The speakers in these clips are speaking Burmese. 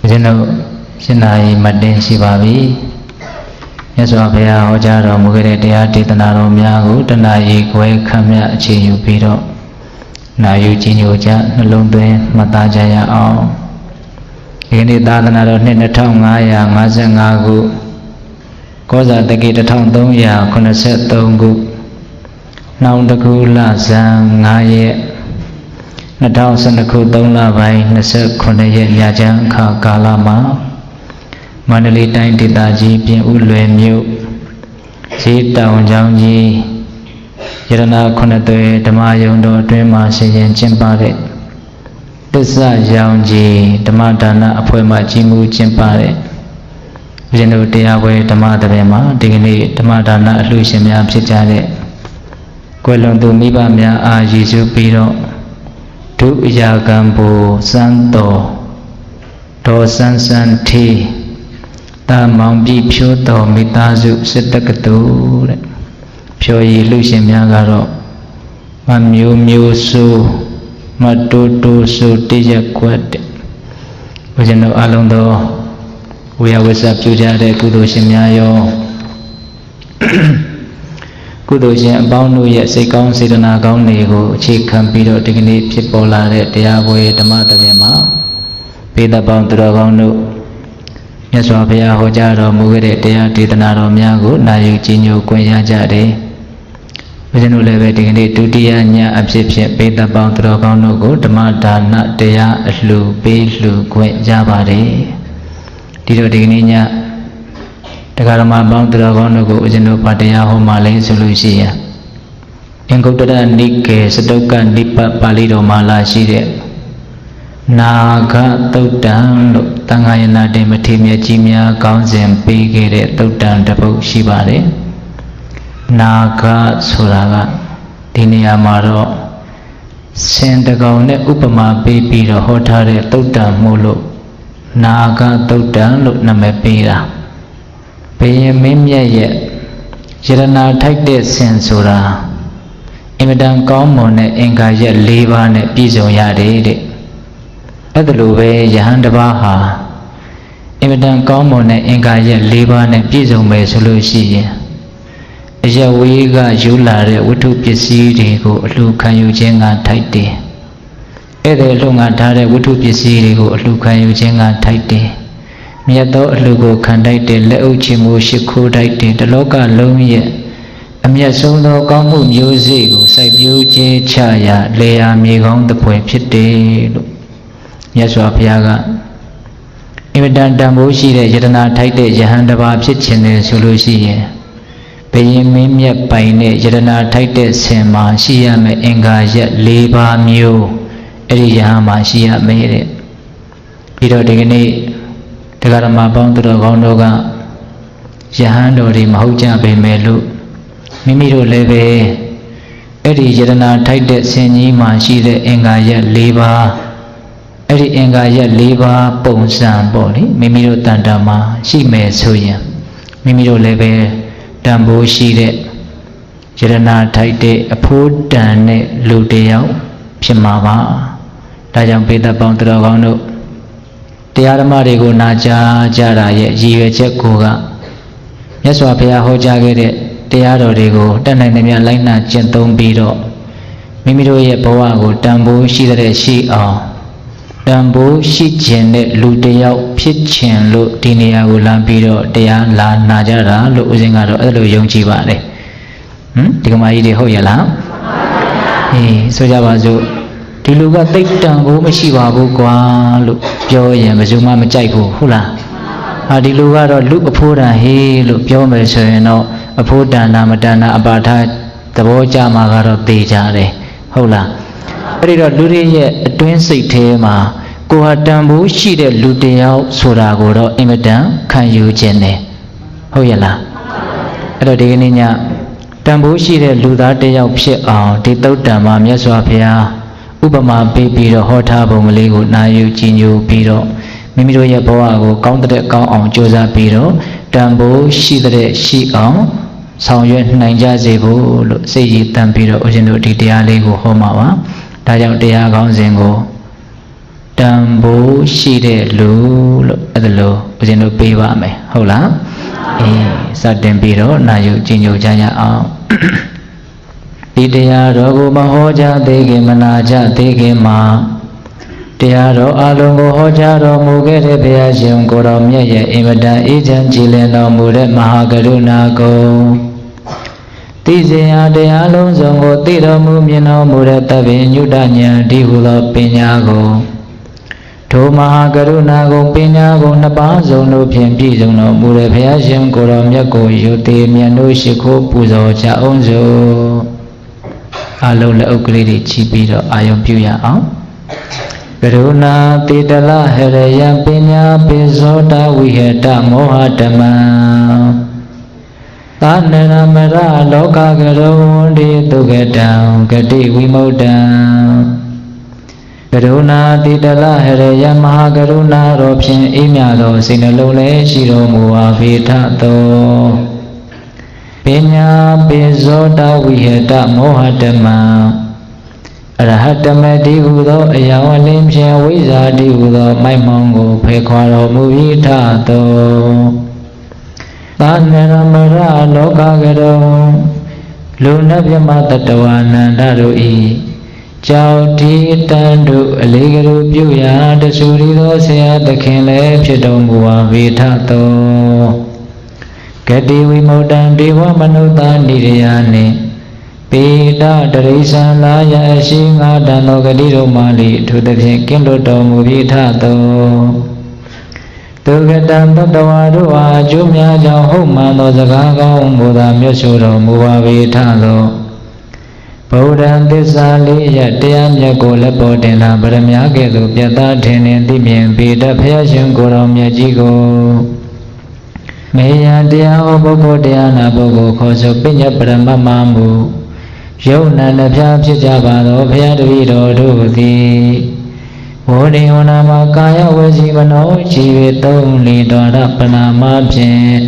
Bây giờ xin này mặt đen xì bà bí nhớ xóa phía hỗ trợ rồi một cái đề đề đi tận nào nhà ngủ tận này quay khám nhà chỉ nhiều bí đó nào yêu chỉ nhiều cha nó luôn tuyên mà ta chạy ya ao cái này ta tận nào nên nó thông ngay ya ngay sẽ ngay gu có giờ ta kia ta thông tông ya còn nó sẽ tông gu nào ta gu là sang ngay nó thông sẽ nó gu tông là vậy nó sẽ còn nó hiện nhà chẳng khá cả là mà nơi đây thì ta chỉ biết u luyện nhiều chỉ tạo giống gì giờ nào con đã tới đam mê dùng đồ tuyên mà xây dựng trên ba đấy tất cả giống gì đam mê đàn na phơi mà chỉ mua trên ba đấy bây giờ tôi áo về đam mê tập mà thì cái này đam mê đàn na lưu xem nhà sẽ trả đấy quay lòng tôi mi ba nhà à Giêsu Kitô tu gia cam bồ san tổ đồ san san thi ta mong bị phiêu tàu mi ta dụ sẽ tất cả tu đấy phiêu gì lưu xem nhà gà rồi mà miêu miêu su mà tu su tê giác quật bây giờ nó along đó we are with up chú cha để cụ đồ xem nhà yo cụ đồ xem bao nuôi ya xây công xây đana công này của chỉ khám pi đó thì cái nàyဖြစ်bỏ lại để để avoid đam mê tập mà bây giờ bao từ đó công nu nhớ xóa phía hỗ trợ rồi mua cái để đi tận nào nhà của này chỉ nhiều quen nhà cha đấy bây giờ nó lại về cái này tu đi nhà áp xếp bây giờ bao từ đó công nu của đam đàn nát để lù bê lù quen nhà bà đấy đi rồi cái này nhà tất cả mà bao từ đó công nu của bây giờ nó bắt để hôm mà lấy solution anh cũng đã đi kể sự đâu cần đi Pali đồ mà là gì đấy naga tâu đàn lộ tăng hai na để mà thêm nhà chim nhà cao dèm pi cái để tâu đàn đập bầu xí bà đấy naga suraga đi nhà mà rồi sen đặc cao này upama pi pi rồi hốt thà để tâu đàn mù lộ naga tâu đàn lộ nằm ở pi ra pi mềm nhẹ nhẹ chỉ là na thách để sen sura em đang có một này anh cái gì lì ba này pi giống nhà đấyအဲ့ဒါလိုပဲယဟန်တစ်ပါးဟာအင်မတန်ကောင်းမွန်တဲ့အင်္ဂါရက်၄ပါးနဲ့ပြည့်စုံမယ်ဆိုလို့ရှိရင်အယဝေးကယူလာတဲ့ဝတ္ထုပစ္စည်းတွေကိုအလှခံယူခြင်းကထိုက်တယ်။အဲ့ဒီအလှခံထားတဲ့ဝတ္ထုပစ္စည်းတွေကိုအလှခံယူခြင်းကထိုက်တယ်။မြတ်သောအလှကိုခံထိုက်တဲ့လက်အုပ်ချင်မှုရှိခိုးထိုက်တဲ့တလောကလုံးရဲ့အမြတ်ဆုံးသောကောင်းမှုမျိုးစေ့ကိုစိုက်ပျိုးခြင်းချရာလေယာမြေကောင်းတစ်ပွဲဖြစ်တယ်လို့မြတ်စွာဘုရားကအင်မတန်တန်ဖိုးရှိတဲ့ယတနာထိုက်တဲ့ယဟန်တစ်ပါးဖြစ်ခြင်းလေဆိုလို့ရှိရင်ဘယင်မင်းမြတ်ပိုင်တဲ့ယတနာထိုက်တဲ့ဆင်မှာရှိရမယ့်အင်္ဂါရက်၄ပါးမျိုးအဲ့ဒီယဟန်မှာရှိရမယ်တဲ့ပြီးတော့ဒီကနေ့တရားဓမ္မပေါင်းသူတော်ကောင်းတို့ကယဟန်တော်တွေမဟုတ်ကြပေမဲ့လို့မိမိတို့လည်းပဲအဲ့ဒီယတနာထိုက်တဲ့ဆင်ကြီးမှာရှိတဲ့အင်္ဂါရက်၄ပါးအဲ့ဒီအင်္ဂါရက်၄ပါးပုံစံပေါ့လေမိမိတို့တန်တာမှာရှိမယ်ဆိုရင်မိမိတို့လည်းပဲတန်ဖိုးရှိတဲ့ယရနာထိုက်တဲ့အဖိုးတန်တဲ့လူတစ်ယောက်ဖြစ်မှာပါဒါကြောင့်ပေသက်ပေါင်းတော်ကောင်းတို့တရားဓမ္မတွေကိုနာကြားကြတာရဲ့ရည်ရွယ်ချက်ကိုကမြတ်စွာဘုရားဟောကြားခဲ့တဲ့တရားတော်တွေကိုတတ်နိုင်သမျှလိုက်နာကျင့်သုံးပြီးတော့မိမိတို့ရဲ့ဘဝကိုတန်ဖိုးရှိတဲ့ရှိအောင်တန်ဖိုးရှိခြင်းနဲ့လူတစ်ယောက်ဖြစ်ခြင်းလို့ဒီနေရာကိုလမ်းပြီးတော့တရားလာနာကြတာလို့ဦးဇင်းကတော့အဲ့လိုယုံကြည်ပါတယ်ဒီကမာကြီးတွေဟုတ်ရလားအေးဆိုကြပါစို့ဒီလူကသိတန်ဖိုးမရှိပါဘူးကွာလို့ပြောရင်ဘယ်သူမှမကြိုက်ဘူးဟုတ်လားဒီလူကတော့လူအဖိုးတန်ဟေးလို့ပြောမယ်ဆိုရင်တော့အဖိုးတန်တာမတန်တာအပါထားသဘောကျမှာကတော့သိကြတယ်ဟုတ်လားအဲ့ဒီတော့လူတွေရဲ့အတွင်းစိတ်ထဲမှာကိုဟာတန်ဖိုးရှိတဲ့လူတစ်ယောက်ဆိုတာကိုတော့အင်မတန်ခံယူခြင်းတယ်ဟုတ်ရဲ့လားအဲ့တော့ဒီကနေ့ညတန်ဖိုးရှိတဲ့လူသားတစ်ယောက်ဖြစ်အောင်ဒီသုတ်တံမှာမြတ်စွာဘုရားဥပမာပေးပြီးတော့ဟောထားပုံကလေးကိုနာယူကြည်ညိုပြီးတော့မိမိတို့ရဲ့ဘဝကိုကောင်းတဲ့ကောင်းအောင်ကြိုးစားပြီးတော့တန်ဖိုးရှိတဲ့ရှိအောင်ဆောင်ရွက်နိုင်ကြစေဖို့လို့စိတ်ရည်တန်ပြီးတော့ဦးဇင်းတို့ဒီတရားလေးကိုဟောမှာပါဒါကြောင့်တရားကောင်းစဉ်ကို တန်ဖိုးရှိတဲ့လူလို့အဲ့ဒါလို့ဦးဇင်းတို့ပေးပါမယ်ဟုတ်လားအေးစတင်ပြီးတော့နာယူကြည်ညိုကြရအောင်ဒီတရားတော်ကိုမဟောကြားသေးခင်မနာကြသေးခင်မှာတရားတော်အလုံးကိုဟောကြားတော်မူခဲ့တဲ့ဘုရားရှင်ကိုတော်မြတ်ရဲ့အင်မတန်အေးချမ်းကြည်လင်တော်မူတဲ့မဟာကရုဏာကိုသိစေရာတရားလုံးစုံကိုသိတော်မူမြင်တော်မူတဲ့တပ္ပညုတဉာဏ်ဒီဟုသောပညာကိုထိုမဟာကရုဏာကိုပညာကိုနှစ်ပါးစုံတို့ဖြင့်ပြည့်စုံတော်မူတဲ့ဘုရားရှင်ကိုတော်မြတ်ကိုယုတိမြတ်တို့ရှိခိုးပူဇော်ကြအောင်စို့အလုံးလက်အုပ်ကလေးတွေချီးပြီးတော့အာယုံပြုရအောင်ကရုဏာတိတလဟရယပညာပိဇောတဝိဟတမောဟဓမ္မံသာနရမရလောကကရုံတိတုကတံဂတိဝိမုဒ္ဒံကရုဏာတိတလဟရယမဟာကရုဏာတော်ဖြင့်အေးမြသောစိတ်နှလုံးလည်းရှိတော်မူပါပေထသောပညာပိဇောတဝိဟတမောဟဓမ္မံအရဟတမတိဟုသောအယောင်အလင်းဖြင့်ဝိဇ္ဇာတိဟုသောမိုက်မောင်ကိုဖယ်ခွာတော်မူပြီးထသောသာနရမရလောကကရုံလူနတ်မြမတတဝနန္ဒတို့ဤကြောင့်ဒီတန်တို့အလေးကလူပြုရာတဆူရီသောဆရာသခင်လည်းဖြစ်တော်မူပါဝေထသောဂတိဝိမုဒ္ဒံဒေဝမနုဿာနိရယနှင့်ပေတတရိစ္ဆာလာယအရှိငါတန်သောဂတိတို့မှလိထိုသဖြင့်ကင်းလွတ်တော်မူပြီးထသောဒုက္ကတံတတဝါတို့အားအကျိုးများကြောင့်ဟုတ်မှန်သောစကားကောင်းမူသာမြတ်ဆိုတော်မူပါပေထသောဗုဒ္ဓံသစ္စာလေးရတရားမြတ်ကိုလက်ပေါ်တင်လာဗရမ ्या ကဲ့သို့ပြတ်သားထင်သိမြင်ပေတဖျားရှင်ကိုယ်တော်မြတ်ကြီးကိုမေယံတရားဟောပုဂ္ဂိုလ်တရားနာပုဂ္ဂိုလ်ခေါ်ဆိုပညတ်ပရမမမူယုံနာနှဖျားဖြစ်ကြပါသောဘုရားတပည့်တော်တို့သည်ဝေါဒီဝနာမှာကာယဝစီမနောជីဝေသုံးလီတော်ရပနာမဖြင့်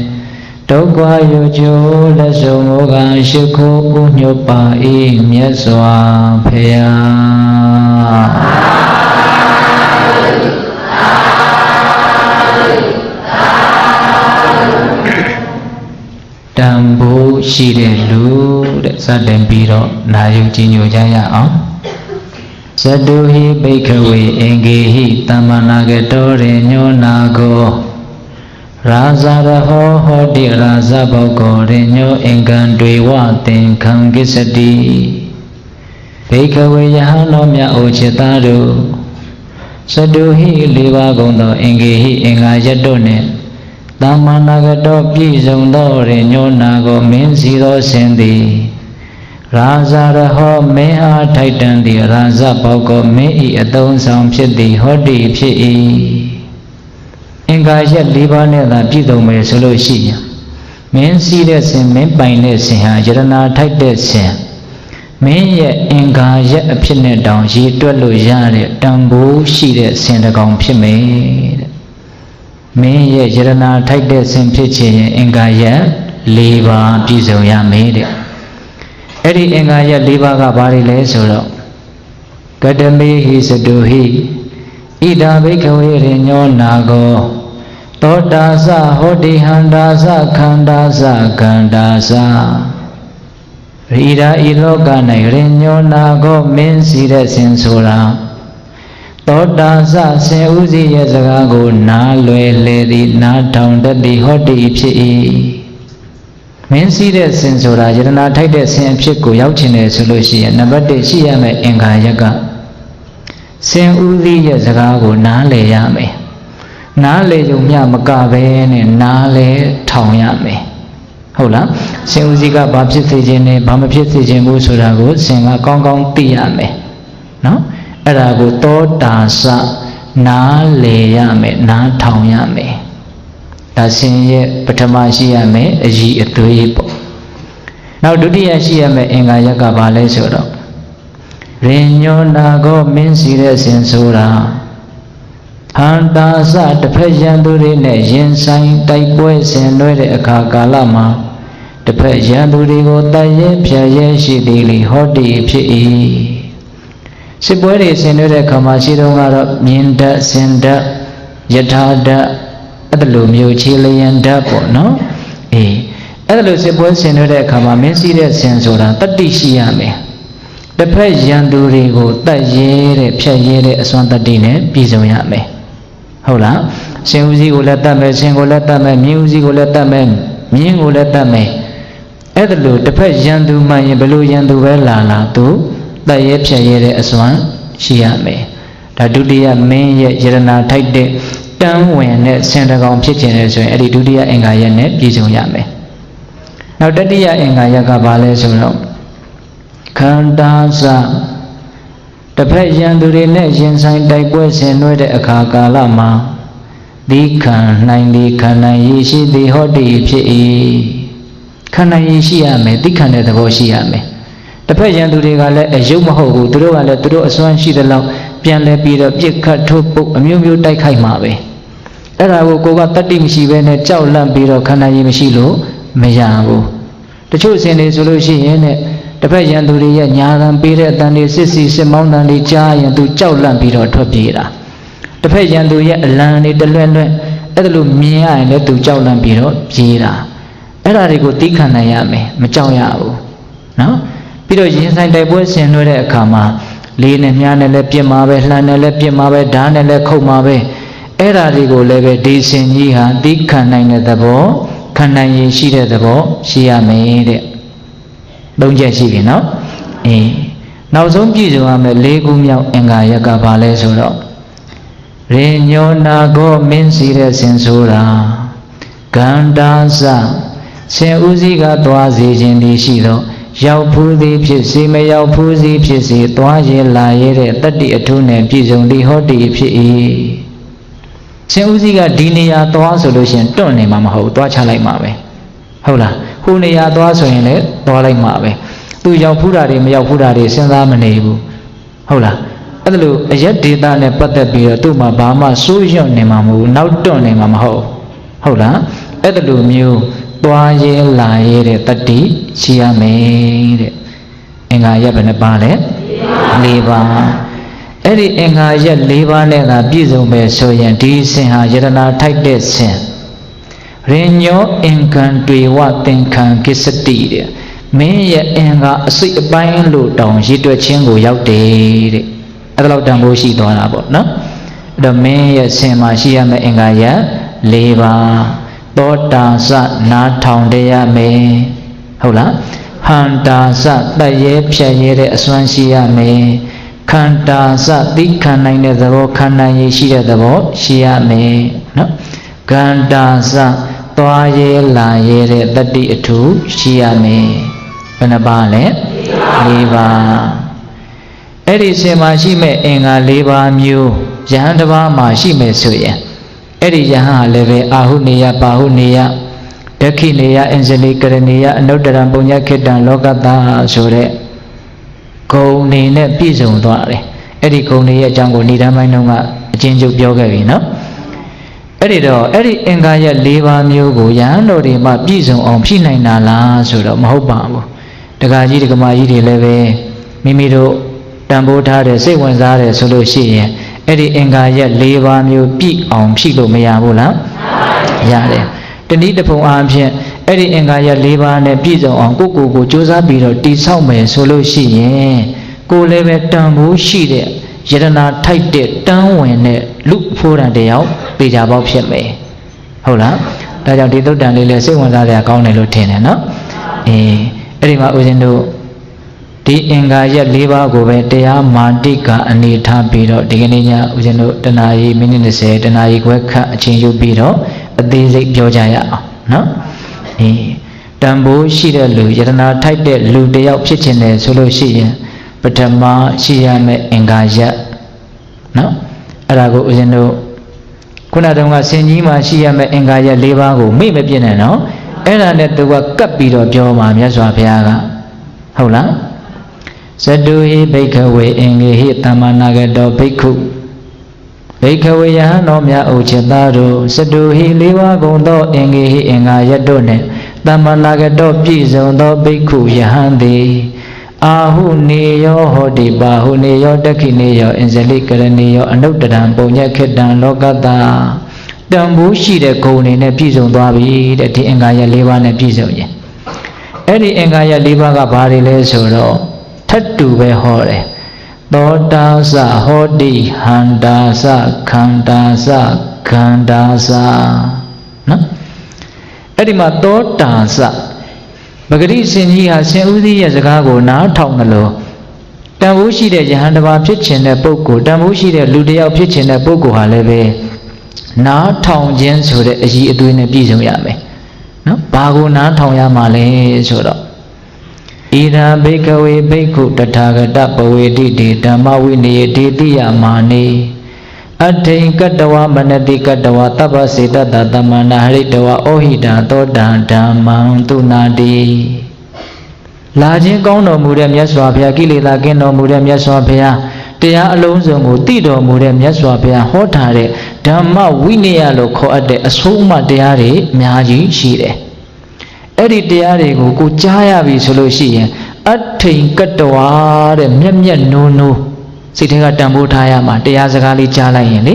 ဒုက္ခယုကျိုးလက်စုံမောကရှိခိုးပူညွတ်ပါ၏မြတ်စွာဘုရားတန်ဖိုးရှိတဲ့လူတဲ့စတင်ပြီးတော့နာယူကြည်ညိုကြရအောင်ဇတုဟိဘိက္ခဝေအင်္ဂေဟိတမ္မနာကတောရေညောနာကိုရာဇရဟောဟောတိရာဇဘောကောရေညောအင်္ဂံတွေဝသင်္ခံကိစ္စတိဘိက္ခဝေယဟန်တော်မြတ်အိုချစ်သားတို့ဇတုဟိလေးပါးကုန်သောအင်္ဂေဟိအင်္ဂါရတ္တုနှင့်တမ္မနာကတောပြည့်စုံသောရေညောနာကိုမင်းစီသောဆင်းသည်ရာဇရဟောမင်းအားထိုက်တန်သည့်ရာဇဘောကောမင်းဤအသုံးဆောင်ဖြစ်သည်ဟောတိဖြစ်၏အင်္ဂါရက်၄ပါးနဲ့သာပြည့်စုံမယ်ဆိုလို့ရှိရင်မင်းစီးတဲ့ဆင်မင်းပိုင်တဲ့ဆင်ဟာယရနာထိုက်တဲ့ဆင်မင်းရဲ့အင်္ဂါရက်အဖြစ်နဲ့တောင်ရည်တွက်လို့ရတဲ့တန်ဖိုးရှိတဲ့ဆင်တစ်ကောင်ဖြစ်မယ်တဲ့မင်းရဲ့ယရနာထိုက်တဲ့ဆင်ဖြစ်ခြင်းရင်အင်္ဂါရက်၄ပါးပြည့်စုံရမယ်တဲ့အဲ့ဒီအင်္ဂါရက်၄ပါးကဘာတွေလဲဆိုတော့ကတမေဟိစတုဟိဣဒာဘိက္ခဝေရိညောနာကောသောတာသဟောတိဟန္တာသခန္ဓာသကန္တာသရိဒာဤလောက၌ရိညောနာကောမင်းစီတဲ့ဆင်ဆိုတာသောတာသဆင်ဥစီရဲ့စကားကိုနားလွယ်လေသည်နားထောင်တတ်သည်ဟောတိဖြစ်၏မင်းစီးတဲ့ဆင်ဆိုတာယတနာထိုက်တဲ့ဆင်အဖြစ်ကိုရောက်ချင်တယ်ဆိုလို့ရှိရင်နံပါတ်1ရှိရမယ့်အင်္ဂါရက်ကဆင်ဥသီးရဲ့စကားကိုနားလည်ရမယ်နားလည်ုံမျှမကပဲနဲ့နားလဲထောင်ရမယ်ဟုတ်လားဆင်ဥသီးကဘာဖြစ်စေခြင်းနဲ့ဘာမဖြစ်စေခြင်းဘူးဆိုတာကိုဆင်ကကောင်းကောင်းသိရမယ်နော်အဲ့ဒါကိုသောတာစနားလည်ရမယ်နားထောင်ရမယ်ဒါဆင်ရဲ့ပထမရှိရမယ်အည်အသွေးပေါ့နောက်ဒုတိယရှိရမယ်အင်္ဂါရက်ကဘာလဲဆိုတော့ရိညောနာကောမင်းစီတဲ့ဆင်ဆိုတာဟန္တာစတစ်ဖက်ရန်သူတွေနဲ့ရင်ဆိုင်တိုက်ပွဲဆင်နွှဲတဲ့အခါကာလမှာတစ်ဖက်ရန်သူတွေကိုတတ်ရဲဖြတ်ရဲရှိသည်လေဟောတိဖြစ်၏ စစ်ပွဲတွေဆင်နွှဲတဲ့အခါမှာရှိတော့ကတော့မြင်းဓာတ်စင်ဓာတ်ယထာဓာတ်အဲ့ဒါလိုမျိုးခြေလျင်ဓာတ်ပေါ့နော်အဲ့ဒါလိုစစ်ပွဲဆင်နွှဲတဲ့အခါမှာမင်းစည်းတဲ့ဆင်ဆိုတာတတ္တိရှိရမယ်တစ်ဖက်ရန်သူတွေကိုတတ်ရဲတဲ့ဖြတ်ရဲတဲ့အစွမ်းတတ္တိနဲ့ပြည်စုံရမယ်ဟုတ်လားရှင်ဦးစီးကိုလည်းတတ်မယ်ရှင်ကိုလည်းတတ်မယ်မြင်းဦးစီးကိုလည်းတတ်မယ်မြင်းကိုလည်းတတ်မယ်အဲ့ဒါလိုတစ်ဖက်ရန်သူမှရင်ဘယ်လိုရန်သူပဲလာသူတတ်ရဲဖြတ်ရဲတဲ့အစွမ်းရှိရမယ်ဒါဒုတိယမင်းရဲ့ယရနာထိုက်တဲ့တန်းဝင်တဲ့ဆင်တကောင်ဖြစ်ခြင်းလေဆိုရင်အဲ့ဒီဒုတိယအင်္ဂါရက်နဲ့ပြည်စုံရမယ်နောက်တတိယအင်္ဂါရက်ကဘာလဲဆိုတော့ခန္ဓာစတစ်ဖက်ရန်သူတွေနဲ့ရင်ဆိုင်တိုက်ပွဲဆင်နွှဲတဲ့အခါကာလမှာဒီခံနိုင်ဒီခန္ဓာရည်ရှိသည်ဟောတိဖြစ်၏ခန္ဓာရည်ရှိရမယ်ဒီခံတဲ့သဘောရှိရမယ်တစ်ဖက်ရန်သူတွေကလည်းအယုတ်မဟုတ်ဘူးသူတို့ကလည်းသူတို့အစွမ်းရှိတဲ့လောက်ပြန်လဲပြီးတော့ပြစ်ခတ်ထုတ်ပုတ်အမျိုးမျိုးတိုက်ခိုက်မှာပဲအဲ့ဒါကိုကတတ္တိမရှိဘဲနဲ့ကြောက်လန့်ပြီးတော့ခန္ဓာရည်မရှိလို့မရဘူးတချို့စင်တွေဆိုလို့ရှိရင်နဲ့တစ်ဖက်ရန်သူတွေရဲ့ညာတံပေးတဲ့အတန်တွေစစ်စီစစ်မောင်းတန်တွေကြားရင်သူကြောက်လန့်ပြီးတော့ထွက်ပြေးတာတစ်ဖက်ရန်သူရဲ့အလံတွေတလွဲ့လွဲ့အဲ့ဒါလိုမြင်ရရင်လည်းသူကြောက်လန့်ပြီးတော့ပြေးတာအဲ့ဒါတွေကိုသိခံနိုင်ရမယ်မကြောက်ရဘူးနော်ပြီးတော့ရင်ဆိုင်တိုက်ပွဲဆင်နွှဲတဲ့အခါမှာလေးနဲ့မြားနဲ့လည်းပြစ်မှာပဲလှမ်းနဲ့လည်းပြစ်မှာပဲဓာတ်နဲ့လည်းခုတ်မှာပဲအဲ့ဒါတွေကိုလည်းပဲဒီစင်ကြီးဟာသိခံနိုင်တဲ့သဘောခန္ဓာရည်ရှိတဲ့သဘောရှိရမယ်တဲ့သုံးချက်ရှိပြီနော်နောက်ဆုံးပြည့်စုံရမယ်၄ခုမြောက်အင်္ဂါရက်ကဘာလဲဆိုတော့ရေညောနာကောမင်းစီတဲ့ဆင်ဆိုတာကန္တာစဆင်ဥစည်းကသွားစေခြင်းဒီရှိတော့ရောက်ဖူးသည်ဖြစ်စေမရောက်ဖူးသည်ဖြစ်စေသွားရလာရတဲ့တတ္တိအထုနဲ့ပြည့်စုံသည်ဟောတိဖြစ်၏ဆင်ဥစည်းကဒီနေရာသွားဆိုလို့ရှိရင်တွန့်နေမှာမဟုတ်သွားချလိုက်မှာပဲဟုတ်လားဟိုနေရာသွားဆိုရင်လည်းသွားလိုက်မှာပဲသူရောက်ဖူးတာတွေမရောက်ဖူးတာတွေစဉ်းစားမနေဘူးဟုတ်လားအဲ့ဒါလို့အရက်ဒေတာနဲ့ပတ်သက်ပြီးတော့သူ့မှာဘာမှစိုးရွံ့နေမှာမဟုတ်ဘူးနောက်တွန့်နေမှာမဟုတ်ဟုတ်လားအဲ့ဒါလိုမျိုးသွားရဲလာရဲတဲ့တတ္တိရှိရမယ်တဲ့အင်္ဂါရက်ဘယ်နှပါလဲ၄ပါးအဲ့ဒီအင်္ဂါရက်၄ပါးနဲ့သာပြည့်စုံပဲဆိုရင်ဒီဆင်ဟာယတနာထိုက်တဲ့ဆင်ရိညောအင်္ဂံတွေဝသင်္ခံကိစ္စတိတဲ့မင်းရဲ့အင်္ဂါအစိတ်အပိုင်းလို့တောင်ရည်တွက်ခြင်းကိုရောက်တယ်တဲ့အဲ့ဒါတော့တန်ဖိုးရှိသွားတာပေါ့နော်အဲ့တော့မင်းရဲ့ဆင်မှာရှိရမယ့်အင်္ဂါရက်၄ပါးသောတာစနာထောင်တရားမယ်ဟုတ်လားဟန္တာစတတ်ရဲဖြတ်ရဲတဲ့အစွမ်းရှိရမယ်ခန္တာစသိခံနိုင်တဲ့သဘောခန္ဓာရည်ရှိတဲ့သဘောရှိရမယ်နော်ကန္တာစသွားရဲလာရဲတဲ့တတ္တိအထုရှိရမယ်ဘယ်နှပါလဲ၄ပါးအဲ့ဒီဆင်မှာရှိမဲ့အင်္ဂါ၄ပါးမျိုးယဟန်တစ်ပါးမှာရှိမဲ့ဆိုရင်အဲ့ဒီယဟန်ဟာလည်းပဲအာဟုနေယပါဟုနေယဒက္ခိနေယအင်္ဇလိကရဏီယအနုတ္တရံပုညခိတံလောကတဆိုတဲ့ဂုဏ်နေနဲ့ပြည့်စုံသွားတယ်အဲ့ဒီဂုဏ်တွေရဲ့အကြောင်းကိုဏိဒမ်းပိုင်းတုန်းကအချင်းချုပ်ပြောခဲ့ပြီနော်အဲ့ဒီတော့အဲ့ဒီအင်္ဂါရက်၄ပါးမျိုးကိုယဟန်တော်တွေမှပြည့်စုံအောင်ဖြည့်နိုင်တာလားဆိုတော့မဟုတ်ပါဘူးဒကာကြီးဒကမာကြီးတွေလည်းပဲမိမိတို့တန်ဖိုးထားတယ်စိတ်ဝင်စားတယ်ဆိုလို့ရှိရင်အဲ့ဒီအင်္ဂါရက်၄ပါးမျိုးပြည့်အောင်ဖြည့်လို့မရဘူးလားရတယ်တနည်းတစ်ပုံအားဖြင့်အဲ့ဒီအင်္ဂါရက်၄ပါးနဲ့ပြည့်စုံအောင်ကိုစူးစမ်းပြီးတော့တည်ဆောက်မယ်ဆိုလို့ရှိရင်ကိုလည်းပဲတန်ဖိုးရှိတဲ့ယတနာထိုက်တဲ့တန်းဝင်တဲ့လူဖိုးတန်တယောက်ပေကြပေါက်ဖြစ်မယ်ဟုတ်လားဒါကြောင့်ဒီသုတ်တန်လေးလည်းစိတ်ဝင်စားစရာကောင်းတယ်လို့ထင်တယ်နော်အဲ့ဒီမှာဦးဇင်းတို့ဒီအင်္ဂါရက်၄ပါးကိုပဲတရားမာတိကအနေထားပြီးတော့ဒီကနေ့ညဦးဇင်းတို့တနာရီမိနစ်20တနာရီခွဲခန့်အချိန်ယူပြီးတော့အသေးစိတ်ပြောကြရအောင်နော်တန်ဖိုးရှိတဲ့လူယတနာထိုက်တဲ့လူတယောက်ဖြစ်ခြင်းတယ်ဆိုလို့ရှိရင်ပထမရှိရမယ့်အင်္ဂါရက်နော်အဲ့ဒါကိုဦးဇင်းတို့ခုနတုန်းကဆင်ကြီးမှာရှိရမယ့်အင်္ဂါရက်၄ပါးကိုမေ့မပြည့်နဲ့နော်အဲ့ဒါနဲ့သူကကပ်ပြီးတော့ပြောမှာမြတ်စွာဘုရားကဟုတ်လားဇတုဟိဘိက္ခဝေအင်္ဂေဟိသမ္မာနာဂတောဘိက္ခုဘိက္ခဝေယဟန်တော်မြတ်ဥจิตသားတို့ဇတုဟိ၄ပါးကုန်သောအင်္ဂေဟိအင်္ဂါရက်တို့နှင့်သမ္မာနာဂတောပြည့်စုံသောဘိက္ခုယဟန်သည် Ahu niyo hodi bahu niyo daki niyo inzali kara niyo anuktaran punya kedan lokata Dambu shide kouni ne pisong tuabi Dati engaya liba ne pisong ye Edi engaya liba ka bari le soro Thatu be hore Toda sa hodi handa sa khanda sa khanda sa Edi ma toda sa Bagari Sinji ha Sin Udi ya saka ko na thong nalo Tàn bốရှိတဲ့ယဟန်တစ်ပါးဖြစ်ခြင်းတဲ့ပုဂ္ဂိုလ်တန်ဖိုးရှိတဲ့လူတစ်ယောက်ဖြစ်ခြင်းတဲ့ပုဂ္ဂိုလ်ဟာလည်းပဲနားထောင်ခြင်းဆိုတဲ့အရည်အသွေးနဲ့ပြည့်စုံရမယ်နော်ဘာကိုနားထောင်ရမှာလဲဆိုတော့ဣဒံဘိကဝေဘိက္ခုတထာဂတပဝေတိတေဓမ္မဝိနယေတိတိယမာနေအထိန်ကတ္တဝမနတိကတ္တဝသဗ္ဗစေတတသမ္မာနာဟရိတဝဩဟိတံသောတံဓမ္မံသူနာတိလာခြင်းကောင်းတော်မူတဲ့မြတ်စွာဘုရားကိလေသာကင်းတော်မူတဲ့မြတ်စွာဘုရားတရားအလုံးစုံကိုသိတော်မူတဲ့မြတ်စွာဘုရားဟောထားတဲ့ဓမ္မဝိနည်းလို့ခေါ်အပ်တဲ့အဆုံးအမတရားတွေအများကြီးရှိတယ်။အဲ့ဒီတရားတွေကိုကိုကြားရပြီဆိုလို့ရှိရင်အထိန်ကတ္တဝါတဲ့မျက်မျက်နိုးနိုးစိတ်ထဲကတန်ဖိုးထားရမှာတရားစကားလေးကြားလိုက်ရင်လေ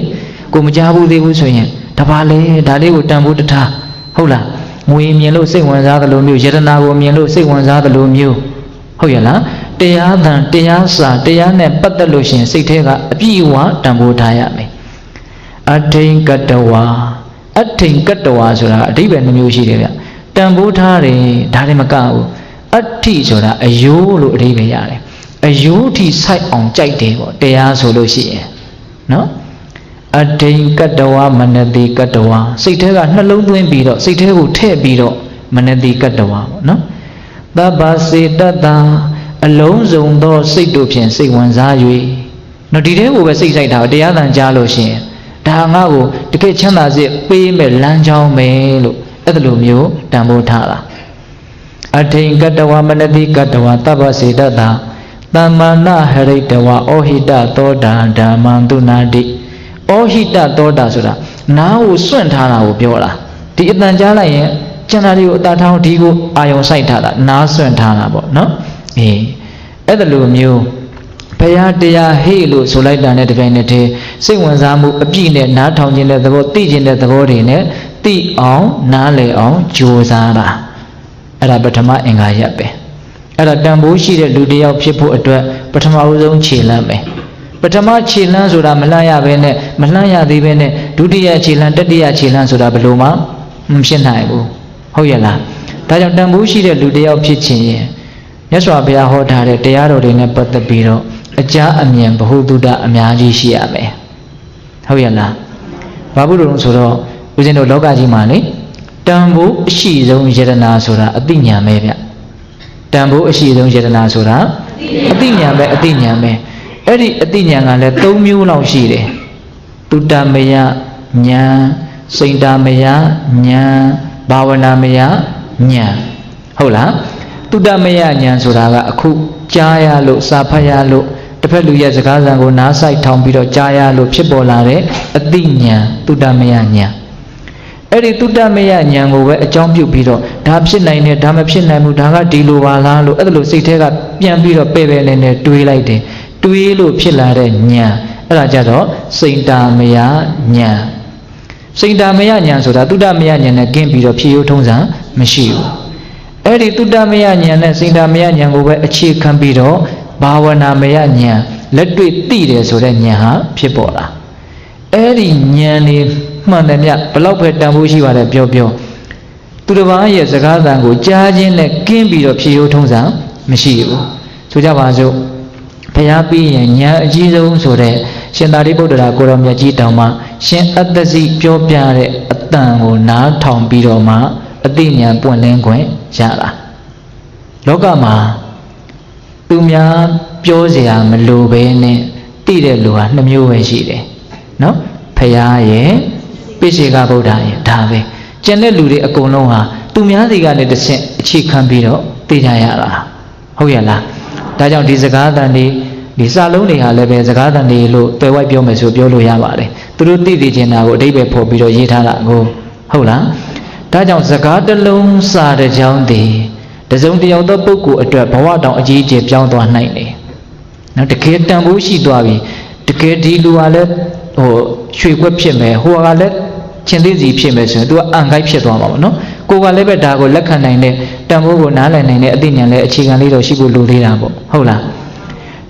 ကိုမကြားဘူးသေးဘူးဆိုရင်ဒါပါလေဒါလေးကိုတန်ဖိုးတထားဟုတ်လားငွေမြင်လို့စိတ်ဝင်စားသလိုမျိုးယတနာကိုမြင်လို့စိတ်ဝင်စားသလိုမျိုးဟုတ်ရလားတရားသံတရားစာတရားနဲ့ပတ်သက်လို့ရှင်စိတ်ထဲကအပြည့်အဝတန်ဖိုးထားရမယ်အထိန်ကတ္တဝါအထိန်ကတ္တဝါဆိုတာအဓိပ္ပာယ်နှမျိုးရှိတယ်ဗျတန်ဖိုးထားတယ်ဒါလည်းမကဘူးအထိဆိုတာအယိုးလို့အဓိပ္ပာယ်ရတယ်အယိုးထိစိုက်အောင်ကြိုက်တယ်ပေါ့တရားဆိုလို့ရှိရင်နော်အထိန်ကတ္တဝါမနတိကတ္တဝါစိတ်ထဲကနှလုံးသွင်းပြီးတော့စိတ်ထဲကိုထည့်ပြီးတော့မနတိကတ္တဝါပေါ့နော်သဗ္ဗစေတတံအလုံးစုံသောစိတ်တို့ဖြင့်စိတ်ဝင်စား၍နော်ဒီထဲကိုပဲစိတ်ဆိုင်တာတရားသံကြားလို့ရှိရင်ဒါငါ့ကိုတကယ်ချမ်းသာစေပေးမဲ့လမ်းကြောင်းပဲလို့အဲ့ဒါလိုမျိုးတန်ဖိုးထားတာအထိန်ကတ္တဝါမနတိကတ္တဝါသဗ္ဗစေတတံသမ္မာနာဟရိတဝါဩဟိတသောတာဓမ္မံသူနာတိဩဟိတသောတာဆိုတာနားကိုစွန့်ထားတာကိုပြောတာဒီအတန်ကြားလိုက်ရင်ကျန်တာတွေကိုအတာထောင်းဒီကိုအာယုံစိုက်ထားတာနားစွန့်ထားတာပေါ့နော်အေးအဲ့ဒါလိုမျိုးဘုရားတရားဟေ့လို့ဆိုလိုက်တာနဲ့တပြိုင်နက်တည်းစိတ်ဝင်စားမှုအပြည့်နဲ့နားထောင်ခြင်းတဲ့သဘောသိခြင်းတဲ့သဘောတွေနဲ့သိအောင်နားလည်အောင်ကြိုးစားတာအဲ့ဒါပထမအင်္ဂါရပ်ပဲအဲ့ဒါတန်ဖိုးရှိတဲ့လူတစ်ယောက်ဖြစ်ဖို့အတွက်ပထမဦးဆုံးခြေလှမ်းပဲပထမခြေလှမ်းဆိုတာမလှမ်းရဘဲနဲ့မလှမ်းရသေးဘဲနဲ့ဒုတိယခြေလှမ်းတတိယခြေလှမ်းဆိုတာဘယ်လိုမှမဖြစ်နိုင်ဘူးဟုတ်ရဲ့လားဒါကြောင့်တန်ဖိုးရှိတဲ့လူတစ်ယောက်ဖြစ်ခြင်းရင်မြတ်စွာဘုရားဟောထားတဲ့တရားတော်တွေနဲ့ပတ်သက်ပြီးတော့အကြအမြင်ဗဟုသုတအများကြီးရှိရမယ်ဟုတ်ရဲ့လားဘာဖြစ်လို့လဲဆိုတော့ဦးဇင်းတို့လောကကြီးမှာလေတန်ဖိုးအရှိဆုံးယတနာဆိုတာအသိဉာဏ်ပဲဗျတန်ဖိုးအရှိဆုံးယတနာဆိုတာအသိဉာဏ်ပဲအသိဉာဏ်ပဲအဲ့ဒီအသိဉာဏ်ကလည်း၃မျိုးလောက်ရှိတယ်တုတ္တမယဉာဏ်စိန္ဒမယဉာဏ်ဘာဝနာမယဉာဏ်ဟုတ်လားတုတ္တမယဉာဏ်ဆိုတာကအခုကြားရလို့စာဖတ်ရလို့တစ်ဖက်လူရဲ့စကားစံကိုနားဆိုင်ထောင်ပြီးတော့ကြားရလို့ဖြစ်ပေါ်လာတဲ့အသိဉာဏ်တုတ္တမယဉာဏ်အဲ့ဒီတုတ္တမယဉာဏ်ကိုပဲအကြောင်းပြုပြီးတော့ဒါဖြစ်နိုင်တယ်ဒါမဖြစ်နိုင်ဘူးဒါကဒီလိုပါလားလို့အဲ့ဒါလို့စိတ်ထဲကပြန်ပြီးတော့ပဲ့ပဲနေတွေးလိုက်တယ်တွေးလို့ဖြစ်လာတဲ့ဉာဏ်အဲ့ဒါကြတော့စိန္ဒမယဉာဏ်စိန္ဒမယဉာဏ်ဆိုတာတုတ္တမယဉာဏ်နဲ့ကင်းပြီးတော့ဖြည့်ရိုးထုံးစံမရှိဘူးအဲ့ဒီတုတ္တမယဉာဏ်နဲ့စိန္ဒမယဉာဏ်ကိုပဲအခြေခံပြီးတော့ဘာဝနာမယဉာဏ်လက်တွေ့သိတယ်ဆိုတဲ့ဉာဏ်ဟာဖြစ်ပေါ်လာအဲ့ဒီဉာဏ်လေးမှန်တယ်မြဘလောက်ပဲတန်ဖိုးရှိပါတယ်ပြောသူတစ်ပါးရဲ့စကားသံကိုကြားခြင်းနဲ့ကင်းပြီးတော့ဖြည့်ရိုးထုံးစံမရှိဘူးဆိုကြပါစို့ဘုရားပြီးရင်ဉာဏ်အကြီးဆုံးဆိုတဲ့ရှင်သာရိပုတ္တရာကိုရောမြတ်ကြီးတောင်မှရှင်အတ္တစီပြောပြတဲ့အတန်ကိုနားထောင်ပြီးတော့မှအသိဉာဏ်ပွင့်လင်းခွင့်ရတာလောကမှာသူများပြောเสียမလိုပဲနဲ့သိတဲ့လူဟာ2မျိုးပဲရှိတယ်နော်ဘုရားရဲ့ပိစိကဗုဒ္ဓရဲ့ဒါပဲကျန်တဲ့လူတွေအကုန်လုံးဟာသူများစီကနေတစ်ဆင့်အခြေခံပြီးတော့သိကြရတာဟုတ်ရဲ့လားဒါကြောင့်ဒီစကားသံတွေဒီစာလုံးတွေဟာလည်းပဲစကားသံတွေလို့တွယ်ဝိုက်ပြောမယ်ဆိုပြောလို့ရပါတယ်သူတို့သိသိချင်တာကိုအဓိပ္ပာယ်ဖော်ပြီးတော့ရေးထားတာကိုဟုတ်လားဒါကြောင့်စကားတစ်လုံးစာတစ်ကြောင်းတည် တစုံတယောက်သောပုဂ္ဂိုလ်အတွက်ဘဝတောင်အကြီးအကျယ်ပြောင်းသွားနိုင်တယ်နော်တကယ်တန်ဖိုးရှိသွားပြီတကယ်ဒီလူကလည်းရွှေခွက်ဖြစ်မယ်ဟိုကလည်းချင်းသေးစီဖြစ်မယ်ဆိုရင် तू ကအန်ကိုက်ဖြစ်သွားမှာပေါ့နော်ကိုကလည်းပဲဒါကိုလက်ခံနိုင်တဲ့တန်ဖိုးကိုနားလည်နိုင်တဲ့အသိဉာဏ်လည်းအခြေခံလေးတော့ရှိဖို့လိုသေးတာပေါ့ဟုတ်လား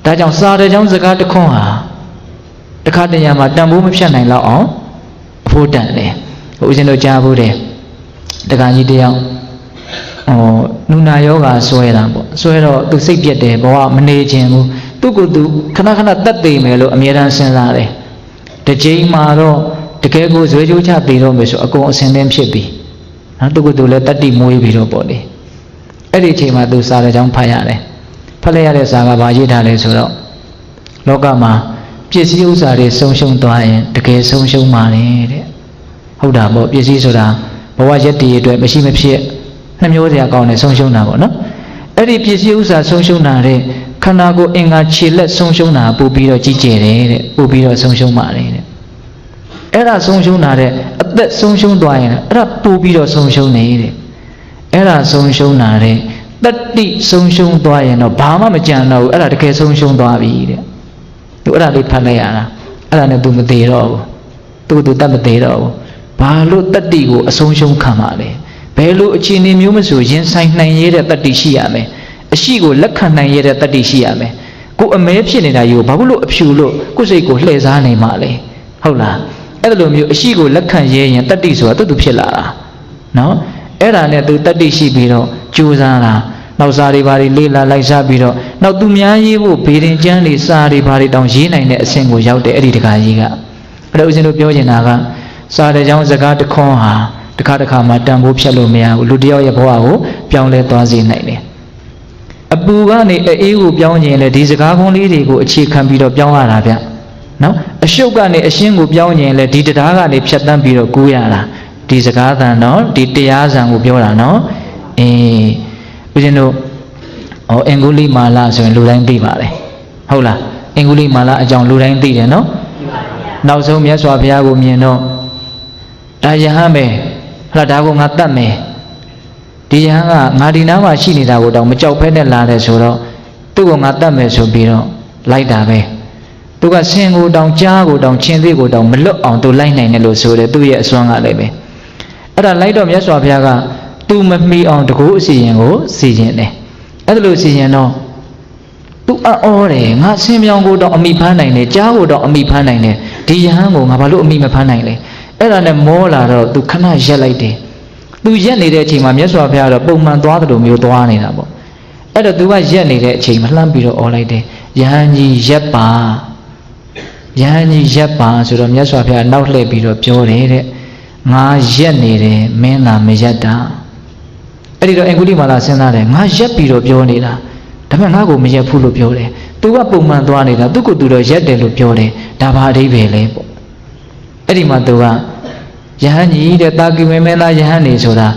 ဒါကြောင့်စာတဲ့ကြောင့်စကားတစ်ခွန်းဟာတခါတရံမှာတန်ဖိုးမဖြတ်နိုင်တော့အောင်အဖို့တန်တယ်ဦးဇင်းတို့ကြားဖို့တယ်တခါကြီးတယောက်နုနာယောဂါဆွဲတာပေါ့ဆွဲတော့သူစိတ်ပြက်တယ်ဘဝမနေခြင်းဘူးသူ့ကိုယ်သူခဏခဏတတ်သိမယ်လို့အမြဲတမ်းစဉ်းစားတယ်တစ်ချိန်မှာတော့တကယ်ကိုဇွဲကြိုးချပြီးတော့မယ်ဆိုအကုန်အစင်သင်းဖြစ်ပြီနော်သူ့ကိုယ်သူလည်းတတ်တိမွေးပြီးတော့ပေါ့လေအဲ့ဒီအချိန်မှာသူစာတဲ့ကြောင့်ဖတ်ရတယ်ဖတ်လိုက်ရတဲ့စာကဘာရေးထားလဲဆိုတော့လောကမှာပစ္စည်းဥစ္စာတွေဆုံးရှုံးသွားရင်တကယ်ဆုံးရှုံးပါတယ်တဲ့ဟုတ်တာပေါ့ပစ္စည်းဆိုတာဘဝရက်တည်အတွက်မရှိမဖြစ်နှမျိုးစရာကောင်းတယ်ဆုံးရှုံးတာပေါ့နော်အဲ့ဒီပစ္စည်းဥစ္စာဆုံးရှုံးတာတဲ့ခန္ဓာကိုယ်အင်္ဂါခြေလက်ဆုံးရှုံးတာပို့ပြီးတော့ကြီးကျယ်တယ်တဲ့ပို့ပြီးတော့ဆုံးရှုံးပါတယ်တဲ့အဲ့ဒါဆုံးရှုံးတာတဲ့အသက်ဆုံးရှုံးသွားရင်အဲ့ဒါပို့ပြီးတော့ဆုံးရှုံးနေတဲ့အဲ့ဒါဆုံးရှုံးတာတဲ့တတိဆုံးရှုံးသွားရင်တော့ဘာမှမကြံတော့ဘူးအဲ့ဒါတကယ်ဆုံးရှုံးသွားပြီတဲ့သူအဲ့ဒါလေးဖတ်လိုက်ရတာအဲ့ဒါနဲ့သူမသေးတော့ဘူးသူတတ်မသေးတော့ဘူးဘာလို့တတိကိုအဆုံးရှုံးခံပါလဲဘယ်လိုအခြေအနေမျိုးမဆိုရင်ဆိုင်နိုင်ရတဲ့တတိရှိရမယ်အရှိကိုလက်ခံနိုင်ရတဲ့တတိရှိရမယ်ကိုအမဲဖြစ်နေတာယူဘာလို့အဖြူလို့ကိုယ်စိတ်ကိုလှည့်စားနေမှလဲဟုတ်လားအဲ့လိုမျိုးအရှိကိုလက်ခံရရင်တတိဆိုတာတူဖြစ်လာတာနော်အဲ့ဒါနဲ့သူတတိရှိပြီးတော့ကြိုးစားတာနောက်စာတွေဘာတွေလေးလာလိုက်စားပြီးတော့နောက်သူများရေးဖို့ဘေးရင်ကျန်းတွေစာတွေဘာတွေတောင်ရေးနိုင်တဲ့အဆင့်ကိုရောက်တယ်အဲ့ဒီတခါကြီးကအဲ့ဒါဦးဇင်းတို့ပြောချင်တာကစာတဲ့ကြောင့်စကားတခွန်းဟာတခါတခါမှတန်ဖိုးဖြတ်လို့မရဘူးလူတယောက်ရဲ့ဘဝကိုပြောင်းလဲသွားစေနိုင်တယ်အပူကနေအေးကိုပြောင်းခြင်းလေဒီစကားခွန်းလေးတွေကိုအခြေခံပြီးတော့ပြောင်းရတာဗျနော်အရှုပ်ကနေအရှင်းကိုပြောင်းခြင်းလေဒီတရားကနေဖြတ်တန်းပြီးတော့ကူးရတာဒီစကားသံနော်ဒီတရားစံကိုပြောတာနော်ဦးဇင်းတို့အင်္ဂုလိမာလဆိုရင်လူတိုင်းသိပါတယ်ဟုတ်လားအင်္ဂုလိမာလအကြောင်းလူတိုင်းသိတယ်နော်နောက်ဆုံးမြတ်စွာဘုရားကိုမြင်တော့ဒါယဟန်ပဲဟလာဒါကိုငါတတ်မယ်ဒီယဟန်ကငါဒီနားမှာရှိနေတာကိုတော့မကြောက်ဖဲနဲ့လာတယ်ဆိုတော့သူ့ကိုငါတတ်မယ်ဆိုပြီးတော့လိုက်တာပဲသူကဆင်ကိုတောင်ကြားကိုတောင်ချင်းသေးကိုတောင်မလွတ်အောင်သူလိုက်နိုင်တယ်လို့ဆိုတယ်သူ့ရဲ့အစွမ်းကလည်းပဲအဲ့ဒါလိုက်တော့မြတ်စွာဘုရားကသူမမီအောင်တကူအစီရင်ကိုစီရင်တယ်အဲ့ဒါလို့စီရင်တော့သူအော်တယ်ငါဆင်မြောင်ကိုတော့အမိဖမ်းနိုင်တယ်ကြားကိုတော့အမိဖမ်းနိုင်တယ်ဒီယဟန်ကိုငါဘာလို့အမိမဖမ်းနိုင်လဲအဲ့ဒါနဲ့မောလာတော့သူခဏရက်လိုက်တယ်သူရက်နေတဲ့အချိန်မှာမြတ်စွာဘုရားတော့ပုံမှန်သွားတယ်လို့မျိုးသွားနေတာပေါ့အဲ့တော့သူကရက်နေတဲ့အချိန်မှာလှမ်းပြီးတော့អော်လိုက်တယ်ယဟန်ကြီးရက်ပါယဟန်ကြီးရက်ပါဆိုတော့မြတ်စွာဘုရားနောက်လှည့်ပြီးတော့ပြောတယ်တဲ့ငါရက်နေတယ်မင်းသာမရက်တာအဲ့ဒီတော့အင်္ဂုလိမာလာစဉ်းစားတယ်ငါရက်ပြီးတော့ပြောနေတာဒါပေမဲ့ငါ့ကိုမရက်ဘူးလို့ပြောတယ်သူကပုံမှန်သွားနေတာသူ့ကိုယ်သူတော့ရက်တယ်လို့ပြောတယ်ဒါဘာအဓိပ္ပာယ်လဲပေါ့အဲ့ဒီမှာသူကယဟန်ကြီးတဲ့တာကိမေမင်းသားယဟန်နေဆိုတာ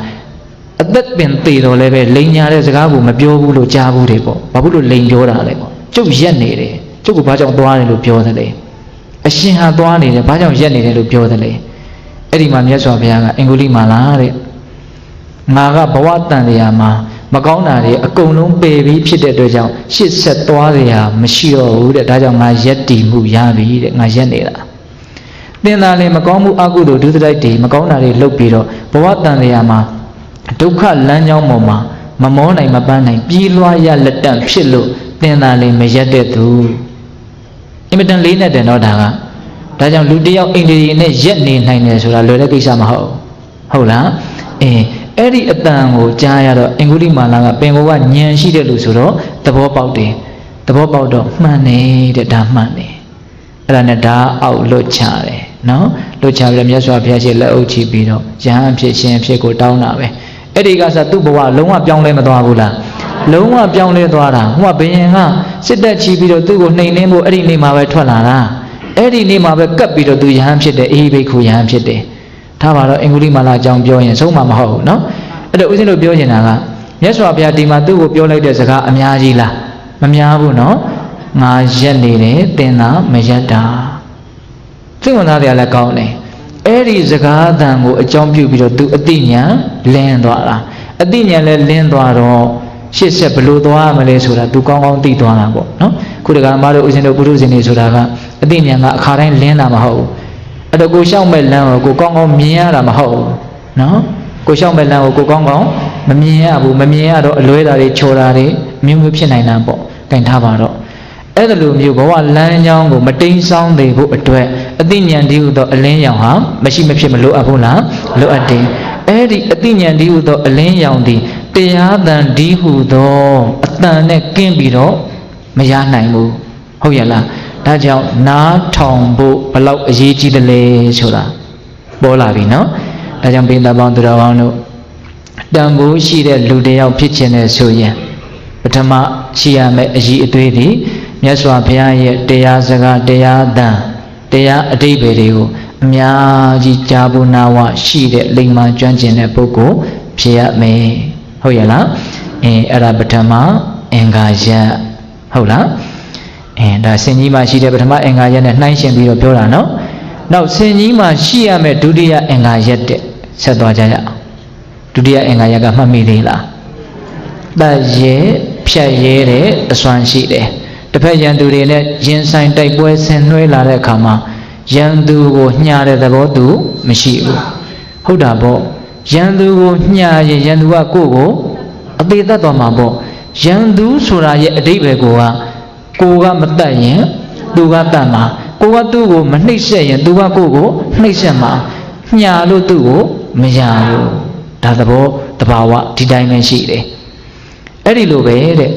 အသက်ပင်သေတော်လည်းပဲလိန်ညာတဲ့စကားကိုမပြောဘူးလို့ကြားဘူးတယ်ပေါ့ဘာဖြစ်လို့လိန်ပြောတာလဲပေါ့ကျုပ်ရက်နေတယ်ကျုပ်ကဘာကြောင့်သွားတယ်လို့ပြောတယ်လေအရှင်ဟာသွားနေတယ်ဘာကြောင့်ရက်နေတယ်လို့ပြောတယ်လေအဲ့ဒီမှာမြတ်စွာဘုရားကအင်္ဂုလိမာလာတဲ့ငါကဘဝတန်တရားမှာမကောင်းတာတွေအကုန်လုံးပယ်ပြီးဖြစ်တဲ့အတွက်ကြောင့်ရှစ်ဆက်သွားရမရှိတော့ဘူးတဲ့ဒါကြောင့်ငါရက်တည်မှုရပြီတဲ့ငါရက်နေတာသင်သာလည်းမကောင်းမှုအကုသိုလ်ဒုစရိုက်တွေမကောင်းတာတွေလုပ်ပြီးတော့ဘဝတန်တရားမှာဒုက္ခလမ်းကြောင်းပေါ်မှာမမောနိုင်မပန်းနိုင်ပြေးလွှားရလက်တန့်ဖြစ်လို့သင်သာလည်းမရက်တဲ့သူအင်မတန်လေးနဲ့တယ်တော့ဒါကြောင့်လူတယောက်အိန္ဒိယနဲ့ရက်နေနိုင်တယ်ဆိုတာလွယ်တဲ့ကိစ္စမဟုတ်လားအဲ့ဒီအတန်ကိုကြားရတော့အင်္ဂုလိမာလာကပင်ကိုကညံရှိတယ်လို့ဆိုတော့သဘောပေါက်တယ်သဘောပေါက်တော့မှန်တယ်တဲ့ဒါမှန်တယ်အဲ့ဒါနဲ့ဒါအောက်လွတ်ချတယ်နော်လွတ်ချပြီးမြတ်စွာဘုရားရှိလက်အုပ်ချပြီးတော့ယဟန်အဖြစ်ရှင်အဖြစ်ကိုတောင်းတာပဲအဲ့ဒီကစသူ့ဘဝလုံးဝပြောင်းလဲမသွားဘူးလားလုံးဝပြောင်းလဲသွားတာဟိုကဘယင်ကစစ်တက်ချီပြီးတော့သူ့ကိုနှိမ်နှင်းဖို့အဲ့ဒီနေ့မှာပဲထွက်လာတာအဲ့ဒီနေ့မှာပဲကပ်ပြီးတော့သူယဟန်ဖြစ်တယ်အေဟိဘိက္ခုယဟန်ဖြစ်တယ်ထားပါတော့အင်္ဂုလိမာလာအကြောင်းပြောရင်ဆုံးမှာမဟုတ်ဘူးနော်အဲ့တော့ဦးဇင်းတို့ပြောနေတာကမြတ်စွာဘုရားဒီမှာသူ့ကိုပြောလိုက်တဲ့စကားအများကြီးလားမများဘူးနော်ငါရက်နေတယ်သင်သာမရက်တာသိဝင်သားတရားလည်းကောင်းတယ်အဲ့ဒီစကားသံကိုအကြောင်းပြုပြီးတော့သူအတိညာလင်းသွားတာအတိညာလည်းလင်းသွားတော့ ရှစ်ဆက်ဘလို့သွားမလဲဆိုတာသူကောင်းကောင်းသိသွားတာပေါ့နော်ခုတကအမားတို့ဦးဇင်းတို့ပုရုဇဉ်တွေဆိုတာကအသိဉာဏ်ကအခါတိုင်းလင်းတာမဟုတ်ဘူးအဲ့တော့ကိုရှောက်မဲ့လမ်းကိုကိုကောင်းကောင်းမြင်ရတာမဟုတ်ဘူးနော်ကိုရှောက်မဲ့လမ်းကိုကိုကောင်းကောင်းမမြင်ရဘူးမမြင်ရတော့အလွဲတာတွေချော်တာတွေမျိုးမျိုးဖြစ်နိုင်တာပေါ့တိုင်ထားပါတော့အဲ့ဒါလိုမျိုးဘဝလမ်းကြောင်းကိုမတိမ်ဆောင်းသေးဖို့အတွက်အသိဉာဏ်တည်းဟူသောအလင်းရောင်ဟာမရှိမဖြစ်မလိုအပ်ဘူးလားလိုအပ်တယ်အဲ့ဒီအသိဉာဏ်တည်းဟူသောအလင်းရောင်ဒီတရားတန်တည်းဟူသောအတန်နဲ့ကင်းပြီးတော့မရနိုင်ဘူးဟုတ်ရဲ့လားဒါကြောင့်နားထောင်ဖို့ဘလောက်အရေးကြီးတယ်လဲဆိုတာပေါ်လာပြီနော်ဒါကြောင့်ဘိန္ဒပေါင်းသူတော်ကောင်းတို့တန်ဖိုးရှိတဲ့လူတစ်ယောက်ဖြစ်ခြင်းနဲ့ဆိုရင်ပထမရှိရမယ့်အရေးအသွေးတွေမြတ်စွာဘုရားရဲ့တရားစကားတရားအတန်တရားအဓိပ္ပာယ်တွေကိုအများကြီးကြားဖို့နာဝရှိတဲ့လိမ္မာကျွမ်းကျင်တဲ့ပုဂ္ဂိုလ်ဖြစ်ရမယ်ဟုတ်ရဲ့လားအဲ့ဒါပထမအင်္ဂါရက်ဟုတ်လားဒါစင်ကြီးမှာရှိတဲ့ပထမအင်္ဂါရက်နဲ့နှိုင်းယှဉ်ပြီးတော့ပြောတာနော်နောက်စင်ကြီးမှာရှိရမယ့်ဒုတိယအင်္ဂါရက်တဲ့ဆက်သွားကြရအောင်ဒုတိယအင်္ဂါရက်ကမှတ်မိသေးလားတတ်ရဲဖြတ်ရဲတဲ့အစွမ်းရှိတယ်တစ်ဖက်ရန်သူတွေနဲ့ရင်ဆိုင်တိုက်ပွဲဆင်နွှဲလာတဲ့အခါမှာရန်သူကိုညှာတဲ့သဘောသူမရှိဘူးဟုတ်တာပေါ့ရန်သူကိုညှာရင်ရန်သူကကိုယ့်ကိုအသေးသက်သွားမှာပေါ့ရန်သူဆိုတာရဲ့အဓိပ္ပာယ်ကိုကမတတ်ရင်သူကတတ်မှာကိုကသူ့ကိုမနှိပ်စက်ရင်သူကကိုယ့်ကိုနှိပ်စက်မှာညှာလို့သူ့ကိုမရဘူးဒါသဘောတဘာဝဒီတိုင်းပဲရှိတယ်အဲ့ဒီလိုပဲတဲ့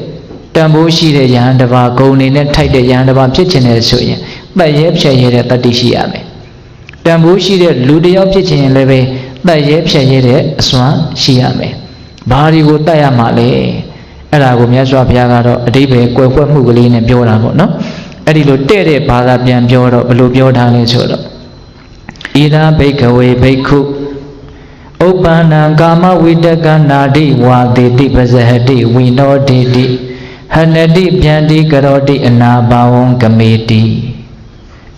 တန်ဖိုးရှိတဲ့ယဟန်တစ်ပါးဂုဏ်နေနဲ့ထိုက်တဲ့ယဟန်တစ်ပါးဖြစ်ခြင်းနဲ့ဆိုရင်ပတ်ရဲဖြတ်ရဲတဲ့တတ္တိရှိရမယ်တန်ဖိုးရှိတဲ့လူတစ်ယောက်ဖြစ်ခြင်းရင်လည်းပဲပတ်ရဲဖြတ်ရဲတဲ့အစွမ်းရှိရမယ်ဘာတွေကိုတတ်ရမှာလဲအဲ့ဒါကိုမြတ်စွာဘုရားကတော့အတိပ္ပယ်ကွယ်ကွက်မှုကလေးနဲ့ပြောတာပေါ့နော်အဲ့ဒီလိုတဲ့တဲ့ဘာသာပြန်ပြောတော့ဘယ်လိုပြောထားလဲဆိုတော့ဣဒာဘိက္ခဝေဘိက္ခုဥပ္ပန္နံကာမဝိတကနာတိဝါတိတိပဇဟတိဝိနောတိတိဟနတိပြန်တိကရောတိအနာဘာဝံကမေတိ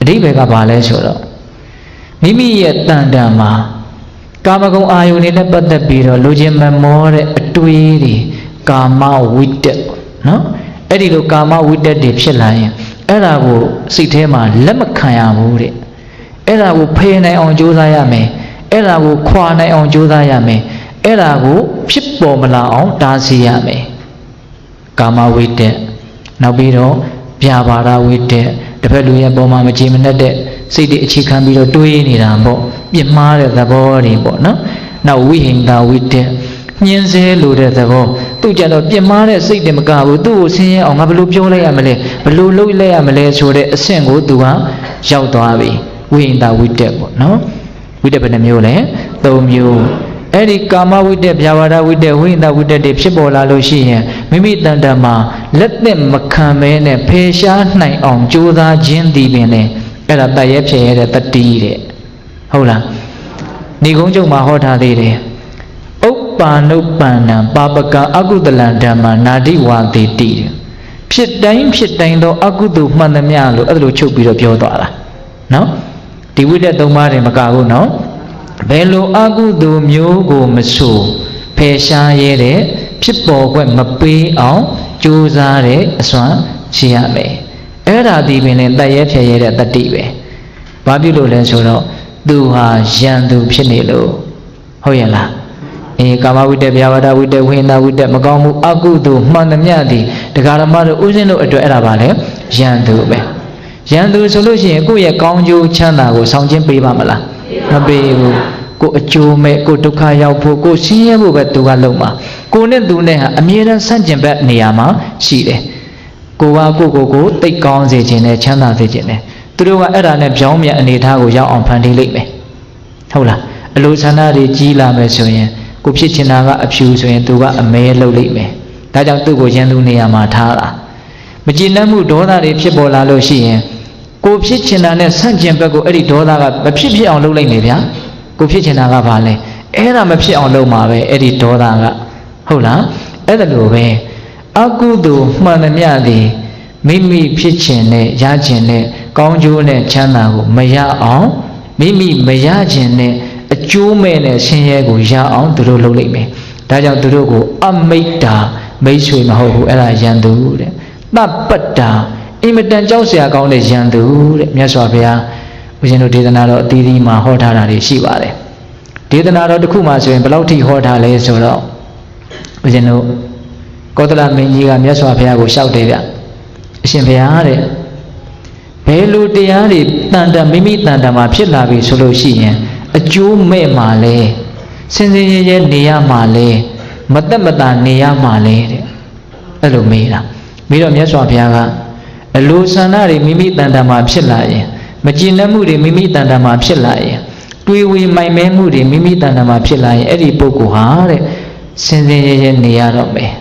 အဓိပ္ပာယ်ကဘာလဲဆိုတော့မိမိရဲ့တန်တန်မှာကာမဂုဏ်အာယုန်တွေနဲ့ပတ်သက်ပြီးတော့လူချင်းမမောတဲ့အတွေးတွေကာမဝိတ္တနော်အဲ့ဒီလိုကာမဝိတ္တတွေဖြစ်လာရင်အဲ့ဒါကိုစိတ်ထဲမှာလက်မခံရဘူးတဲ့အဲ့ဒါကိုဖယ်နိုင်အောင်ကြိုးစားရမယ်အဲ့ဒါကိုခွာနိုင်အောင်ကြိုးစားရမယ်အဲ့ဒါကိုဖြစ်ပေါ်မလာအောင်တားဆီးရမယ်ကာမဝိတ္တနောက်ပြီးတော့ဗျာပါဒဝိတ္တတစ်ဖက်လူရဲ့ပုံမှာမကြည်မနှက်တဲ့စိတ်တွေအခြေခံပြီးတော့တွေးနေတာပေါ့ပြစ်မှားတဲ့သဘောတွေပေါ့နော်နောက်ဝိဟိန္ဒဝိတ္တညှင်းဆဲလို့တဲ့သဘောသူကြတော့ပြစ်မှားတဲ့စိတ်တွေမကဘူးသူ့ကိုဆင်းရဲအောင်ငါဘယ်လိုပြောလိုက်ရမလဲဘယ်လိုလုပ်လိုက်ရမလဲဆိုတဲ့အဆင့်ကိုသူကရောက်သွားပြီဝိဟိန္ဒဝိတ္တပေါ့နော်ဝိတ္တဘယ်နှမျိုးလဲ၃မျိုးအဲ့ဒီကာမဝိတ္တဗျာပါဒဝိတ္တဝိဟိန္ဒဝိတ္တတွေဖြစ်ပေါ်လာလို့ရှိရင်မိမိတန်တမှာလက်သက်မခံမဲနဲ့ဖယ်ရှားနိုင်အောင်ကြိုးစားခြင်းဒီပင်လေအဲ့ဒါတတ်ရဲဖြစ်ရတဲ့တတိတဲ့ဟုတ်လားဏိဂုံးကျုံမှာဟောထားသေးတယ်ဥပ္ပါနုပ္ပန္နံပါပကံအကုသလံဓမ္မနာတိဝါတိတိဖြစ်တိုင်းသောအကုသိုလ်မှန်သမျှလို့အဲ့လိုချုပ်ပြီးတော့ပြောသွားတာနော်ဒီဝိတ္တ၃ပါးတွေမကဘူးနော်ဘယ်လိုအကုသိုလ်မျိုးကိုမဆိုဖယ်ရှားရဲတဲ့ဖြစ်ပေါ်ခွင့်မပေးအောင်ကြိုးစားတဲ့အစွမ်းရှိရမယ်အဲ့ဒါဒီပင်လည်းတတ်ရဲဖြစ်ရဲတဲ့တတိပဲဘာဖြစ်လို့လဲဆိုတော့သူဟာယံသူဖြစ်နေလို့ဟုတ်ရဲ့လားကာမဝိတ္တဗျာပါဒဝိတ္တဝိဟိန္ဒဝိတ္တမကောင်းမှုအကုသိုလ်မှန်သမျှသည်တရားဓမ္မတို့ဥစဉ်တို့အတွက်အဲ့ဒါပါလေယံသူပဲယံသူဆိုလို့ရှိရင်ကိုယ့်ရဲ့ကောင်းကျိုးချမ်းသာကိုဆောင်ခြင်းပေးပါမလားမပေးဘူးကိုအကျိုးမဲ့ကိုဒုက္ခရောက်ဖို့ကိုဆင်းရဲဖို့ပဲသူကလုပ်မှာကိုနဲ့သူနဲ့ဟာအမြဲတမ်းဆန့်ကျင်ဘက်နေရာမှာရှိတယ်ကိုကကိုတိတ်ကောင်းစေခြင်းနဲ့ချမ်းသာစေခြင်းနဲ့သူတို့ကအဲ့ဒါနဲ့ပြောင်းပြန်အနေထားကိုရောက်အောင်ဖန်တီးလိုက်မယ်ဟုတ်လားအလိုဆန္ဒတွေကြီးလာမယ်ဆိုရင်ကိုဖြစ်ချင်တာကအဖြူဆိုရင်သူကအမဲလုပ်လိုက်မယ်ဒါကြောင့်သူ့ကိုရန်သူနေရာမှာထားတာမကြည်နပ်မှုဒေါသတွေဖြစ်ပေါ်လာလို့ရှိရင်ကိုဖြစ်ချင်တာနဲ့ဆန့်ကျင်ဘက်ကိုအဲ့ဒီဒေါသကမဖြစ်အောင်လုပ်လိုက်နေဗျာကိုဖြစ်ချင်တာကဘာလဲအဲ့ဒါမဖြစ်အောင်လုပ်မှာပဲအဲ့ဒီဒေါသကဟုတ်လားအဲ့ဒါလိုပဲအကုသိုလ်မှန်သမျှသည်မိမိဖြစ်ချင်တဲ့ရချင်တဲ့ကောင်းကျိုးနဲ့ချမ်းသာကိုမရအောင်မိမိမရချင်တဲ့အကျိုးမဲ့နဲ့ဆင်းရဲကိုရအောင်သူတို့လုပ်လိုက်မယ်ဒါကြောင့်သူတို့ကိုအမိတ္တာ မိတ်ဆွေမဟုတ်ဘူးအဲ့ဒါယန္တုတဲ့တပ္ပတ္တာအင်မတန်ကြောက်စရာကောင်းတဲ့ယန္တုတဲ့မြတ်စွာဘုရားဦးဇင်းတို့ဒေသနာတော်အသီးသီးမှာဟောထားတာတွေရှိပါတယ်ဒေသနာတော်တစ်ခုမှဆိုရင်ဘယ်လောက်ထိဟောထားလဲဆိုတော့ဦးဇင်းတို့ကောသလမင်းကြီးကမြတ်စွာဘုရားကိုလျှောက်တယ်ဗျအရှင်ဘုရားတဲ့ဘယ်လိုတရားတွေတန်တမိမိတန်တမှာဖြစ်လာပြီဆိုလို့ရှိရင်အကျိုးမဲ့မှာလဲစင်စင်ရဲရဲနေရမှာလဲမသက်မသာနေရမှာလဲတဲ့အဲ့လိုမေးတာပြီးတော့မြတ်စွာဘုရားကအလိုဆန္ဒတွေမိမိတန်တမှာဖြစ်လာရင်မကျင့်တတ်မှုတွေမိမိတန်တမှာဖြစ်လာရင်တွေးဝေမိုင်မဲမှုတွေမိမိတန်တမှာဖြစ်လာရင်အဲ့ဒီပုဂ္ဂိုလ်ဟာတဲ့စင်စင်ရဲရဲနေရတော့မယ်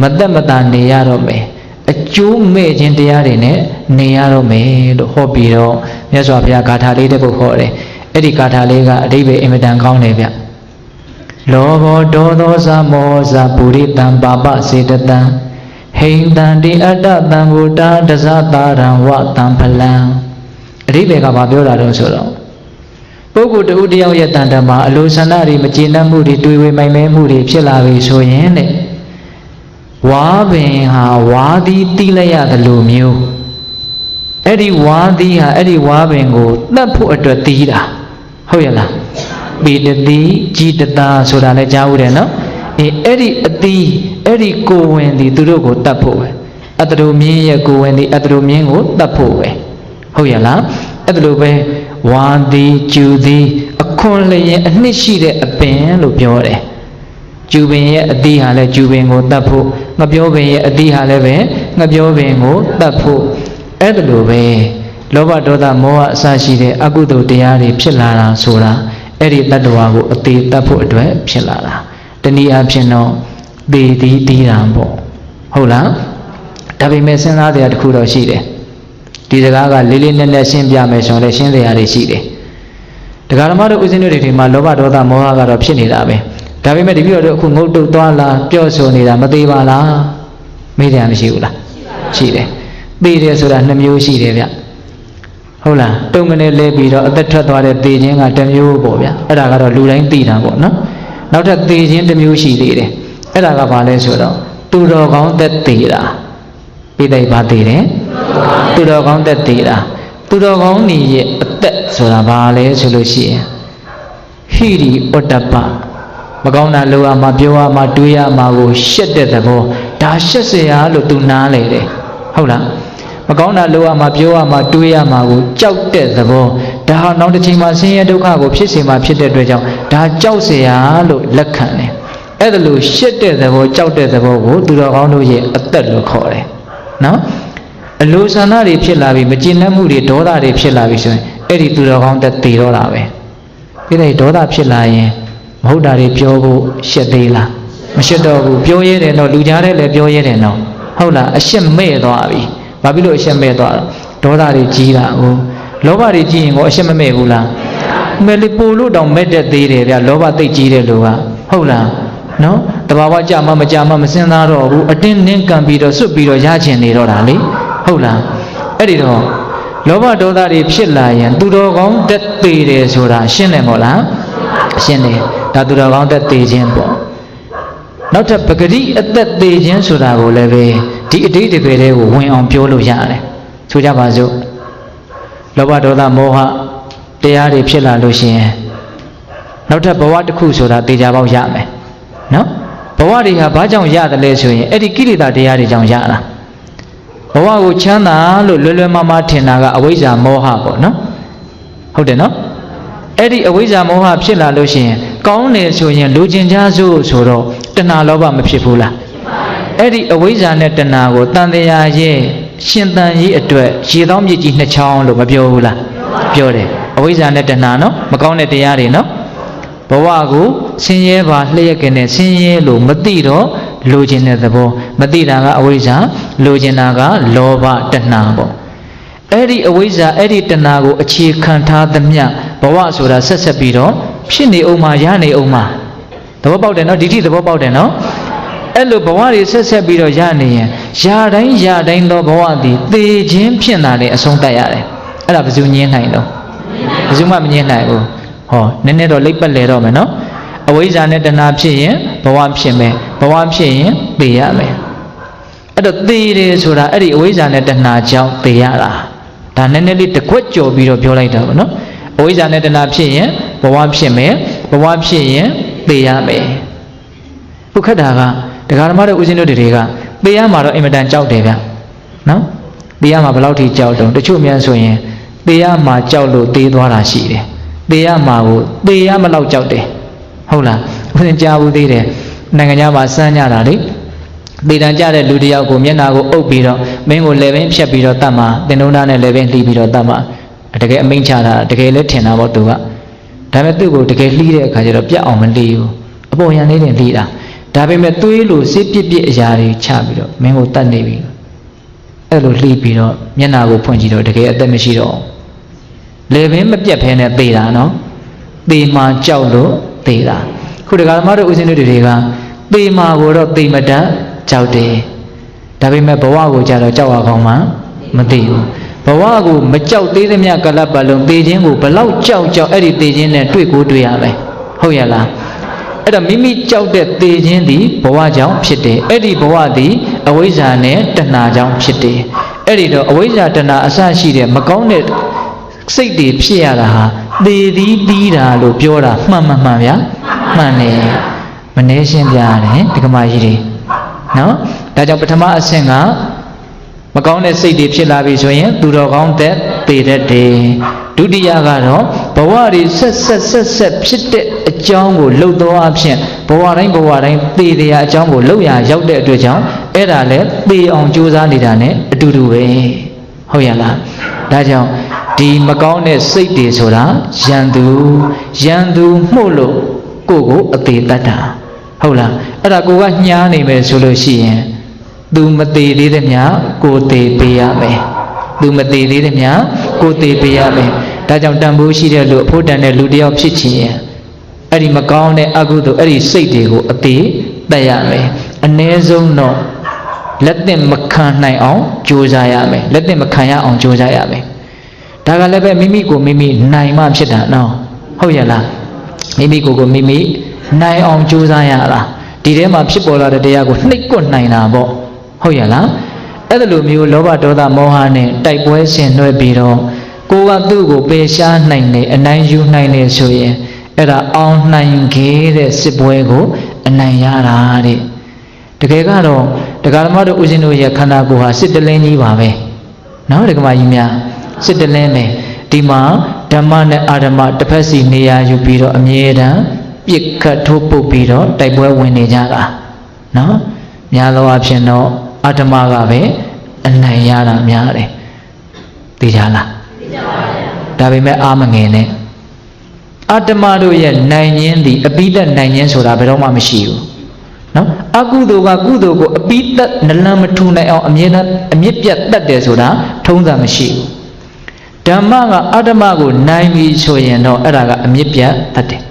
မသက်မသာနေရတော့မယ်အကျိုးမဲ့ခြင်းတရားတွေနဲ့နေရတော့မယ်လို့ဟောပြီးတော့မြတ်စွာဘုရားဂါထာလေးတစ်ပုဒ်ဟောတယ်အဲ့ဒီဂါထာလေးကအဓိပ္ပာယ်အင်မတန်ကောင်းတယ်ဗျလောဘောဒေါသောဇမောဇပုရိတံပါပစေတတံဟိန္တံတိအတ္တတံဘုဒ္ဓတဇတာရံဝတံဖလံအဓိပ္ပာယ်ကဘာပြောတာတော့ဆိုတော့ပုဂ္ဂိုလ်တဦးတယောက်ရဲ့တန်တမှာအလိုဆန္ဒတွေမကျေနပ်မှုတွေတွေးဝေမိုင်မဲမှုတွေဖြစ်လာပြီဆိုရင်တဲ့ဝါပင်ဟာဝါသီးတီးလိုက်ရတယ်လို့မျိုးအဲ့ဒီဝါသီးဟာအဲ့ဒီဝါပင်ကိုတတ်ဖို့အတွက်တီးတာဟုတ်ရဲ့လားပေတတိជីတတာဆိုတာလည်းကြားဦးတယ်နော်အဲ့ဒီအသီးအဲ့ဒီကိုဝင်ဒီသူတို့ကိုတတ်ဖို့ပဲအတ္တတို့မြင်းရဲ့ကိုဝင်ဒီအတ္တတို့မြင်းကိုတတ်ဖို့ပဲဟုတ်ရဲ့လားအဲ့ဒါလိုပဲဝါသီးကျူသီးအခွန်လျင်အနှစ်ရှိတဲ့အပင်လို့ပြောတယ်ကျူပင်ရဲ့အသီးဟာလည်းကျူပင်ကိုတတ်ဖို့ငပြောပင်ရဲ့အသီးဟာလည်းပဲငပြောပင်ကိုတတ်ဖို့အဲ့ဒါလိုပဲလောဘဒေါသမောဟအစရှိတဲ့အကုသိုလ်တရားတွေဖြစ်လာတာဆိုတာအဲ့ဒီတတ္တဝါကိုအသေးတတ်ဖို့အတွက်ဖြစ်လာတာတနည်းအားဖြင့်တော့သေသည်တည်တာပေါ့ဟုတ်လားဒါပေမဲ့စဉ်းစားတရားတစ်ခုတော့ရှိတယ်ဒီစကားကလေးလေးနက်နက်ရှင်းပြမယ်ဆိုရင်ရှင်းတရားတွေရှိတယ်တရားဓမ္မတို့ဥစဉ်တွေဒီမှာလောဘဒေါသမောဟကတော့ဖြစ်နေတာပဲဒါပေမဲ့ဒီပြောတော့အခုငုတ်တုတ်သွားလာပြော့ဆိုနေတာမသေးပါလားမေးတယ်မရှိဘူးလားရှိတယ်သေတယ်ဆိုတာ2မျိုးရှိတယ်ဗျဟုတ်လားတုံကနေလဲပြီးတော့အသက်ထွက်သွားတဲ့သေခြင်းက1မျိုးပေါ့ဗျအဲ့ဒါကတော့လူတိုင်းသိတာပေါ့နော်နောက်ထပ်သေခြင်း1မျိုးရှိသေးတယ်အဲ့ဒါကဘာလဲဆိုတော့သူတော်ကောင်းသက်သေတာပြိတ္တိဘာသေတယ်သူတော်ကောင်းသက်သေတာသူတော်ကောင်းကြီးရဲ့အသက်ဆိုတာဘာလဲဆိုလို့ရှိရင်ဟိရိဩတ္တပမကောင်းတာလိုအပ်မှပြောရမှတွေးရမှကိုရှက်တဲ့သဘောဒါရှက်เสียလို့သူနားလေတယ်ဟုတ်လားမကောင်းတာလိုအပ်မှပြောရမှတွေးရမှကိုကြောက်တဲ့သဘောဒါဟာနောက်တစ်ချိန်မှာဆင်းရဲဒုက္ခကိုဖြစ်စေမှဖြစ်တဲ့အတွက်ကြောင့်ဒါကြောက်เสียလို့လက်ခံတယ်အဲ့ဒါလို့ရှက်တဲ့သဘောကြောက်တဲ့သဘောကိုသူတော်ကောင်းတို့ရဲ့အသက်လို့ခေါ်တယ်နော်အလိုဆန္ဒတွေဖြစ်လာပြီမကျေနပ်မှုတွေဒေါသတွေဖြစ်လာပြီဆိုရင်အဲ့ဒီသူတော်ကောင်းသက်တည်တော့တာပဲပြီးတဲ့ဒေါသဖြစ်လာရင်မဟုတ်တာတွေပြောဖို့ရှက်သေးလားမရှက်တော့ဘူးပြောရဲတယ်တော့လူကြားထဲလည်းပြောရဲတယ်တော့ဟုတ်လားအရှက်မဲ့သွားပြီဘာဖြစ်လို့အရှက်မဲ့သွားတော့ဒေါသတွေကြီးတာဟုတ်လောဘတွေကြီးရင်ကိုအရှက်မမဲ့ဘူးလားမဲ့လေပို့လို့တောင်မဲ့တဲ့သေးတယ်ဗျလောဘသိကြီးတဲ့လူကဟုတ်လားနော်တဘာဝကြမှာမကြမှာမစင်သားတော့ဘူးအတင်းနင်းကံပြီးတော့စွတ်ပြီးတော့ရချင်နေတော့တာလေဟုတ်လားအဲ့ဒီတော့လောဘဒေါသတွေဖြစ်လာရင်သူတော်ကောင်းတက်သေးတယ်ဆိုတာရှင်းတယ်မို့လားရှင်းတယ်ဒါသူတော်ကောင်းတက်သေးခြင်းပေါ့နောက်ထပ်ပဂတိအသက်သေးခြင်းဆိုတာကိုလည်းပဲဒီအတိတ်တပည့်တွေကိုဝင်အောင်ပြောလို့ရတယ်ဆိုကြပါစို့လောဘဒေါသမောဟတရားတွေဖြစ်လာလို့ရှိရင်နောက်ထပ်ဘဝတစ်ခုဆိုတာတေချာပေါက်ရမယ်နော်ဘဝတွေဟာဘာကြောင့်ရတယ်လဲဆိုရင်အဲ့ဒီကိလေသာတရားတွေကြောင့်ရတာဘဝကိုချမ်းသာလို့လွယ်လွယ်မမထင်တာကအဝိဇ္ဇာမောဟပေါ့နော်ဟုတ်တယ်နော်အဲ့ဒီအဝိဇ္ဇာမောဟဖြစ်လာလို့ရှိရင်ကောင်းတယ်ဆိုရင်လူကျင်ကြစို့ဆိုတော့တဏှာလောဘမဖြစ်ဘူးလားအဲ့ဒီအဝိဇ္ဇာနဲ့တဏှာကိုတန်တရားရဲ့ရှင်သန်ရေးအတွက်ရေသောမြစ်ကြီးနှစ်ချောင်းလို့မပြောဘူးလားပြောတယ်အဝိဇ္ဇာနဲ့တဏှာနော်မကောင်းတဲ့တရားတွေနော်ဘဝကိုဆင်းရဲပါလျက်ကနေဆင်းရဲလို့မသိတော့လိုချင်တဲ့သဘောမသိတာကအဝိဇ္ဇာလိုချင်တာကလောဘတဏှာပေါ့အဲ့ဒီအဝိဇ္ဇာအဲ့ဒီတဏှာကိုအခြေခံထားသမျှဘဝဆိုတာဆက်ဆက်ပြီးတော့ဖြစ်နေအောင်မှာရနေအောင်မှာသဘောပေါက်တယ်နော်ဒီတိသဘောပေါက်တယ်နော်အဲ့လိုဘဝတွေဆက်ဆက်ပြီးတော့ရနေရင်ယာတိုင်းသောဘဝသည်သေခြင်းဖြစ်လာတဲ့အဆုံးသတ်ရတယ်အဲ့ဒါဘယ်သူညင်းနိုင်တော့ဘယ်သူမှမညင်းနိုင်ဘူးဟောနည်းနည်းတော့လိပ်ပတ်လေတော့မယ်နော်အဝိဇ္ဇာနဲ့တဏှာဖြစ်ရင်ဘဝဖြစ်မယ်ဘဝဖြစ်ရင်သေရမယ် အဲ့တော့သေတယ်ဆိုတာအဲ့ဒီအဝိဇ္ဇာနဲ့တဏှာကြောင့်သေရတာဒါနည်းနည်းလေးတစ်ခွက်ကြော်ပြီးတော့ပြောလိုက်တာပေါ့နော်အဝိဇ္ဇာနဲ့တဏှာဖြစ်ရင်ဘဝဖြစ်မယ်ဘဝဖြစ်ရင်သေရမယ်ဘုခက်တာကတရားဓမ္မတို့ဦးဇင်းတို့တွေကသေရမှာတော့အင်မတန်ကြောက်တယ်ဗျနော်သေရမှာဘယ်လောက်ထိကြောက်တုံးတချို့များဆိုရင်သေရမှာကြောက်လို့သေသွားတာရှိတယ်သေရမှာကိုသေရမလောက်ကြောက်တယ်ဟုတ်လားဦးဇင်းကြားဘူးသေးတယ်နိုင်ငံခြားမှာစမ်းကြတာလေသေတံကြတဲ့လူတယောက်ကိုမျက်နာကိုအုပ်ပြီးတော့မင်းကိုလေပင်ဖြတ်ပြီးတော့တတ်မှာတင်တုံးသားနဲ့လေပင်လှီးပြီးတော့တတ်မှာတကယ်အမိန့်ချတာတကယ်လည်းထင်တာပေါ့သူကဒါပေမဲ့သူ့ကိုတကယ်လှီးတဲ့အခါကျတော့ပြတ်အောင်မလှီးဘူးအပေါ်ရန်လေးတင်လှီးတာဒါပေမဲ့သွေးလိုစစ်ပြစ်ပြစ်အရာတွေချပြီးတော့မင်းကိုတတ်နေပြီအဲ့လိုလှီးပြီးတော့မျက်နာကိုဖွင့်ကြည့်တော့တကယ်အသက်မရှိတော့လေပင်မပြတ်ဖဲနဲ့သေတာနော်သေမှကြောက်လို့သေတာခုတကယ်ဓမ္မတို့ဦးဇင်းတို့တွေကသေမှာကိုတော့သေမတတ်ကြောက်တယ်ဒါပေမဲ့ဘဝကိုကြတော့ကြောက်ရကောင်းမှမသိဘူးဘဝကိုမကြောက်သေးသမျှကလပ်ပတ်လုံးသေခြင်းကိုဘလောက်ကြောက်အဲ့ဒီသေခြင်းနဲ့တွေ့ကိုတွေ့ရမယ်ဟုတ်ရလားအဲ့တော့မိမိကြောက်တဲ့သေခြင်းသည်ဘဝကြောင့်ဖြစ်တယ်အဲ့ဒီဘဝသည်အဝိဇ္ဇာနဲ့တဏှာကြောင့်ဖြစ်တယ်အဲ့ဒီတော့အဝိဇ္ဇာတဏှာအစရှိတဲ့မကောင်းတဲ့စိတ်တွေဖြစ်ရတာဟာသေသည်တီးတာလို့ပြောတာမှန်ဗျာမှန်တယ်မနှဲရှင်းပြရတယ်ဒကမာကြီးတွေနော်ဒါကြောင့်ပထမအဆင့်ကမကောင်းတဲ့စိတ်တွေဖြစ်လာပြီဆိုရင်သူတော်ကောင်းတဲ့သေတတ်တယ်ဒုတိယကတော့ဘဝတွေဆက်ဖြစ်တဲ့အကြောင်းကိုလှုပ်သောအဖြစ်ဘဝတိုင်းသေတဲ့အကြောင်းကိုလှုပ်ရရောက်တဲ့အတွက်ကြောင့်အဲ့ဒါလည်းသေအောင်ကြိုးစားနေတာ ਨੇ အတူတူပဲဟုတ်ရလားဒါကြောင့်ဒီမကောင်းတဲ့စိတ်တွေဆိုတာရန်သူမှုလို့ကိုအသေးတတ်တာဟုတ်လားအဲ့ဒါကိုကညှားနေမယ်ဆိုလို့ရှိရင်သူမသေးသေးသမျှကိုသေးပေးရမယ်သူမသေးသေးသမျှကိုသေးပေးရမယ်ဒါကြောင့်တန်ဖိုးရှိတဲ့လူအဖို့တန်တဲ့လူတယောက်ဖြစ်ချင်ရင်အဲ့ဒီမကောင်းတဲ့အကုသိုလ်အဲ့ဒီစိတ်တွေကိုအသေးတတ်ရမယ်အ ਨੇ ဆုံးတော့လက်သင့်မခံနိုင်အောင်ကြိုးစားရမယ်လက်သင့်မခံရအောင်ကြိုးစားရမယ်ဒါကလည်းပဲမိမိကိုမိမိနိုင်မှဖြစ်တာနော်ဟုတ်ရလားမိမိကိုမိမိနိုင်အောင်ကြိုးစားရတာဒီထဲမှာဖြစ်ပေါ်လာတဲ့တရားကိုနှိပ်ကွပ်နိုင်တာပေါ့ဟုတ်ရလားအဲ့ဒါလိုမျိုးလောဘဒေါသမောဟနဲ့တိုက်ပွဲဆင်နွှဲပြီးတော့ကိုကသူ့ကိုပယ်ရှားနိုင်တယ်အနိုင်ယူနိုင်တယ်ဆိုရင်အဲ့ဒါအောင်နိုင်ခဲ့တဲ့စစ်ပွဲကိုအနိုင်ရတာတဲ့တကယ်ကတော့တရားဓမ္မတို့ဦးဇင်းတို့ရဲ့ခန္ဓာကိုယ်ဟာစစ်တလင်းကြီးပါပဲနော်ဒကမာကြီးများစစ်တလင်းပဲဒီမှာဓမ္မနဲ့အာဓမ္မတစ်ဖက်စီနေရာယူပြီးတော့အမြဲတမ်းပြစ်ခတ်ထိုးပုတ်ပြီးတော့တိုက်ပွဲဝင်နေကြတာနော်များသောအားဖြင့်တော့အာဓမ္မကပဲအနိုင်ရတာများတယ်သိကြလားသိကြပါဗျာဒါပေမဲ့အာမငယ်နဲ့အာဓမ္မတို့ရဲ့နိုင်ခြင်းသည်အပိသက်နိုင်ခြင်းဆိုတာဘယ်တော့မှမရှိဘူးနော်အကုသိုလ်ကကုသိုလ်ကိုအပိသက်နလန်မထူနိုင်အောင်အမြဲတမ်းအမြင့်ပြတ်တတ်တယ်ဆိုတာထုံးစံမရှိဘူးဓမ္မကအာဓမ္မကိုနိုင်ပြီဆိုရင်တော့အဲ့ဒါကအမြင့်ပြတ်တတ်တယ်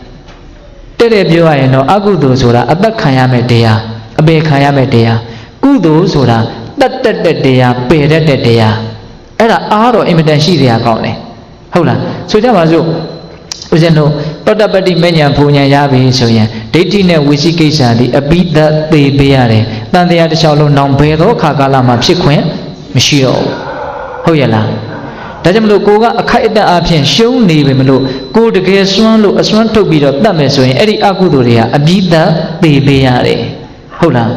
တဲ့ပြောရရင်တော့အကုသိုလ်ဆိုတာအသက်ခံရမယ့်တရားအပေခံရမယ့်တရားကုသိုလ်ဆိုတာတတ်တဲ့တရားပယ်တဲ့တရားအဲ့ဒါအားတော့အင်မတန်ရှိတရားကောင်းတယ်ဟုတ်လားဆိုကြပါစို့ဦးဇင်းတို့တောတပတ္တိမဉ္ဇဉ်ဘုံဉဏ်ရပြီဆိုရင်ဒိဋ္ဌိနဲ့ဝိသိကိစ္စဒီအပိသက်သေပေးရတယ်တန်တရားတစ်လျှောက်လုံးနောင်ဘယ်သောအခါကာလမှာဖြစ်ခွင့်မရှိတော့ဘူးဟုတ်ရဲ့လားဒါကြောင့်မလို့ကိုကအခိုက်အတန့်အဖြစ်ရှုံးနေပြီမလို့ကိုတကယ်စွမ်းလို့အစွမ်းထုတ်ပြီးတော့တတ်မယ်ဆိုရင်အဲ့ဒီအကုသိုလ်တွေကအပိသက်သေပေးရတယ်ဟုတ်လား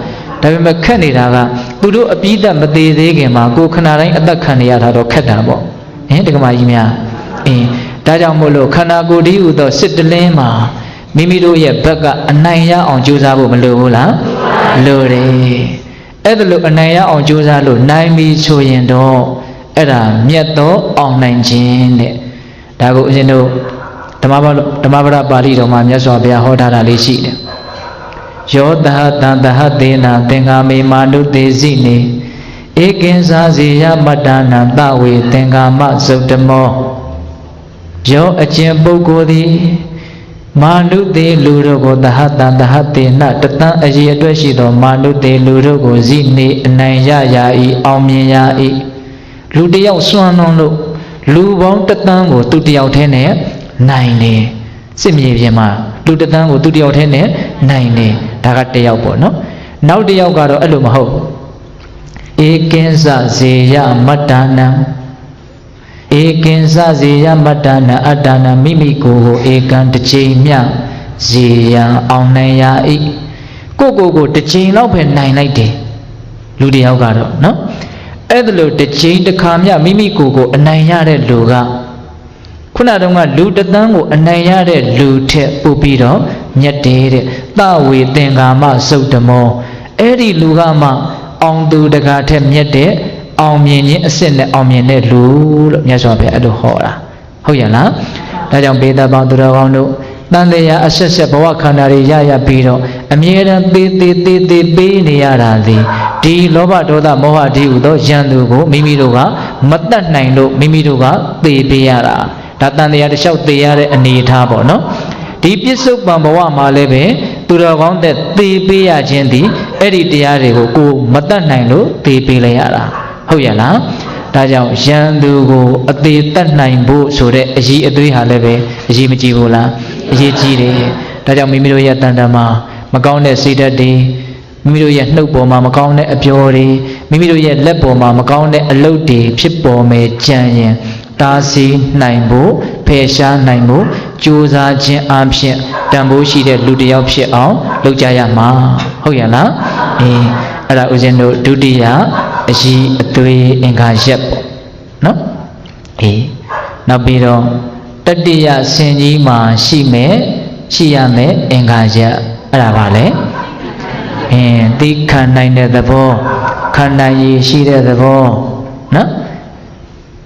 ဒါပေမဲ့ခက်နေတာကသူတို့အပိသက်မသေးသေးခင်မှာကိုခဏတိုင်းအသက်ခံနေရတာတော့ခက်တာပေါ့ဒကမာကြီးများဒါကြောင့်မို့လို့ခန္ဓာကိုယ်ဒီဥသောစစ်တလင်းမှာမိမိတို့ရဲ့ဘက်ကအနိုင်ရအောင်ကြိုးစားဖို့မလိုဘူးလားလိုတယ်အဲ့ဒါလို့အနိုင်ရအောင်ကြိုးစားလို့နိုင်ပြီဆိုရင်တော့အဲ့ဒါမြတ်သောအောင်နိုင်ခြင်းတဲ့ဒါကိုဦးဇင်းတို့ဓမ္မပဒပါဠိတော်မှာမြတ်စွာဘုရားဟောထားတာလေးရှိတယ်ယောသဟတံသဟသေနာသင်္ဃာမေမာနုသေစိနေဧကင်္စာဇေယမတ္တနာသဝေသင်္ဃာမဇုတ်တမောယောအကျင့်ပုဂ္ဂိုလ်သည်မာနုသေလူတို့ကိုသဟတံသဟသေနတတံအရေအတွက်ရှိသောမာနုသေလူတို့ကိုဇိနေအနိုင်ရရာဤအောင်မြင်ရာဤလူတယောက်စွမ်းလုံးလို့လူပေါင်းတသန်းကိုသူတယောက်ထဲနဲ့နိုင်တယ်စစ်မြေပြင်မှာလူတသန်းကိုသူတယောက်ထဲနဲ့နိုင်တယ်ဒါကတယောက်ပေါ့နော်နောက်တယောက်ကတော့အဲ့လိုမဟုတ် Ekinsa zeya matana Ekinsa zeya matana adana mimiko ekan tejimya zeya aunaya I Koko tejim lau pen nai nai de Ludi au garo no Edlo tejim de kamya mimiko anaya de luga Kuna donga lu tatango anaya de lu te pupiro nyate de tawe tengama sautamo Eri luga ma Ông tu đã cả thêm nhất đấy, ông nhìn nhé xin là ông nhìn này lú, nhớ sao phải được họ là, không vậy là, đã trong bây giờ bao tuổi ông nu, đang đây ya sẽ bảo khăn này ya bị rồi, em nhớ là bị này ra gì, đi lo bắt đầu ta mua đi u đó dân tu có, mimi đâu cả, mất đất này đâu, mimi đâu cả, bị ra, đã đang đây ya sau ya để anh đi thà bỏ nó, đi biết số bằng bảo mà lấy về. Tu ra con để tì bì à chuyện gì, ấy đi à rồi cô mất đất này luôn tì bì lấy à la, không vậy là, đại giáo dân du cô tì đất này bu số đấy gì ở đây hà lệ về gì mà chỉ vô là gì chỉ đấy, đại giáo mình đôi tan đam mà con để xây đất đi, mình đôi nấu bò mà con để ấp đi, mình đôi lép bò mà con để lâu đi, phép bò mè chăn nhẹ, ta si này bu, phê sa này bu, chú gia chuyện am chuyện Đàm bố chỉ để lưu điều phía áo lưu trái mà không vậy là ở đây uzen đồ lưu điều gì tôi anh khai xếp nó nó bị rồi tất địa sinh gì mà si mẹ anh khai xếp ở đây vào đấy tí khăn này để tập vô khăn này gì si để tập vô nó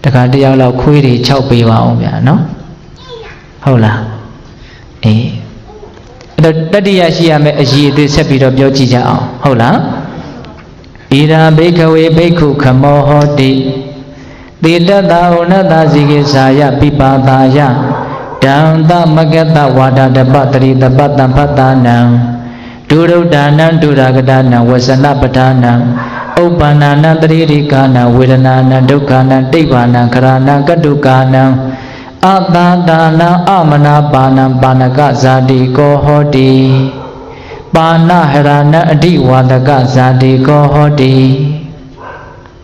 tất cả điều là khuy thì cháu bị vào vậy nó không là tất địa si mẹ gì thì sẽ bị rồi chỉ cho không là Ira bhikkhave bhikkhu khamo hoti Tidata unata sikesaya pipadaya Danta magata vada dabatari dabatan patanam Durudanam duragadanam vasana patanam Upananam tririkana vedananam dukkanam tivanam karanam kadukanam Atadana amanapanam panaka zati ko hoti Pana harana adiwadaka zati ko hoti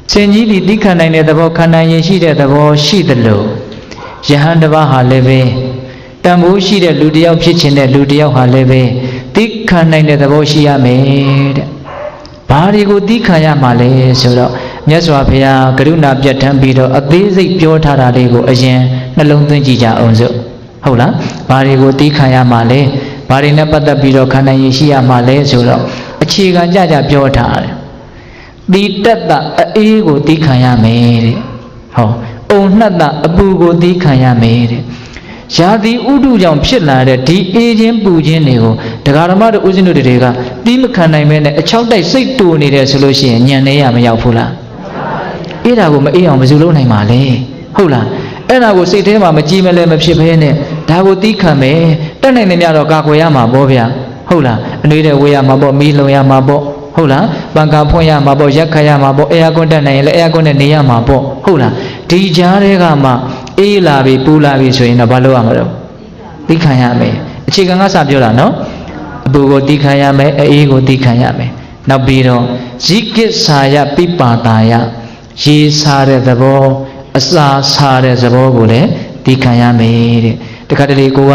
Senji di tikhanai ne tabo khanai yin shi de tabo shi de lo Yahan taba ha le be Tambu shi de lu tayauk phit chin de lu tayauk ha le be Tikhanai ne tabo shi ya me de Baတွေကိုသိခံရမှာလဲဆိုတော့မြတ်စွာဘုရားကရုဏာပြတ်ထမ်းပြီးတော့အသေးစိတ်ပြောထားတာလေးကိုအရင်နှလုံးသွင်းကြည့်ကြအောင်စို့ဟုတ်လားဘာတွေကိုသိခံရမှာလဲဘာတွေနဲ့ပတ်သက်ပြီးတော့ခန္ဓာရည်ရှိရမှာလဲဆိုတော့အခြေခံကြကြပြောထားတယ်တိတ္တအေးကိုသိခံရမယ်တဲ့ဟောအုံနှက်တအပူကိုသိခံရမယ်တဲ့ရာသီဥတုကြောင့်ဖြစ်လာတဲ့ဒီအေးချင်းပူချင်းတွေကိုတရားဓမ္မတို့ဦးဇင်းတို့တွေကသိမခံနိုင်မဲနဲ့အချောက်တိုက်စိတ်တူနေတယ်ဆိုလို့ရှိရင်ညံနေရမရောက်ဘူးလားအဲ့ဒါကိုမအေးအောင်မစုလုံးနိုင်ပါလေဟုတ်လားအဲ့ဒါကိုစိတ်ထဲမှာမကြည်မလဲမဖြစ်ဘဲနဲ့ဒါကိုသိခံမယ်တက်နိုင်နေမြတော့ကာကွယ်ရမှာပေါ့ဗျာဟုတ်လားအနွေးတဲ့ဝေးရမှာပေါ့မီးလုံရမှာပေါ့ဟုတ်လားပန်ကာဖွင့်ရမှာပေါ့ရက်ခတ်ရမှာပေါ့အေယာကွန်တက်နိုင်ရင်လည်းအေယာကွန်နဲ့နေရမှာပေါ့ဟုတ်လားဒီကြားတွေကမှအေးလာပြီပူလာပြီဆိုရင်တော့ဘာလုပ်ရမှာတော့သိခံရမယ်အခြေခံကစပြောတာနော်အပူကိုသိခံရမယ်အေးကိုသိခံရမယ်နောက်ပြီးတော့ဇိကိစာယပိပါတာယရေစားတဲ့သဘောအစာစားတဲ့သဘောကိုလည်းသိခံရမယ်တဲ့တခါတလေကိုက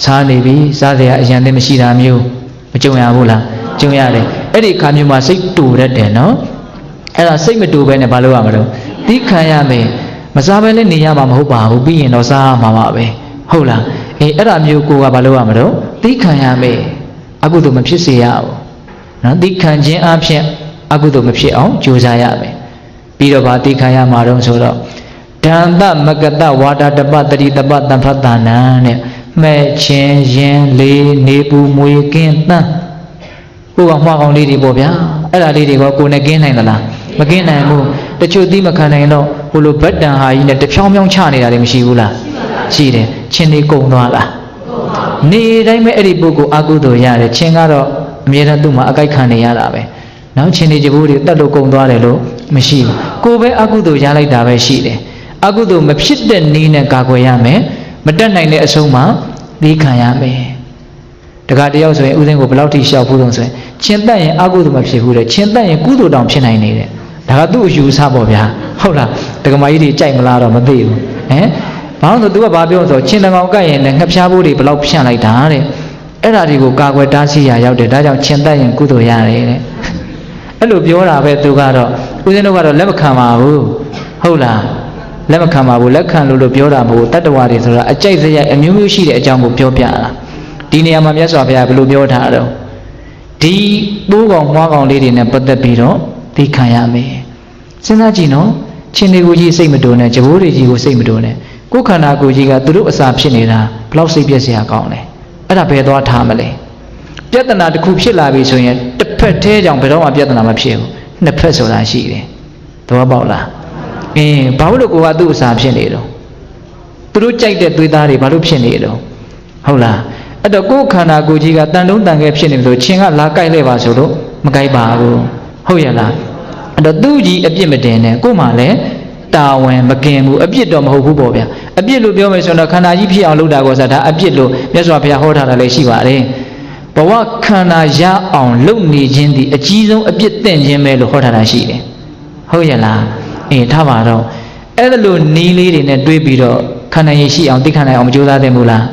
စားနေပြီစားစရာအရင်တည်းမရှိတာမျိုးမကြုံရဘူးလားကြုံရတယ်အဲ့ဒီခါမျိုးမှာစိတ်တူရတယ်နော်အဲ့ဒါစိတ်မတူဘဲနဲ့ဘာလုပ်ရမှာတော့သိခံရမယ်မစားဘဲလည်းနေရမှာမဟုတ်ပါဘူးပြီးရင်တော့စားရမှာပါပဲဟုတ်လားအဲ့ဒါမျိုးကိုကဘာလုပ်ရမှာတော့သိခံရမယ်အကုသိုလ်မဖြစ်စေရဘူးနော်သိခံခြင်းအဖြစ်အကုသိုလ်မဖြစ်အောင်ကြိုးစားရမယ်ပြီးတော့ဗာသိခံရမှာတော့ဆိုတော့ဒန္တမကတဝါဒတပတတိတပတံဖတ်တာနံတဲ့မဲ့ချင်းရင်လေးနေပူမွေကင်းတန်းဟိုကမှားကောင်းလေးတွေပေါ့ဗျာအဲ့ဒါလေးတွေကကိုယ်နဲ့ကင်းနိုင်သလားမကင်းနိုင်ဘူးတချို့သိမခံနိုင်တော့ဟိုလိုဗတ်တန်ဟာကြီးနဲ့တဖြောင်းဖြောင်းချနေတာတွေမရှိဘူးလားရှိတယ်ချင်းလေးကုံသွားလားနေတိုင်းပဲအဲ့ဒီပုဂ္ဂိုလ်အကုသိုလ်ရတယ်ချင်းကတော့အမြဲတမ်းသူ့မှာအကြိုက်ခံနေရတာပဲနောက်ချင်းနေကြဘူးတွေတက်လို့ကုံသွားတယ်လို့မရှိဘူးကိုယ်ပဲအကုသိုလ်ရလိုက်တာပဲရှိတယ်အကုသိုလ်မဖြစ်တဲ့နည်းနဲ့ကာကွယ်ရမယ်မတက်နိုင်တဲ့အဆုံးမှာသိခံရမယ်တခါတယောက်ဆိုရင်ဥစဉ်ကိုဘယ်လောက်ထိရှောက်ဘူးလို့ဆိုရင်ချင်းတက်ရင်အကုသိုလ်မဖြစ်ဘူးတဲ့ချင်းတက်ရင်ကုသိုလ်တောင်ဖြစ်နိုင်နေတယ် ဒါကသူ့အယူဆပေါ့ဗျာဟုတ်လားဒကမာကြီးတွေကြိုက်မလားတော့မသိဘူးဘာလို့ဆို तू ကဘာပြောဆိုချင်းတကောင်ကတ်ရင်လည်းငှက်ဖျားဖို့တွေဘလောက်ဖြန့်လိုက်တာတဲ့အဲ့ဒါတွေကိုကာကွယ်တားဆီးရရောက်တယ်ဒါကြောင့်ချင်းတက်ရင်ကုသိုလ်ရတယ်တဲ့အဲ့လိုပြောတာပဲ तू ကတော့ဦးဇင်းတို့ကတော့လက်မခံပါဘူးဟုတ်လားလက်မခံပါဘူးလက်ခံလို့ပြောတာမဟုတ်တတ္တဝါတွေဆိုတာအကြိုက်စရိုက်အမျိုးမျိုးရှိတဲ့အကြောင်းကိုပြောပြတာဒီနေရာမှာမြတ်စွာဘုရားဘယ်လိုပြောထားတော့ဒီပိုးကောင်မွားကောင်လေးတွေနဲ့ပတ်သက်ပြီးတော့သိခံရမယ်စဉ်းစားကြည့်နော်ချင်းတွေကိုကြီးစိတ်မတိုးနဲ့ကြဘိုးတွေကြီးကိုစိတ်မတိုးနဲ့ကိုယ်ခန္ဓာကိုယ်ကြီးကသူတို့အစာဖြစ်နေတာဘလောက်စိတ်ပြည့်စရာကောင်းလဲအဲ့ဒါဘယ်သွားထားမလဲပြဿနာတစ်ခုဖြစ်လာပြီဆိုရင်တစ်ဖက်သေးကြောင့်ဘယ်တော့မှပြဿနာမဖြစ်ဘူးနှစ်ဖက်ဆိုတာရှိတယ်သဘောပေါက်လားဘာလို့ကိုကသူ့အစာဖြစ်နေတော့သူတို့ကြိုက်တဲ့သွေးသားတွေဘာလို့ဖြစ်နေတော့ဟုတ်လားအဲ့တော့ကိုယ်ခန္ဓာကိုယ်ကြီးကတန်တုံးတန်ခဲဖြစ်နေလို့ချင်းကလာကြိုက်လိုက်ပါဆိုလို့မကြိုက်ပါဘူးဟုတ်ရလားအဲ့တော့သူ့ကြီးအပြစ်မတင်နဲ့ကို့မှာလည်းတာဝန်မกินဘူးအပြစ်တော့မဟုတ်ဘူးပေါ့ဗျာအပြစ်လို့ပြောမယ်ဆိုတော့ခန္ဓာကြီးဖြစ်အောင်လုပ်တာကောဆိုတာဒါအပြစ်လို့မြတ်စွာဘုရားဟောထားတာလည်းရှိပါတယ်ဘဝခန္ဓာရအောင်လုပ်နေခြင်းဒီအကြီးဆုံးအပြစ်သင့်ခြင်းပဲလို့ဟောထားတာရှိတယ်ဟုတ်ရလားထားပါတော့အဲ့ဒါလို့နီးလေးတွေနဲ့တွေးပြီးတော့ခန္ဓာရည်ရှိအောင်သိခံနိုင်အောင်မကြိုးစားသင့်ဘူးလား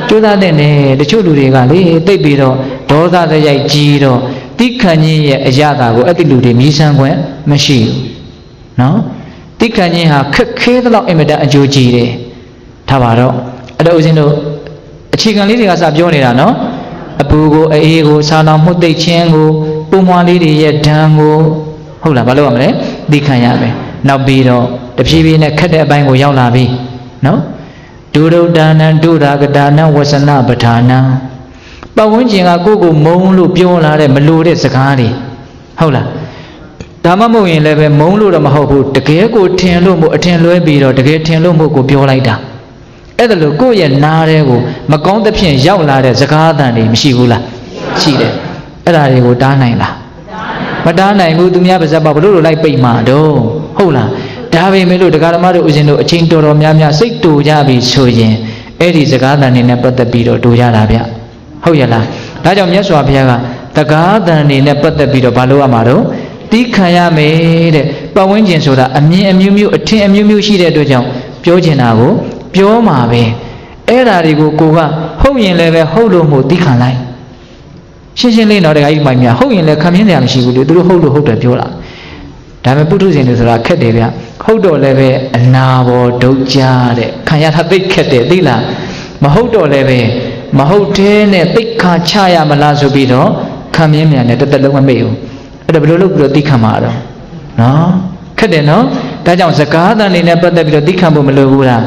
ကြိုးစားသင့်တယ်တချို့လူတွေကလေတိတ်ပြီးတော့ဒေါသစရိုက်ကြီးတော့သိခံခြင်းရဲ့အရာတာကိုအဲ့ဒီလူတွေမြည်ဆန်းခွင့်မရှိဘူးနော်သိခံခြင်းဟာခက်ခဲသလောက်အင်မတန်အကျိုးကြီးတယ်ထားပါတော့အဲ့တော့ဦးဇင်းတို့အခြေခံလေးတွေကစပြောနေတာနော်အပူကိုအေးကိုဆာလောင်မှုသိခြင်းကိုပုံမွားလေးတွေရဲ့ဓာန်ကိုဟုတ်လားဘာလို့ရမလဲသိခံရမယ်နောက်ပြီးတော့တဖြည်းဖြည်းနဲ့ခက်တဲ့အပိုင်းကိုရောက်လာပြီနော်ဒုဒုဒါနံဒုရာကဒါနံဝဆနပဌာနံပတ်ဝန်းကျင်ကကိုယ့်ကိုမုန်းလို့ပြောလာတဲ့မလိုတဲ့စကားတွေဟုတ်လားဒါမှမဟုတ်ရင်လည်းပဲမုန်းလို့တော့မဟုတ်ဘူးတကယ်ကိုထင်လို့မို့အထင်လွဲပြီးတော့တကယ်ထင်လို့မို့ကိုပြောလိုက်တာအဲ့ဒါလို့ကိုယ့်ရဲ့နားထဲကိုမကောင်းသဖြင့်ရောက်လာတဲ့စကားအသံတွေမရှိဘူးလားရှိတယ်အဲ့ဒါတွေကိုတားနိုင်လားမတားနိုင်ဘူးသူများပါဇက်ပါဘလို့လိုက်ပိတ်မှာတော့ဟုတ်လားဒါပေမဲ့လို့တရားဓမ္မတို့ဦးဇင်းတို့အချိန်တော်တော်များများစိတ်တူကြပြီဆိုရင်အဲ့ဒီစကားသံတွေနဲ့ပတ်သက်ပြီးတော့တူကြတာဗျဟုတ်ရလားဒါကြောင့်မြတ်စွာဘုရားကတရားသံတွေနဲ့ပတ်သက်ပြီးတော့ဘာလို့ရမှာတော့သိခံရမယ်တဲ့ပတ်ဝန်းကျင်ဆိုတာအမြင်အမျိုးမျိုးအထင်အမျိုးမျိုးရှိတဲ့အတွက်ကြောင့်ပြောချင်တာကိုပြောမှာပဲအဲ့ဓာတွေကိုကိုကဟုတ်ရင်လည်းပဲဟုတ်လို့မို့သိခံလိုက်ရှင်းရှင်းလေးတော့တရားကြီးမိုင်များဟုတ်ရင်လည်းခံပြင်းတယ်မရှိဘူးလေသူတို့ဟုတ်လို့ဟုတ်တယ်ပြောတာဒါပေမဲ့ပုထုဇဉ်တွေဆိုတာခက်တယ်ဗျဟုတ်တော့လည်းပဲအနာဘောဒုက္ခတဲ့ခံရတာသိခက်တယ်သိလားမဟုတ်တော့လည်းပဲမဟုတ်သေးနဲ့သိခါချရမလားဆိုပြီးတော့ခံပြင်းမြန်နဲ့တစ်သက်လုံးမမေ့ဘူးအဲ့ဒါဘယ်လိုလုပ်ပြီးတော့သိခံမှာတော့နော်ခက်တယ်နော်ဒါကြောင့်စကားသံတွေနဲ့ပတ်သက်ပြီးတော့သိခံဖို့မလိုဘူးလာ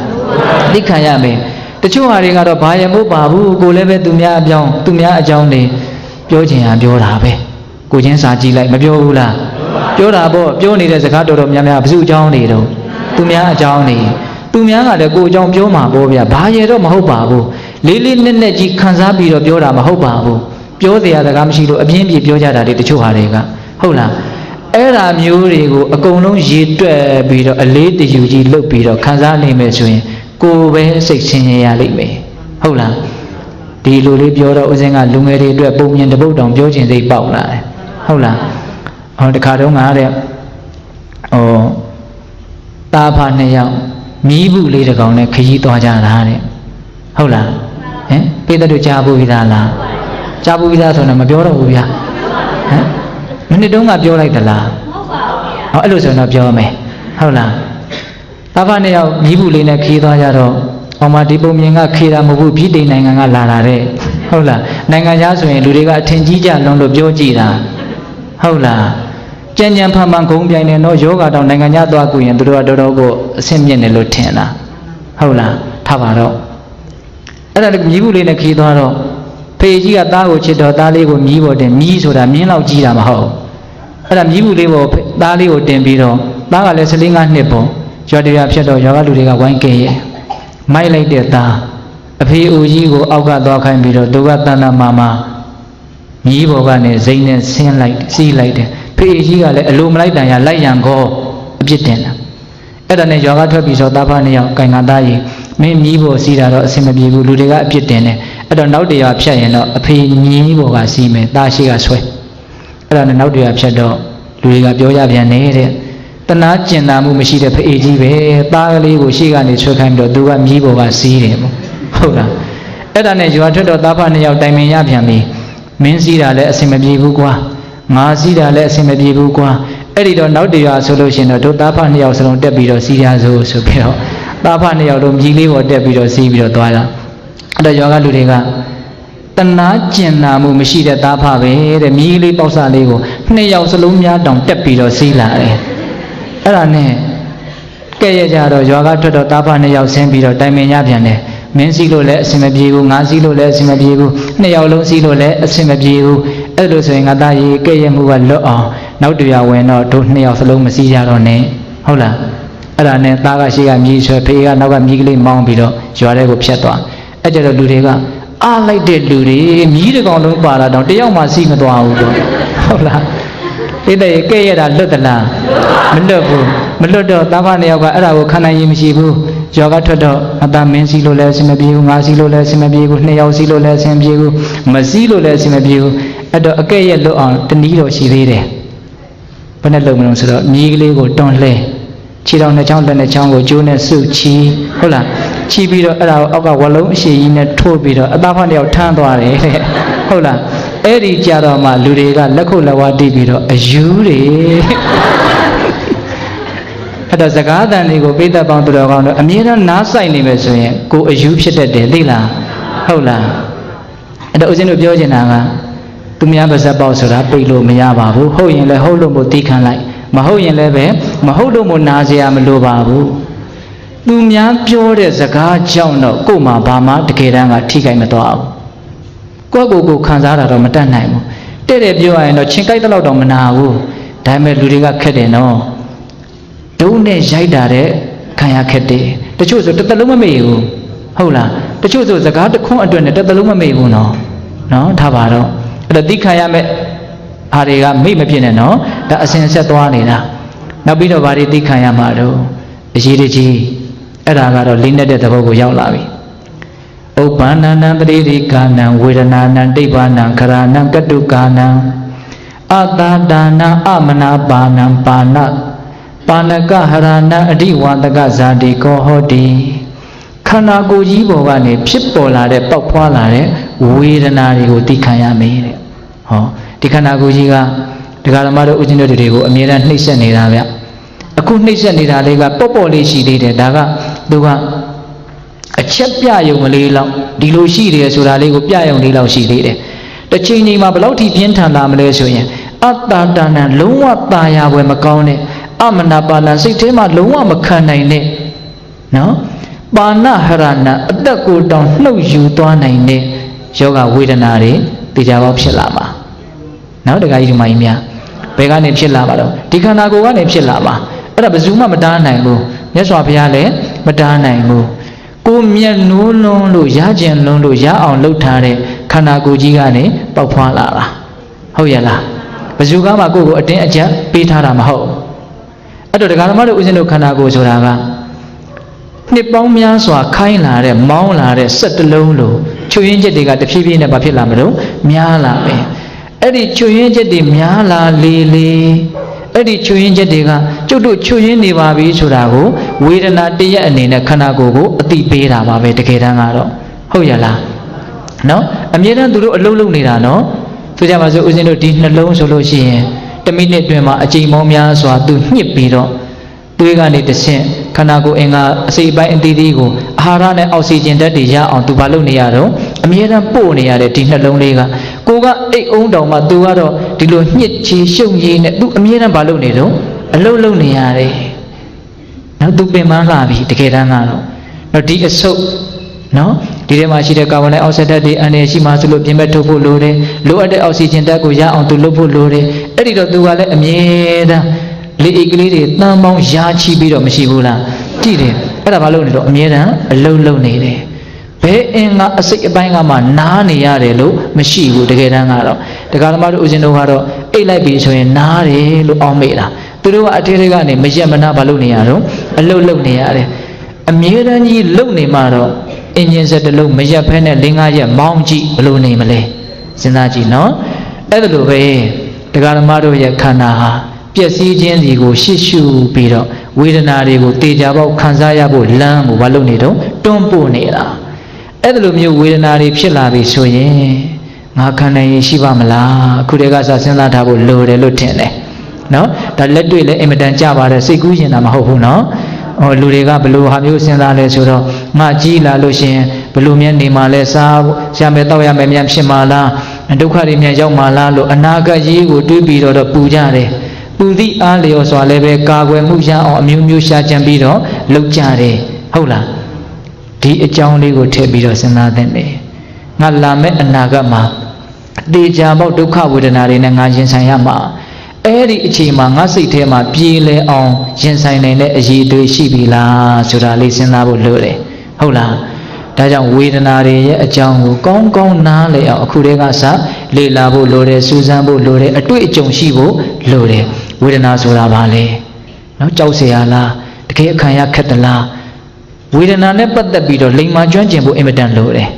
းသိခံရမယ်တချို့ဟာတွေကတော့ဘာရမို့ပါဘူးကိုလည်းပဲသူများအကြောင်းတွေပြောချင်ရပြောတာပဲကိုချင်းစာကြည့်လိုက်မပြောဘူးလားပြောတာပေါ့ပြောနေတဲ့စကားတော်တော်များများဘယ်သူအကြောင်းတွေတော့သူများအကြောင်းတွေသူများကလည်းကိုအကြောင်းပြောမှာပေါ့ဗျာဘာရတော့မဟုတ်ပါဘူးလေးလေးနက်နက်ကြီးခံစားပြီးတော့ပြောတာမဟုတ်ပါဘူးပြောတရားစကားမရှိလို့အပြင်းပြေပြောကြတာတွေတချို့ဟာတွေကဟုတ်လားအဲ့ဓာမျိုးတွေကိုအကုန်လုံးရေတွက်ပြီးတော့အလေးတယူကြီးလုပ်ပြီးတော့ခံစားနိုင်မယ်ဆိုရင်ကိုယ်ပဲစိတ်ဆင်းရဲရလိမ့်မယ်ဟုတ်လားဒီလိုလေးပြောတော့ဦးဇင်းကလူငယ်တွေအတွက်ပုံမြင်တပုတ်တောင်ပြောခြင်းစိတ်ပေါက်လာတယ်ဟုတ်လားတခါတုန်းကတဲ့တာဖာနှစ်ယောက်မီးဘူးလေးတစ်ကောင်နဲ့ခရီးသွားကြတာတဲ့ဟုတ်လားပိဿတို့ကြားဘူးပြီးသားလားကြားဘူးပြီးသားဆိုတော့မပြောတော့ဘူးဗျာမနစ်တုန်းကပြောလိုက်သလားမဟုတ်ပါဘူးဗျာအဲ့လိုဆိုတော့ပြောမယ်ဟုတ်လားတာဖာနှစ်ယောက်မီးဘူးလေးနဲ့ခရီးသွားကြတော့မဒီပုံမြင်ကခေတာမဟုတ်ဘူးပြည်တိန်နိုင်ငံကလာတာတဲ့ဟုတ်လားနိုင်ငံခြားဆိုရင်လူတွေကအထင်ကြီးကြလွန်လို့ပြောကြည့်တာဟုတ်လားကြံ့ကြံ့ဖန်ဖန်ဂုံပြိုင်နေတော့ယောဂတောင်နိုင်ငံခြားသွားကူရင်သူတို့ကတော်တော်ကိုအဆင့်မြင့်တယ်လို့ထင်တာဟုတ်လားထားပါတော့အဲ့ဒါမြည်ဘူးလေးနဲ့ခီးသွားတော့ဖေကြီးကသားကိုချစ်တော့သားလေးကိုမြည်ပေါ်တင်မြည်ဆိုတာမြင်းလောက်ကြီးတာမဟုတ်အဲ့ဒါမြည်ဘူးလေးပေါ်သားလေးကိုတင်ပြီးတော့သားကလည်း15နှစ်ပေါ့ရွာတရားဖြစ်တော့ရွာကလူတွေကဝိုင်းကဲရဲ့မိုက်လိုက်တဲ့သားအဖေအိုကြီးကိုအောက်ကသွားခိုင်းပြီးတော့သူကတန်တမာမာမြည်ပေါ်ကနေဇိမ်းနဲ့ဆင်းလိုက်စီးလိုက်တယ်ဖေကြီးကလည်းအလိုမလိုက်တန်ရလိုက်ရန်ကောအပြစ်တင်တာအဲ့ဒါနဲ့ရွာကထွက်ပြီးဆိုသားဖားနှစ်ယောက်ကင်ကသားကြီးမင်းမြည်ပေါ်စီးတာတော့အဆင်မပြေဘူးလူတွေကအပြစ်တင်တယ်အဲ့တော့နောက်တရားဖြတ်ရင်တော့အဖေမြည်ပေါ်ကစီးမယ်သားရှိကဆွဲအဲ့ဒါနဲ့နောက်တရားဖြတ်တော့လူတွေကပြောကြပြန်နေတဲ့ နာကျင်နာမှုမရှိတဲ့ဖအေးကြီးပဲသားကလေးကိုရှေ့ကနေဆွဲခိုင်းပြီးတော့သူကမြည်ပေါ်ကစီးတယ်ပေါ့ဟုတ်လားအဲ့ဒါနဲ့ရွာထွက်တော့သားဖနှစ်ယောက်တိုင်ပင်ရပြန်ပြီမင်းစီးတာလည်းအဆင်မပြေဘူးကွာငါစီးတာလည်းအဆင်မပြေဘူးကွာအဲ့ဒီတော့နောက်တရွာဆိုလို့ရှိရင်တော့တို့သားဖနှစ်ယောက်စလုံးတက်ပြီးတော့စီးရစို့ဆိုပြီးတော့သားဖနှစ်ယောက်တို့မြည်လေးပေါ်တက်ပြီးတော့စီးပြီးတော့သွားတာအဲ့တော့ရွာကလူတွေကတနာကျင်နာမှုမရှိတဲ့သားဖပဲတဲ့မြည်လေးပေါက်စားလေးကိုနှစ်ယောက်စလုံးများတောင်တက်ပြီးတော့စီးလာတယ်အဲ့ဒါနဲ့ကဲရကြတော့ရွာကထွက်တော့သားဖနှစ်ယောက်ဆင်းပြီးတော့တိုင်ပင်ရပြန်တယ်မင်းစီးလို့လည်းအဆင်မပြေဘူးငါစီးလို့လည်းအဆင်မပြေဘူးနှစ်ယောက်လုံးစီးလို့လည်းအဆင်မပြေဘူးအဲ့လိုဆိုရင်ငါသားကြီးကဲရမှုကလွတ်အောင်နောက်တရွာဝင်တော့တို့နှစ်ယောက်စလုံးမစီးကြတော့နဲ့ဟုတ်လားအဲ့ဒါနဲ့သားကရှိကမြည်ဆွဲဖေးကနောက်ကမြည်ကလေးမောင်းပြီးတော့ရွာထဲကိုဖြတ်သွားအဲ့ကြတော့လူတွေကအားလိုက်တဲ့လူတွေမြည်တစ်ကောင်လုံးပါလာတော့တယောက်မှစီးမသွားဘူးတော့ဟုတ်လားဒီတဲ့ကဲရတာလွတ်သလားမလွတ်ဘူးမလွတ်တော့သားဖနှစ်ယောက်ကအဲ့ဒါကိုခံနိုင်ရင်မရှိဘူးယောဂထွက်တော့အသားမင်းစီလို့လည်းအဆင်မပြေဘူးငါစီလို့လည်းအဆင်မပြေဘူးနှစ်ယောက်စီလို့လည်းအဆင်မပြေဘူးမစီလို့လည်းအဆင်မပြေဘူးအဲ့တော့အကဲ့ရဲ့လွတ်အောင်တနည်းတော့ရှိသေးတယ်ဘယ်နဲ့လုပ်မလို့ဆိုတော့မြည်ကလေးကိုတွန်းလှဲခြေတော်နှစ်ချောင်းလက်နှစ်ချောင်းကိုကျိုးနဲ့စုချီဟုတ်လားချီပြီးတော့အဲ့ဒါကိုအောက်ကဝလုံးအရှိကြီးနဲ့ထိုးပြီးတော့အသားဖနှစ်ယောက်ထမ်းသွားတယ်တဲ့ဟုတ်လားအဲ့ဒီကြတော့မှလူတွေကလက်ခုပ်လက်ဝါးတီးပြီးတော့အယူတွေအဲ့တော့စကားတန်တွေကိုပိဿပေါင်းသူတော်ကောင်းတို့အမြဲတမ်းနားဆိုင်နေမယ်ဆိုရင်ကိုအယူဖြစ်တတ်တယ်သိလားဟုတ်လားအဲ့တော့ဦးဇင်းတို့ပြောချင်တာကသူများပါဇက်ပေါက်ဆိုတာပိတ်လို့မရပါဘူးဟုတ်ရင်လည်းဟုတ်လို့မို့တီးခံလိုက်မဟုတ်ရင်လည်းပဲမဟုတ်လို့မို့နားစရာမလိုပါဘူးသူများပြောတဲ့စကားကြောင့်တော့ကို့မှာဘာမှတကယ်တမ်းကထိခိုက်မသွားဘူးကိုခံစားတာတော့မတတ်နိုင်ဘူးတဲ့တဲ့ပြောရရင်တော့ချင်းကြိုက်တဲ့လောက်တော့မနာဘူးဒါပေမဲ့လူတွေကခက်တယ်နော်ဒုံနဲ့ရိုက်တာတဲ့ခံရခက်တယ်တချို့ဆိုတစ်သလုံးမမေ့ဘူးဟုတ်လားတချို့ဆိုစကားတစ်ခွန်းအတွက်နဲ့တစ်သလုံးမမေ့ဘူးနော်ထားပါတော့အဲ့တော့သိခံရမဲ့ဘာတွေကမိတ်မဖြစ်နဲ့နော်ဒါအစဉ်ဆက်သွားနေတာနောက်ပြီးတော့ဘာတွေသိခံရမှာတော့အရေးတကြီးအဲ့ဒါကတော့လေးနဲ့တဲ့သဘောကိုရောက်လာပြီဥပ္ပန္နံပရိရိကာနံဝေဒနာနံဒိဗ္ဗနံခရာနံကတုကာနံအတ္တဒါနံအမနာပါဏံပါဏပါဏကဟရဏအဓိဝါဒကဇာတိကောဟောတိခန္ဓာကိုယ်ကြီးပေါ်ကနေဖြစ်ပေါ်လာတဲ့ပေါက်ဖွာလာတဲ့ဝေဒနာတွေကိုသိခံရမယ်တဲ့ဟောဒီခန္ဓာကိုယ်ကြီးကဒကာဓမ္မတို့ဦးဇင်းတို့တွေကိုအမြဲတမ်းနှိမ့်ဆက်နေတာဗျအခုနှိမ့်ဆက်နေတာလေးကပေါ့လေးရှိသေးတယ်ဒါကသူကအချက်ပြယုံမလေးလောက်ဒီလိုရှိတယ်ဆိုတာလေးကိုပြယုံလေးလောက်ရှိသေးတယ်တစ်ချိန်ချိန်မှာဘယ်လောက်ထိပြင်းထန်လာမလဲဆိုရင်အတ္တတဏံလုံးဝตายာပွဲမကောင်းတဲ့အမနာပါဏစိတ်ထဲမှာလုံးဝမခံနိုင်တဲ့နော်ပါဏဟရဏအသက်ကိုတောင်နှုတ်ယူသွားနိုင်တဲ့ယောဂဝေဒနာတွေတရားပေါဖြစ်လာမှာနော်တခါကြီးဒီမှာကြီးများဘယ်ကနေဖြစ်လာမှာတော့ဒီခန္ဓာကိုယ်ကနေဖြစ်လာမှာအဲ့ဒါဘယ်သူမှမတားနိုင်ဘူးမြတ်စွာဘုရားလည်းမတားနိုင်ဘူးကိုမျက်နှိုးလုံးလို့ရကျင်လုံးလို့ရအောင်လှုပ်ထားတဲ့ခန္ဓာကိုယ်ကြီးကနေပေါက်ဖွာလာတာဟုတ်ရဲ့လားဘယ်သူကမှကိုယ့်ကိုအတင်းအကျပ်ပေးထားတာမဟုတ်အဲ့တော့ဒကာဓမ္မတို့ဦးဇင်းတို့ခန္ဓာကိုယ်ဆိုတာကနှစ်ပေါင်းများစွာခိုင်းလာတဲ့မောင်းလာတဲ့စက်တလုံးလို့ချွေရင်းချက်တွေကတဖြည်းဖြည်းနဲ့ဘာဖြစ်လာမလို့များလာမယ်အဲ့ဒီချွေရင်းချက်တွေများလာလေအဲ့ဒီချွေရင်းချက်တွေကကျုပ်တို့ချွေရင်းနေပါပြီဆိုတာကိုဝေဒနာတရက်အနေနဲ့ခန္ဓာကိုယ်ကိုအတိပေးတာပါပဲတကယ်တမ်းကတော့ဟုတ်ရလားနော်အမြဲတမ်းသူတို့အလုံးလုံးနေတာနော်ဆိုကြပါစို့ဦးဇင်းတို့ဒီနှလုံးဆိုလို့ရှိရင်1မိနစ်အတွင်းမှာအချိန်ပေါင်းများစွာသူညှစ်ပြီးတော့သွေးကနေတဆင့်ခန္ဓာကိုယ်အင်္ဂါအစိတ်ပိုင်းအသီးသီးကိုအာဟာရနဲ့အောက်ဆီဂျင်ဓာတ်တွေရအောင်သူဘာလုပ်နေရတော့အမြဲတမ်းပို့နေရတဲ့ဒီနှလုံးလေးကကိုကအိတ်အုံးတောင်မှသူကတော့ဒီလိုညှစ်ချီရှုပ်ရည်နဲ့သူအမြဲတမ်းဘာလုပ်နေတော့အလုပ်လုပ်နေရတယ်နောက်သူပင်ပန်းလာပြီတကယ်တမ်းကတော့ဒီအဆုပ်နော်ဒီထဲမှာရှိတဲ့ကာဗွန်ဒိုင်အောက်ဆိုဒ်ဓာတ်တွေအန္တရာယ်ရှိမှဆိုလို့ပြင်ပထုတ်ဖို့လိုတယ်လိုအပ်တဲ့အောက်ဆီဂျင်ဓာတ်ကိုရအောင်သူလုပ်ဖို့လိုတယ်အဲ့ဒီတော့သူကလည်းအမြဲတမ်းလေအိတ်ကလေးတွေတန်းပေါင်းရာချီပြီးတော့မရှိဘူးလားကြည့်တယ်အဲ့ဒါဘာလို့လဲတော့အမြဲတမ်းအလုံးလုံးနေတယ်ဘယ်အင်္ဂါအစိတ်အပိုင်းကမှနားနေရတယ်လို့မရှိဘူးတကယ်တမ်းကတော့ဒကာဓမ္မတို့ဦးဇင်းတို့ကတော့အိတ်လိုက်ပြီဆိုရင်နားတယ်လို့အောင်းမိတာသူတို့ကအထေးတွေကနေမရက်မနာဘာလို့နေရတော့အလုံးလုံးနေရတယ်အမြဲတမ်းကြီးလုံနေမှတော့အင်ဂျင်စက်တစ်လုံးမရက်ဖဲနဲ့4-5ရက်မောင်းကြည့်ဘလို့နေမလဲစဉ်းစားကြည့်နော်အဲ့ဒါလိုပဲဒကာဓမ္မတို့ရဲ့ခန္ဓာဟာ ပျက်စီးခြင်းတွေကိုရှေ့ရှုပြီးတော့ဝေဒနာတွေကိုတေချာပေါက်ခံစားရဖို့လမ်းကိုမလုပ်နေတော့တွန်းပို့နေတာအဲ့လိုမျိုးဝေဒနာတွေဖြစ်လာပြီဆိုရင်ငါခံနိုင်ရင်ရှိပါမလားအခုတည်းကစစဉ်းစားထားဖို့လိုတယ်လို့ထင်တယ်နော်ဒါလက်တွေ့လည်းအင်မတန်ကြပါတယ်စိတ်ကူးရင်တာမဟုတ်ဘူးနော်လူတွေကဘလို့ဟာမျိုးစဉ်းစားလဲဆိုတော့ငါကြီးလာလို့ရှင်ဘလို့မြန်နေမှာလဲစားရမယ်တောက်ရမယ်မြန်ဖြစ်မှာလားဒုက္ခတွေမြန်ရောက်မှာလားလို့အနာဂတ်ရေးကိုတွေးပြီးတော့ပူကြတယ်ပူသည့်အားလျော်စွာလည်းပဲကာကွယ်မှုရအောင်အမျိုးမျိုးရှာကြံပြီးတော့လုပ်ကြတယ်ဟုတ်လားဒီအကြောင်းလေးကိုထည့်ပြီးတော့စဉ်းစားသင့်တယ်ငါလာမယ့်အနာဂတ်မှာတေချာပေါက်ဒုက္ခဝေဒနာတွေနဲ့ငါရင်ဆိုင်ရမှာအဲ့ဒီအချိန်မှာငါစိတ်ထဲမှာပြေးလဲအောင်ရင်ဆိုင်နိုင်တဲ့အရေးအသွေးရှိပြီလားဆိုတာလေးစဉ်းစားဖို့လိုတယ်ဟုတ်လားဒါကြောင့်ဝေဒနာတွေရဲ့အကြောင်းကိုကောင်းကောင်းနားလည်အောင်အခုတည်းကစလေ့လာဖို့လိုတယ်စူးစမ်းဖို့လိုတယ်အတွေ့အကြုံရှိဖို့လိုတယ်ဝေဒနာဆိုတာဘာလဲနော်ကြောက်เสียရလားတကယ်အခံရခက်သလားဝေဒနာနဲ့ပတ်သက်ပြီးတော့လိမ္မာကျွမ်းကျင်ဖို့အင်မတန်လိုတယ်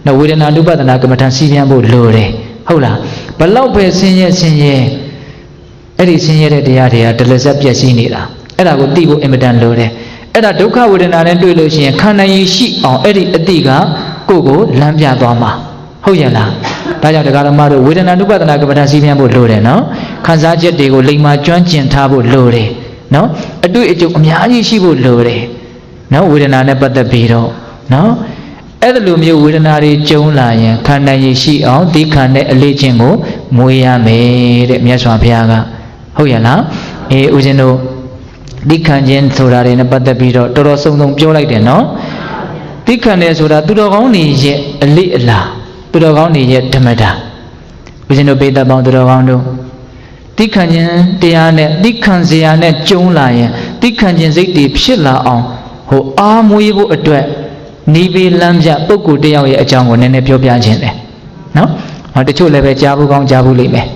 နော်ဝေဒနာနုပဒနာကမ္မထံစီးပြန်ဖို့လိုတယ်ဟုတ်လားဘလောက်ပဲဆင်းရဲအဲ့ဒီဆင်းရဲတဲ့တရားတွေကတလက်ဆက်ပြည့်စည်နေတာအဲ့ဒါကိုသိဖို့အင်မတန်လိုတယ်အဲ့ဒါဒုက္ခဝေဒနာနဲ့တွေ့လို့ရှိရင်ခံနိုင်ရရှိအောင်အဲ့ဒီအတိကကိုလမ်းပြသွားမှာဟုတ်ရဲ့လားဒါကြောင့်တရားဓမ္မတို့ဝေဒနာနုပဒနာကမ္မထံစီးပြန်ဖို့လိုတယ်နော်ခံစားချက်တွေကိုလိမ္မာကျွမ်းကျင်ထားဖို့လိုတယ်နော်အတွေ့အကြုံအများကြီးရှိဖို့လိုတယ်နော်ဝေဒနာနဲ့ပတ်သက်ပြီးတော့နော်အဲ့လိုမျိုးဝေဒနာတွေကျုံလာရင်ခံနိုင်ရရှိအောင်ဒီခံတဲ့အလေးချင်းကိုမွေးရမယ်တဲ့မြတ်စွာဘုရားကဟုတ်ရဲ့လားဦးဇင်းတို့ဒီခံခြင်းဆိုတာတွေနဲ့ပတ်သက်ပြီးတော့တော်တော်စုံစုံပြောလိုက်တယ်နော်ဒီခံတယ်ဆိုတာသူတော်ကောင်းတွေရဲ့အလေးအလာသူတော်ကောင်းတွေရဲ့ဓမ္မတာဦးဇင်းတို့ပိဋကပေါင်းသူတော်ကောင်းတို့ဒီခံခြင်းတရားနဲ့ဒီခံစရာနဲ့ကျုံလာရင်ဒီခံခြင်းစိတ်တွေဖြစ်လာအောင်ဟိုအားမွေးဖို့အတွက်နိဗ္ဗာန်လမ်းပြပုဂ္ဂိုလ်တယောက်ရဲ့အကြောင်းကိုနည်းနည်းပြောပြခြင်းတယ်နော်တချို့လည်းပဲကြားဖို့ကောင်းကြားဖို့လိမ့်မယ်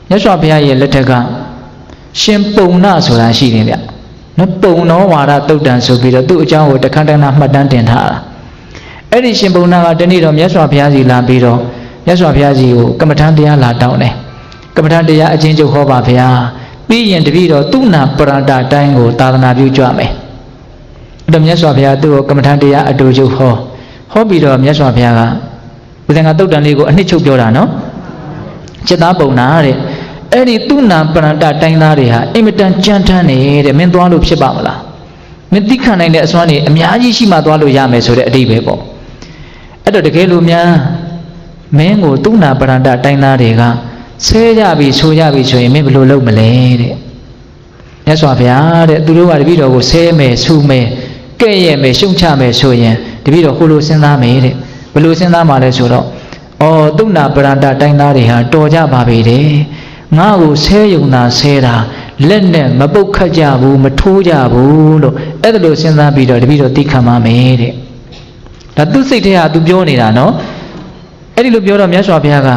မြတ်စွာဘုရားရဲ့လက်ထက်ကရှင်ပုံနာဆိုတာရှိတယ်ဗျနော်ပုံတော်ဝါဒတုတ်တန်ဆိုပြီးတော့သူ့အကြောင်းကိုတခါတခါမှတ်တမ်းတင်ထားတာအဲ့ဒီရှင်ပုံနာကတနေ့တော့မြတ်စွာဘုရားစီလာပြီးတော့မြတ်စွာဘုရားစီကိုကမ္မထံတရားလာတောင်းတယ်ကမ္မထံတရားအချင်းချုပ်ဟောပါဗျာပြီးရင်တပည့်တော်သူနာပရဒတိုင်းကိုသာသနာပြုကြမယ်အဲ့တော့မြတ်စွာဘုရားသူ့ကိုကမ္မထံတရားအတူချုပ်ဟောပြီးတော့မြတ်စွာဘုရားကဦးဇင်ကတုတ်တန်လေးကိုအနှစ်ချုပ်ပြောတာနော်จิตသားပုံနာတဲ့အဲ့ဒီသူနာပရဏတတိုင်းသားတွေဟာအင်မတန်ကြမ်းတမ်းနေတဲ့မင်းသွားလို့ဖြစ်ပါမလားမင်းသိခံနိုင်တဲ့အစွမ်းတွေအများကြီးရှိမှသွားလို့ရမယ်ဆိုတဲ့အဓိပ္ပာယ်ပေါ့အဲ့တော့တကယ်လို့များမင်းကိုသူနာပရဏတတိုင်းသားတွေကဆဲကြပြီဆိုကြပြီဆိုရင်မင်းဘယ်လိုလုပ်မလဲတဲ့မြတ်စွာဘုရားတဲ့သူတို့ကတပည့်တော်ကိုဆဲမယ်ဆူမယ်ကဲ့ရဲ့မယ်ရှုံချမယ်ဆိုရင်တပည့်တော်ဟိုလိုစဉ်းစားမယ်တဲ့ဘယ်လိုစဉ်းစားမှလဲဆိုတော့သူနာပရဏတတိုင်းသားတွေဟာတော်ကြပါပြီတဲ့ငါ့ကိုဆဲယုံတာဆဲတာလက်နဲ့မပုတ်ခတ်ကြဘူးမထိုးကြဘူးလို့အဲ့ဒါလိုစဉ်းစားပြီးတော့တပည့်တော်သိခံပါမယ်တဲ့ဒါသူစိတ်ထဲကသူပြောနေတာနော်အဲ့ဒီလိုပြောတော့မြတ်စွာဘုရားက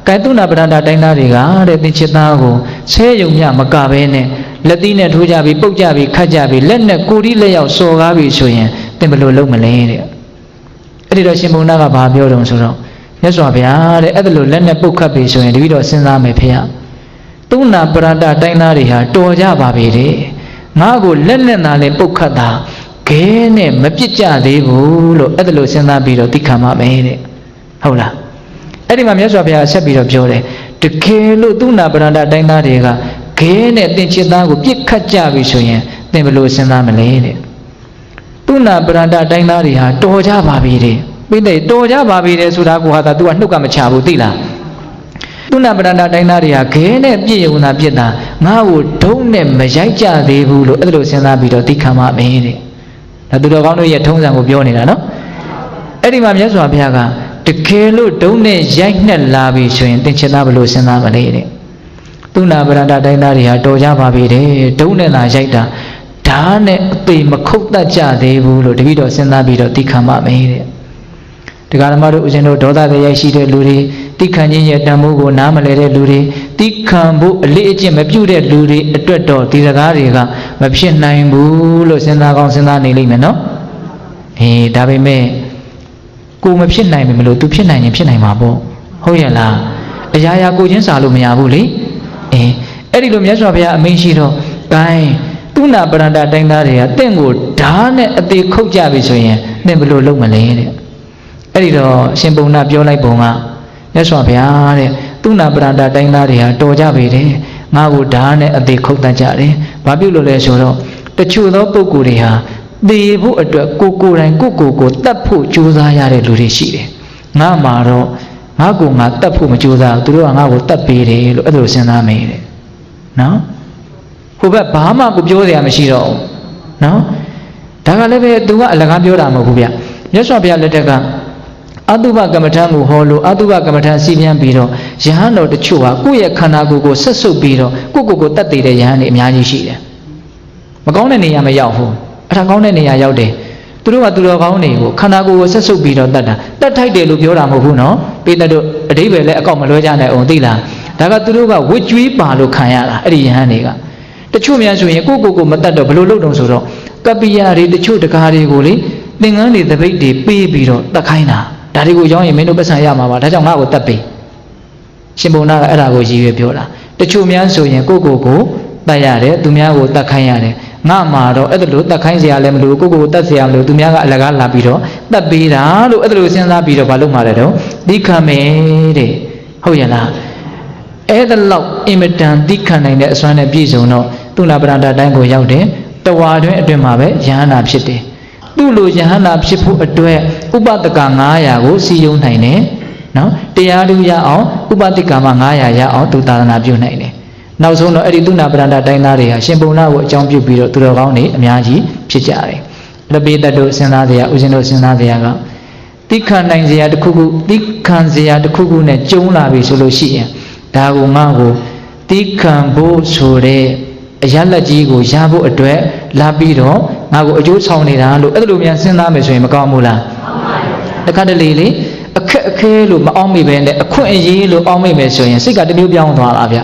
ကဲသူနာပရဏတတိုင်းသားတွေကတဲ့သင်္ချစ်သားကိုဆဲယုံမြမကပဲနဲ့လက်သီးနဲ့ထိုးကြပြီးပုတ်ကြပြီးခတ်ကြပြီးလက်နဲ့ကိုယ်ဒီလက်ရောက်စော်ကားပြီးဆိုရင်သင်ဘယ်လိုလုပ်မလဲတဲ့အဲ့ဒီတော့ရှင်ဘုံနာကဘာပြောတုံဆိုတော့မြတ်စွာဘုရားတဲ့အဲ့ဒါလိုလက်နဲ့ပုတ်ခတ်ပြီးဆိုရင်တပည့်တော်စဉ်းစားမယ်ဖေရသူနာပရဏတတိုင်းသားတွေဟာတော်ကြပါပြီတဲ့ငါ့ကိုလက်နဲ့သာလဲပုတ်ခတ်တာခဲနဲ့မပြစ်ကြသေးဘူးလို့အဲ့ဒါလိုစဉ်းစားပြီးတော့သိခံပါမယ်တဲ့ဟုတ်လားအဲ့ဒီမှာမြတ်စွာဘုရားဆက်ပြီးတော့ပြောတယ်တကယ်လို့သူနာပရဏတတိုင်းသားတွေကခဲနဲ့သင်္ချစ်သားကိုပြစ်ခတ်ကြပြီဆိုရင်သင်ဘယ်လိုစဉ်းစားမလဲတဲ့သူနာပရဏတတိုင်းသားတွေဟာတော်ကြပါပြီတဲ့ပြီးတဲ့တော်ကြပါပြီတဲ့ဆိုတာကိုဟာသူကနှုတ်ကမချဘူးသိလားသူနာပရဏတိုင်းသားတွေဟာခဲနဲ့ပြည့်ရုံသာပြစ်တာငါ့ကိုဒုံးနဲ့မရိုက်ကြသေးဘူးလို့အဲ့ဒါလိုစဉ်းစားပြီးတော့သိခံပါမယ်တဲ့ဒါသူတော်ကောင်းတို့ရဲ့ထုံးစံကိုပြောနေတာနော်အဲ့ဒီမှာမြတ်စွာဘုရားကတကယ်လို့ဒုံးနဲ့ရိုက်နှက်လာပြီဆိုရင်သင်္ချင်သားဘယ်လိုစဉ်းစားမလဲတဲ့သူနာပရဏတိုင်းသားတွေဟာတော်ကြပါပြီတဲ့ဒုံးနဲ့သာရိုက်တာဓာတ်နဲ့အပေမခုတ်တတ်ကြသေးဘူးလို့တပည့်တော်စဉ်းစားပြီးတော့သိခံပါမယ်တဲ့တရားဓမ္မတို့ဦးဇင်းတို့ဒေါသတွေရရှိတဲ့လူတွေတိခံခြင်းရဲ့တန်ဖိုးကိုနားမလည်တဲ့လူတွေတိခံဖို့အလေးအကျင့်မပြုတဲ့လူတွေအတွက်တော့ဒီစကားတွေကမဖြစ်နိုင်ဘူးလို့စဉ်းစားကောင်းစဉ်းစားနေလိမ့်မယ်နော်ဒါပေမဲ့ကိုမဖြစ်နိုင်ဘူးမလို့သူဖြစ်နိုင်ရင်ဖြစ်နိုင်မှာပေါ့ဟုတ်ရဲ့လားအရာရာကိုချင်းစာလို့မရဘူးလေအဲ့ အဲ့ဒီလိုမြတ်စွာဘုရားအမိန့်ရှိတော့ဂိုင်းသူနာပရန္တတိုင်းသားတွေကတင့်ကိုဓာတ်နဲ့အသေးခုတ်ကြပြီဆိုရင်တင့်ဘယ်လိုလုပ်မလဲတဲ့အဲ့ဒီတော့ရှင်ပုံနာပြောလိုက်ပုံကမြတ်စွာဘုရားတဲ့သူနာပရန္တတိုင်းသားတွေဟာတော်ကြပေတယ်ငါ့ကိုဓာတ်နဲ့အသေးခုတ်တတ်ကြတယ်ဘာဖြစ်လို့လဲဆိုတော့တချို့သောပုဂ္ဂိုလ်တွေဟာသေဖို့အတွက်ကိုယ်တိုင်ကိုတတ်ဖို့ကြိုးစားရတဲ့လူတွေရှိတယ်ငါမှာတော့ငါကိုငါတတ်ဖို့မကြိုးစားသူတို့ကငါ့ကိုတတ်ပေးတယ်လို့အဲ့လိုစဉ်းစားမိတယ်နော်ဟိုဘက်ဘာမှကိုပြောစရာမရှိတော့ဘူးနော်ဒါကလည်းပဲသူကအလကားပြောတာမဟုတ်ဘူးဗျမြတ်စွာဘုရားလက်ထက်ကအတုပကမ္မထံကိုဟောလို့အတုပကမ္မထံစီးပြန်ပြီးတော့ယဟန်တော်တချို့ဟာကိုယ့်ရဲ့ခန္ဓာကိုယ်ကိုဆက်ဆုပ်ပြီးတော့ကိုတတ်သိတဲ့ယဟန်တွေအများကြီးရှိတယ်မကောင်းတဲ့နေရာမရောက်ဘူးအထာကောင်းတဲ့နေရာရောက်တယ်သူတို့ကသူတော်ကောင်းတွေကိုခန္ဓာကိုယ်ကိုဆက်ဆုပ်ပြီးတော့တတ်တာတတ်ထိုက်တယ်လို့ပြောတာမဟုတ်ဘူးနော်ပိဿတို့အဓိပ္ပာယ်လည်းအကောက်မလွဲကြနိုင်အောင်သိလားဒါကသူတို့ကဝစ်ကြွေးပါလို့ခံရတာအဲ့ဒီယဟန်တွေကတချို့များဆိုရင်ကိုမတတ်တော့ဘယ်လိုလုပ်တုံဆိုတော့ကပ္ပိယတွေတချို့တကားတွေကိုလေသင်္ကန်းတွေတပိတ်တွေပေးပြီးတော့တတ်ခိုင်းတာဒါတွေကိုရောင်းရင်မင်းတို့ပတ်စံရမှာပါဒါကြောင့်ငါ့ကိုတတ်ပေးရှင်ဘုံနာကအဲ့ဒါကိုရည်ရွယ်ပြောတာတချို့များဆိုရင်ကိုတတ်ရတယ်သူများကိုတတ်ခိုင်းရတယ်ငါမှာတော့အဲ့ဒါလို့တတ်ခိုင်းစရာလည်းမလိုကိုတတ်စရာမလိုသူများကအလကားလာပြီးတော့တတ်ပေးတာလို့အဲ့ဒါလို့စဉ်းစားပြီးတော့မလုပ်မှာလဲတော့သီးခံမယ်တဲ့ဟုတ်ရဲ့လားအဲ့ဒါလောက်အင်မတန်သီးခံနိုင်တဲ့အစွမ်းနဲ့ပြည့်စုံတော့သူနာပရန္တတိုင်းကိုရောက်တယ်တဝါတွင်အတွင်မှာပဲယဟန္တာဖြစ်တယ်သူ့လိုယဟန္တာဖြစ်ဖို့အတွက်ဥပဒက900ကိုစီယုံနိုင်တယ်နော်တရားလူရအောင်ဥပဒကမှာ900ရအောင်သူသာသနာပြုနိုင်တယ်နောက်ဆုံးတော့အဲ့ဒီသူနာပရန္တတိုင်းသားတွေဟာရှင်ပုံနာကိုအကြောင်းပြုပြီးတော့သူတော်ကောင်းတွေအများကြီးဖြစ်ကြတယ်တပိတ္တတို့စဉ်းစားစရာဦးဇင်းတို့စဉ်းစားစရာကတိခဏနိုင်စရာတစ်ခုခုတိခံစရာတစ်ခုခုနဲ့ကျုံလာပြီဆိုလို့ရှိရင်ဒါကိုငါ့ကိုတိခံဖို့ဆိုတဲ့အရလက်ကြီးကိုရဖို့အတွက်လာပြီးတော့ငါ့ကိုအကျိုးဆောင်နေတာလို့အဲ့လိုများစဉ်းစားမယ်ဆိုရင်မကောင်းဘူးလားတခါတလေလေအခက်အခဲလို့မအောင်မိပဲနဲ့အခွင့်အရေးလို့အောင်မိမယ်ဆိုရင်စိတ်ကတမျိုးပြောင်းသွားတာဗျ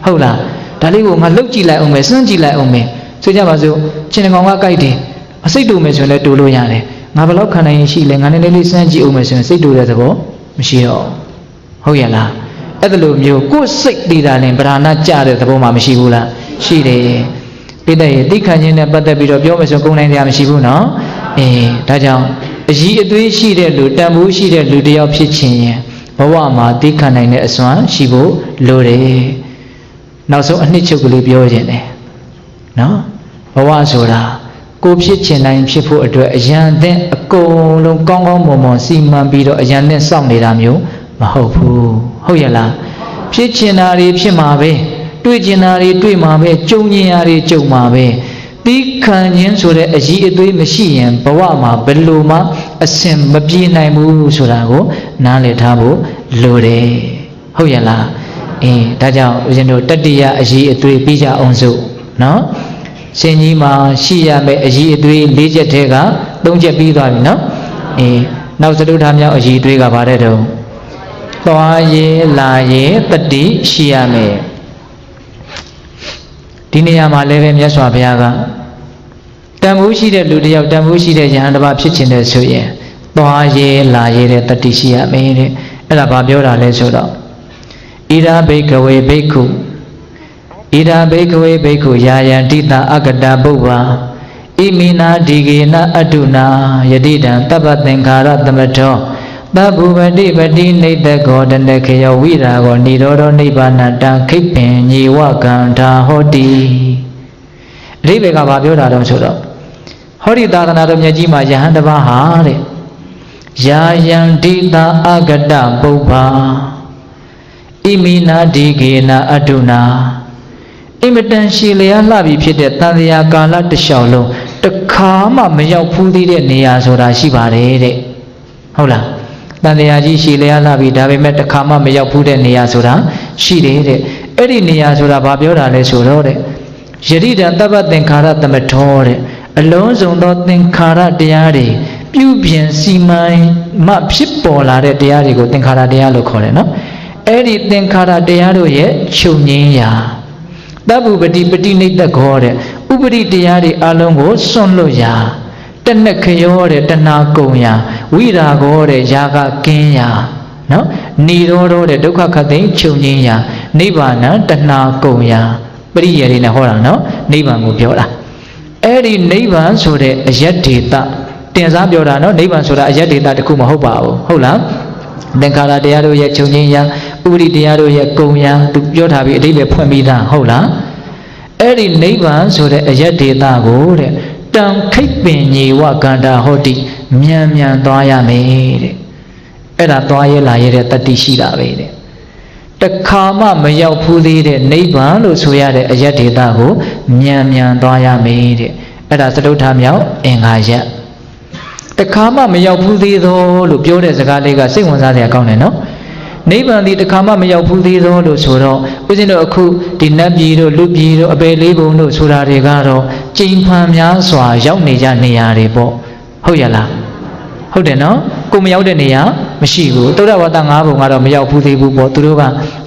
ဟုတ်လားဒါလေးကိုငါလှုပ်ကြည့်လိုက်အောင်မယ်စမ်းကြည့်လိုက်အောင်မယ်ဆိုကြပါစို့ချင်းကောင်ကကြိုက်တယ်အစိတ်တူမယ်ဆိုရင်လည်းတူလို့ရတယ်ငါဘယ်လောက်ခံနိုင်ရင်ရှိလဲငါနည်းနည်းလေးစမ်းကြည့်အောင်မယ်ဆိုရင်စိတ်တူတဲ့သဘောမရှိတော့ဟုတ်ရဲ့လားအဲ့ဒါလိုမျိုးကိုယ်စိတ်တည်တာလည်းဗราဏကြတဲ့သဘောမှမရှိဘူးလားရှိတယ်ပိဋကရဲ့တိခဏ်ချင်းနဲ့ပတ်သက်ပြီးတော့ပြောမယ်ဆိုကုန်နိုင်တရားမရှိဘူးနော်ဒါကြောင့်အကြီးအသေးရှိတဲ့လူတန်ဖိုးရှိတဲ့လူတယောက်ဖြစ်ခြင်းရင်ဘဝမှာတိခဏ်နိုင်တဲ့အစွမ်းရှိဖို့လိုတယ်နောက်ဆုံးအနှစ်ချုပ်ကလေးပြောခြင်းတယ်နော်ဘဝဆိုတာကိုဖြစ်ချင်တိုင်းဖြစ်ဖို့အတွက်အရန်တဲ့အကုန်လုံးကောင်းကောင်းမွန်မွန်စီမံပြီးတော့အရန်နဲ့စောင့်နေတာမျိုးမဟုတ်ဘူးဟုတ်ရဲ့လားဖြစ်ချင်တာတွေဖြစ်မှာပဲတွေ့ချင်တာတွေတွေ့မှာပဲကြုံချင်တာတွေကြုံမှာပဲတိခံခြင်းဆိုတဲ့အကြီးအသေးမရှိရင်ဘဝမှာဘယ်လိုမှအစင်မပြေနိုင်ဘူးဆိုတာကိုနားလည်ထားဖို့လိုတယ်ဟုတ်ရဲ့လားဒါကြောင့်ဦးဇင်းတို့တတိယအကြီးအသေးပြီးကြအောင်စို့နော်ရှင်ကြီးမှာရှိရမယ့်အကြီးအသေး၄ချက်ထဲက၃ချက်ပြီးသွားပြီနော်နောက်စတုထာမြောက်အကြီးအသေးကဘာတဲ့တုံးသွားရဲလာရဲတတိရှိရမယ်ဒီနေရာမှာလည်းပဲမြတ်စွာဘုရားကတန်ဖိုးရှိတဲ့လူတယောက်တန်ဖိုးရှိတဲ့ယဟန်တစ်ပါးဖြစ်ခြင်းတဲ့ဆိုရင်သွားရဲလာရဲတဲ့တတိရှိရမယ်တဲ့အဲ့ဒါဘာပြောတာလဲဆိုတော့ဣရာဘိကဝေဘိက္ခုဣရာဘိကဝေဘိက္ခုယာယံတိတအကတပုဗ္ဗာဣမိနာဒီကေနအတုနာယတိတံတပ္ပသင်္ခါရသမထောသဗ္ဗုပတိပတိနေတကောတနခေယဝိရာကောနိရောဓနိဗ္ဗာနတံခိပ္ပင်ညေဝကံထာဟောတိအဓိပ္ပာယ်ကဘာပြောတာတော့ဆိုတော့ဟောဒီသာသနာတော်မြတ်ကြီးမှာယဟန်တစ်ပါးဟာတဲ့ယာယံဒိတာအဂတပုဗ္ဗာဣမိနာဒီကေနအတုနာအင်မတန်ရှည်လျားလှပြီဖြစ်တဲ့တန်တရားကာလတစ်လျှောက်လုံးတစ်ခါမှမရောက်ဖူးသေးတဲ့နေရာဆိုတာရှိပါတယ်တဲ့ဟုတ်လားတန်တရားကြီးရှည်လျားလှပြီဒါပေမဲ့တစ်ခါမှမရောက်ဖူးတဲ့နေရာဆိုတာရှိတယ်တဲ့အဲ့ဒီနေရာဆိုတာဘာပြောတာလဲဆိုတော့တဲ့ယတိတံတပ္ပသင်္ခါရသမထောတဲ့အလုံးစုံသောသင်္ခါရတရားတွေပြုပြင်စီမံမှဖြစ်ပေါ်လာတဲ့တရားတွေကိုသင်္ခါရတရားလို့ခေါ်တယ်နော်အဲ့ဒီသင်္ခါရတရားတို့ရဲ့ချုပ်ငြိမ်းရာသဗ္ဗုပတိပတိနိတ္တခောတဲ့ဥပရိတရားတွေအလုံးကိုစွန့်လွတ်ရာတဏ္ဍခယောတဲ့တဏှာကုန်ရာဝိရာဂောတဲ့ယာကကင်းရာနော်နိရောဓတဲ့ဒုက္ခခတ်သိမ်းချုပ်ငြိမ်းရာနိဗ္ဗာန်တဏှာကုန်ရာ ပရိယေတွေနဲ့ဟောတာနော်နိဗ္ဗာန်ကိုပြောတာအဲ့ဒီနိဗ္ဗာန်ဆိုတဲ့အယတ္တေတတင်စားပြောတာနော်နိဗ္ဗာန်ဆိုတာအယတ္တေတတခုမဟုတ်ပါဘူးဟုတ်လားသင်္ခါရတရားတို့ရဲ့ချုပ်ငြိမ်းရာဥပရိတရားတို့ရဲ့ကုံရာသူပြောထားပြီးအဓိပ္ပာယ်ဖွင့်ပြီးသားဟုတ်လားအဲ့ဒီနိဗ္ဗာန်ဆိုတဲ့အယတ္တေတကိုတဲ့တံခိတ်ပင်ညေဝကန္တာဟောတိမြန်မြန်သွားရမယ်တဲ့အဲ့ဒါသွားရလာရတဲ့တတိရှိတာပဲတဲ့တခါမှမရောက်ဘူးသေးတဲ့နိဗ္ဗာန်လို့ဆိုရတဲ့အယတ္တေတကိုမြန်မြန်သွားရမယ်တဲ့အဲ့ဒါသတုထမြောက်အင်္ဂါရက်တခါမှမရောက်ဘူးသေးသောလို့ပြောတဲ့စကားလေးကစိတ်ဝင်စားစရာကောင်းတယ်နော်နိဗ္ဗာန်ဒီတခါမှမရောက်ဘူးသေးသောလို့ဆိုတော့ဦးဇင်းတို့အခုဒီနတ်ပြည်တို့လူပြည်တို့အပေလေးဘုံတို့ဆိုတာတွေကတော့ကျိန်ဖန်များစွာရောက်နေကြနေရာတွေပေါ့ဟုတ်ရလားဟုတ်တယ်နော်ကိုမရောက်တဲ့နေရာမရှိဘူးသုဒ္ဓဝါဒ၅ဘုံကတော့မရောက်ဘူးသေးဘူးပေါ့သူတို့က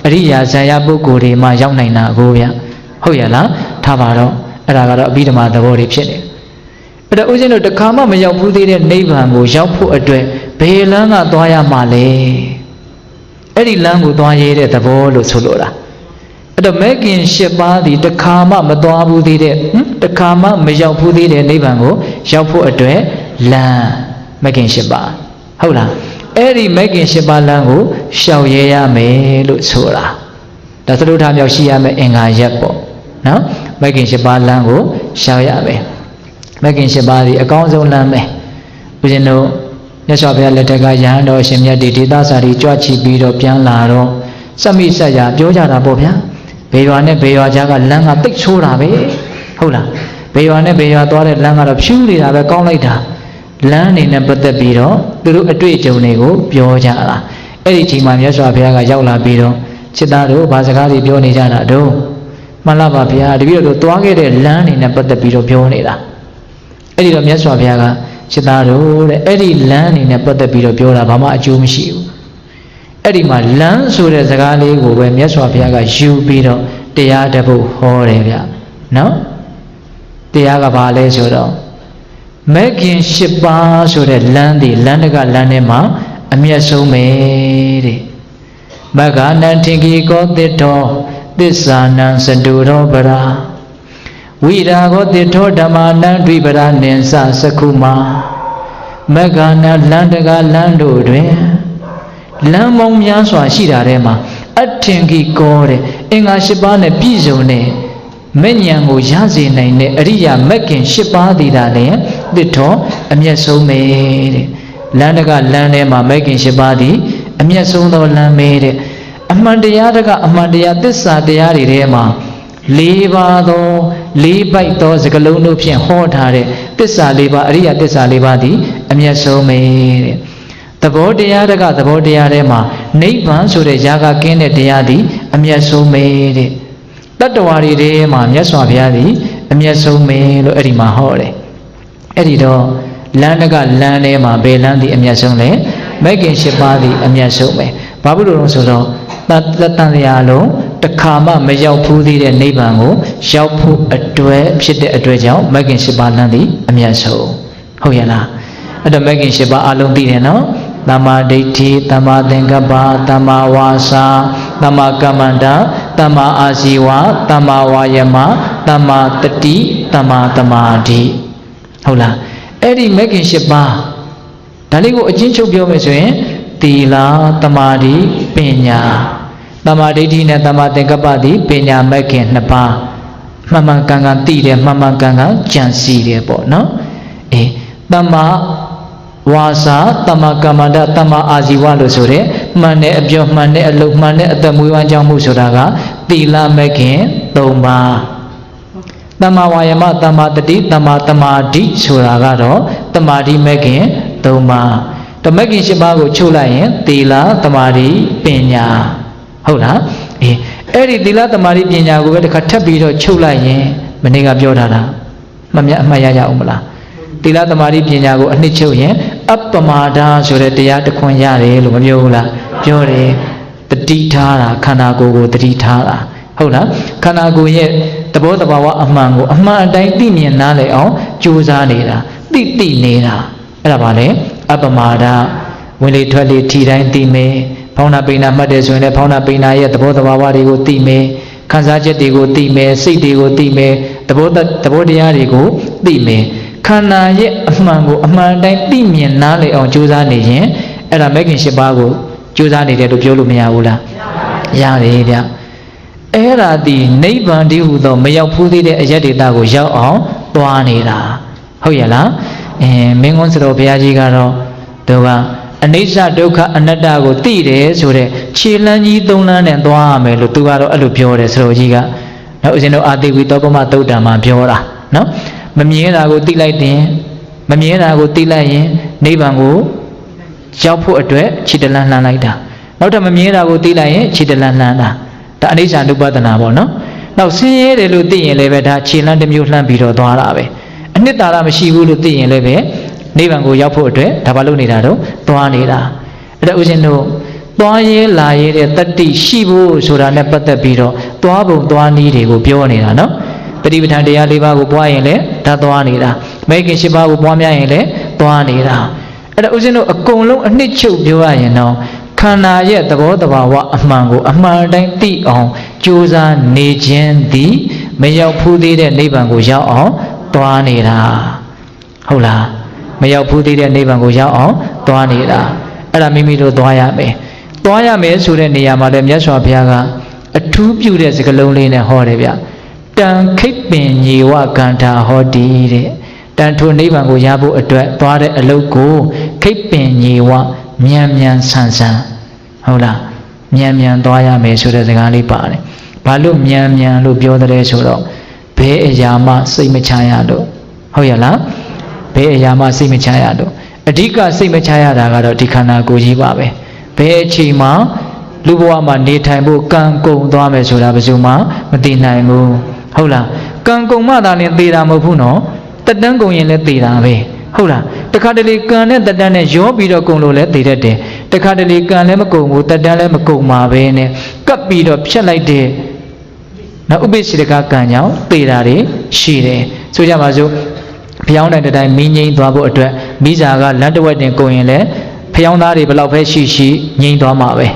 အရိယာဇာယပုဂ္ဂိုလ်တွေမှရောက်နိုင်တာကိုဗျဟုတ်ရလားထားပါတော့အဲ့ဒါကတော့အဘိဓမ္မာသဘောတွေဖြစ်နေအဲ့တော့ဦးဇင်းတို့တခါမှမရောက်ဘူးသေးတဲ့နိဗ္ဗာန်ကိုရောက်ဖို့အတွက်ဘယ်လမ်းကသွားရမှာလဲအဲ့ဒီလမ်းကိုသွားရတဲ့သဘောလို့ဆိုလိုတာအဲ့တော့မဲခင်၈ပါးဒီတခါမှမသွားဘူးသေးတဲ့တခါမှမရောက်ဘူးသေးတဲ့နိဗ္ဗာန်ကိုရောက်ဖို့အတွက်လမ်းမဲခင်၈ပါးဟုတ်လားအဲ့ဒီမဲခင်၈ပါးလမ်းကိုရှောင်ရဲရမယ်လို့ဆိုတာဒါသရုပ်ထားမြောက်ရှိရမယ်အင်္ဂါရက်ပေါ့နော်မဲခင်၈ပါးလမ်းကိုရှောင်ရမယ်မဲခင်၈ပါးဒီအကောင်းဆုံးလမ်းပဲဦးဇင်းတို့မြတ်စွာဘုရားလက်ထက်ကယဟန်တော်ရှင်မြတ်ဒီဒေသစာတွေကြွချီပြီးတော့ပြန်လာတော့စမိဆက်ရပြောကြတာပေါ့ဗျာဘေရွာနဲ့ဘေရွာကြားကလမ်းကတိတ်ဆိုးတာပဲဟုတ်လားဘေရွာနဲ့ဘေရွာသွားတဲ့လမ်းကတော့ဖြူးနေတာပဲကောင်းလိုက်တာလမ်းအနေနဲ့ပတ်သက်ပြီးတော့သူတို့အတွေ့အကြုံတွေကိုပြောကြတာအဲ့ဒီချိန်မှာမြတ်စွာဘုရားကရောက်လာပြီးတော့ချစ်သားတို့ဘာစကားတွေပြောနေကြတာတို့မှန်လားပါဗျာတပည့်တို့သွားခဲ့တဲ့လမ်းအနေနဲ့ပတ်သက်ပြီးတော့ပြောနေတာအဲ့ဒီတော့မြတ်စွာဘုရားကချစ်သားတို့တဲ့အဲ့ဒီလမ်းအနေနဲ့ပတ်သက်ပြီးတော့ပြောတာဘာမှအကျိုးမရှိဘူးအဲ့ဒီမှာလမ်းဆိုတဲ့စကားလေးကိုပဲမြတ်စွာဘုရားကယူပြီးတော့တရားတစ်ပုဒ်ဟောတယ်ဗျနော်တရားကဘာလဲဆိုတော့မဲခင်၈ပါးဆိုတဲ့လမ်းဒီလမ်းတကလမ်းထဲမှာအမျက်ဆုံးပဲတဲ့မဂ္ဂနံထင်ကြီးကောတိတောသစ္စာနံစတုရောပရာဝိရာဂောတိထောဓမ္မာနံဒွိပရာနိသစကုမာမဂ္ဂနံလမ်းတကလမ်းတို့တွင်လမ်းပေါင်းများစွာရှိတာထဲမှာအထင်ကြီးကောတဲ့အင်္ဂါ၈ပါးနဲ့ပြည့်စုံတဲ့မဲ့ဉဏ်ကိုရစေနိုင်တဲ့အရိယာမဂ်ခင်၈ပါးတည်တာလည်းသစ္ထောအမျက်ဆုံးပဲတဲ့လမ်းတကလမ်းထဲမှာမဂ်ခင်၈ပါးသည်အမျက်ဆုံးသောလမ်းပဲတဲ့အမှန်တရားတကအမှန်တရားသစ္စာတရားတွေထဲမှာ၄ပါးသော၄ပိုက်သောစကလုံးတို့ဖြင့်ဟောထားတဲ့သစ္စာ၄ပါးအရိယာသစ္စာ၄ပါးသည်အမျက်ဆုံးပဲတဲ့သဘောတရားတကသဘောတရားထဲမှာနိဗ္ဗာန်ဆိုတဲ့ຢာကကင်းတဲ့တရားသည်အမျက်ဆုံးပဲတဲ့တတ္တဝါတွေထဲမှာမြတ်စွာဘုရားသည်အမျက်ဆုံးပဲလို့အဲ့ဒီမှာဟောတယ်အဲ့ဒီတော့လမ်းတကလမ်းထဲမှာဘယ်လမ်းသည်အမျက်ဆုံးလဲမဂ်ခင်၈ပါးသည်အမျက်ဆုံးပဲဘာဖြစ်လို့လဲဆိုတော့တန်တရားလုံးတခါမှမရောက်ဘူးသေးတဲ့နိဗ္ဗာန်ကိုရောက်ဖို့အတွက်ဖြစ်တဲ့အတွက်ကြောင့်မဂ်ခင်၈ပါးလမ်းသည်အမျက်ဆုံးဟုတ်ရဲ့လားအဲ့တော့မဂ်ခင်၈ပါးအလုံးသိတယ်နော်သမ္မာဒိဋ္ဌိသမ္မာသင်္ကပ္ပသမ္မာဝါစာသမ္မာကမ္မန္တသမ္မာအာဇီဝသမ္မာဝါယမသမ္မာတတိသမ္မာသမာဓိဟုတ်လားအဲ့ဒီမဂ်ခင်၈ပါးဒါလေးကိုအချင်းချုပ်ပြောမယ်ဆိုရင်သီလသမာဓိပညာသမ္မာဒိဋ္ဌိနဲ့သမ္မာသင်္ကပ္ပသည်ပညာမဂ်ခင်၂ပါးမှန်မှန်ကန်ကန်သိတယ်မှန်မှန်ကန်ကန်ကြံစည်တယ်ပေါ့နော်သမ္မာဝါစာသမ္မာကမ္မန္တသမ္မာအာဇီဝလို့ဆိုတဲ့မှန်တဲ့အပြောမှန်တဲ့အလုပ်မှန်တဲ့အသက်မွေးဝမ်းကြောင်းမှုဆိုတာကသီလမဂ်ခင်၃ပါးသမ္မာဝါယမသမ္မာတတိသမ္မာသမာဓိဆိုတာကတော့သမာဓိမဂ်ခင်၃ပါးဓမ္မဂ်ခင်၈ပါးကိုချုပ်လိုက်ရင်သီလသမာဓိပညာဟုတ်လားအဲ့ဒီသီလသမာဓိပညာကိုပဲတစ်ခါထပ်ပြီးတော့ချုပ်လိုက်ရင်မနေ့ကပြောထားတာမှတ်ရရအောင်မလားသီလသမာဓိပညာကိုအနှစ်ချုပ်ရင်အပမာဒဆိုတဲ့တရားတစ်ခွန်းရတယ်လို့မပြောဘူးလားပြောတယ်တတိထားတာခန္ဓာကိုယ်ကိုတတိထားတာဟုတ်လားခန္ဓာကိုယ်ရဲ့သဘောတဘာဝအမှန်ကိုအမှန်အတိုင်းသိမြင်နားလည်အောင်ကြိုးစားနေတာသိနေတာအဲ့ဒါပါလေအပမာဒဝင်လေထွက်လေထီတိုင်းသိမယ်ဖောင်းနာပိန်နာမှတ်တယ်ဆိုရင်လည်းဖောင်းနာပိန်နာရဲ့သဘောတဘာဝတွေကိုသိမယ်ခ ခံစားချက်တွေကိုသိမယ်စိတ်တွေကိုသိမယ်သဘောတရားတွေကိုသိမယ်ခန္ဓာရဲ့အမှန်ကိုအမှန်တိုင်းသိမြင်နားလည်အောင်ကြိုးစားနေရင်အဲ့ဒါမဂ်ခင်၈ပါးကိုကြိုးစားနေတယ်လို့ပြောလို့မရဘူးလားရတယ်ဗျအဲ့ဒါဒီနိဗ္ဗာန်တည်းဟူသောမရောက်ဖူးသေးတဲ့အယတ္တေတကိုရောက်အောင်သွားနေတာဟုတ်ရဲ့လားမင်းကွန်းစတော်ဘုရားကြီးကတော့သူကအနိစ္စဒုက္ခအနတ္တကိုသိတယ်ဆိုတဲ့ခြေလမ်းကြီး၃လမ်းနဲ့သွားရမယ်လို့သူကတော့အဲ့လိုပြောတယ်စတော်ကြီးကနော်ဦးဇင်းတို့အာတိဝိသောပမသုတ်တံမှာပြောတာနော်မမြင်တာကိုသိလိုက်ရင်မမြင်တာကိုသိလိုက်ရင်နိဗ္ဗာန်ကိုရောက်ဖို့အတွက်ခြေတလန်းလှမ်းလိုက်တာနောက်ထပ်မမြင်တာကိုသိလိုက်ရင်ခြေတလန်းလှမ်းတာဒါအနိစ္စ ानु ပဒနာပေါ့နော်နောက်ဆင်းရဲတယ်လို့သိရင်လည်းပဲဒါခြေလန်းတစ်မျိုးလှမ်းပြီးတော့သွားတာပဲအနှစ်သာရမရှိဘူးလို့သိရင်လည်းပဲနိဗ္ဗာန်ကိုရောက်ဖို့အတွက်ဒါဘာလို့နေတာတော့သွားနေတာအဲ့ဒါဦးဇင်းတို့သွားရဲလာရဲတဲ့တတ္တိရှိဖို့ဆိုတာနဲ့ပတ်သက်ပြီးတော့သွားပုံသွားနည်းတွေကိုပြောနေတာနော်တတိပဋ္ဌာန်တရား၄ပါးကိုပွားရင်လည်းဒါသွားနေတာမဂ်ခင်၈ပါးကိုပွားများရင်လည်းသွားနေတာအဲ့ဒါဦးဇင်းတို့အကုန်လုံးအနှစ်ချုပ်ပြောရရင်တော့ခန္ဓာရဲ့သဘောတဘာဝအမှန်ကိုအမှန်တိုင်းသိအောင်ကြိုးစားနေခြင်းသည်မရောက်ဖူးသေးတဲ့နိဗ္ဗာန်ကိုရောက်အောင်သွားနေတာဟုတ်လားမရောက်ဖူးသေးတဲ့နိဗ္ဗာန်ကိုရောက်အောင်သွားနေတာအဲ့ဒါမိမိတို့သွားရမယ်သွားရမယ်ဆိုတဲ့နေရာမှာလည်းမြတ်စွာဘုရားကအထူးပြုတဲ့စကားလုံးလေးနဲ့ဟောတယ်ဗျတံခိပ္ပင်ညေဝကန္တာဟောတိတဲ့တန်ထိုနိဗ္ဗာန်ကိုရဖို့အတွက်သွားတဲ့အလုပ်ကိုခိပ္ပင်ညေဝမြန်မြန်ဆန်ဆန်ဟုတ်လားမြန်မြန်သွားရမယ်ဆိုတဲ့စကားလေးပါတယ်ဘာလို့မြန်မြန်လို့ပြောတဲ့ဆိုတော့ဘယ်အရာမှစိတ်မချရလို့ဟုတ်ရဲ့လားဘယ်အရာမှစိတ်မချရလို့အဓိကစိတ်မချရတာကတော့ဒီခန္ဓာကိုယ်ကြီးပါပဲဘယ်အချိန်မှလူဘဝမှာနေထိုင်ဖို့ကံကုန်သွားမယ်ဆိုတာဘယ်သူမှမသိနိုင်ဘူးဟုတ်လားကံကုန်မှသာလျှင်သေတာမဟုတ်ဘူးနော်တက်တန်းကုန်ရင်လည်းသေတာပဲဟုတ်လားတခါတလေကံနဲ့တက်တန်းနဲ့ရောပြီးတော့ကုန်လို့လည်းသေတတ်တယ်တခါတလေကံလည်းမကုန်ဘူးတက်တန်းလည်းမကုန်ပါပဲနဲ့ကပ်ပြီးတော့ဖြတ်လိုက်တဲ့နောက်ဥပိ္ပစေတကကံကြောင့်သေတာတွေရှိတယ်ဆိုကြပါစို့ဖျောင်းတဲ့တိုင်းမင်းငိမ့်သွားဖို့အတွက်မိစာကလမ်းတစ်ဝက်တင်ကုန်ရင်လည်းဖျောင်းသားတွေဘယ်လောက်ပဲရှိရှိငိမ့်သွားမှာပဲ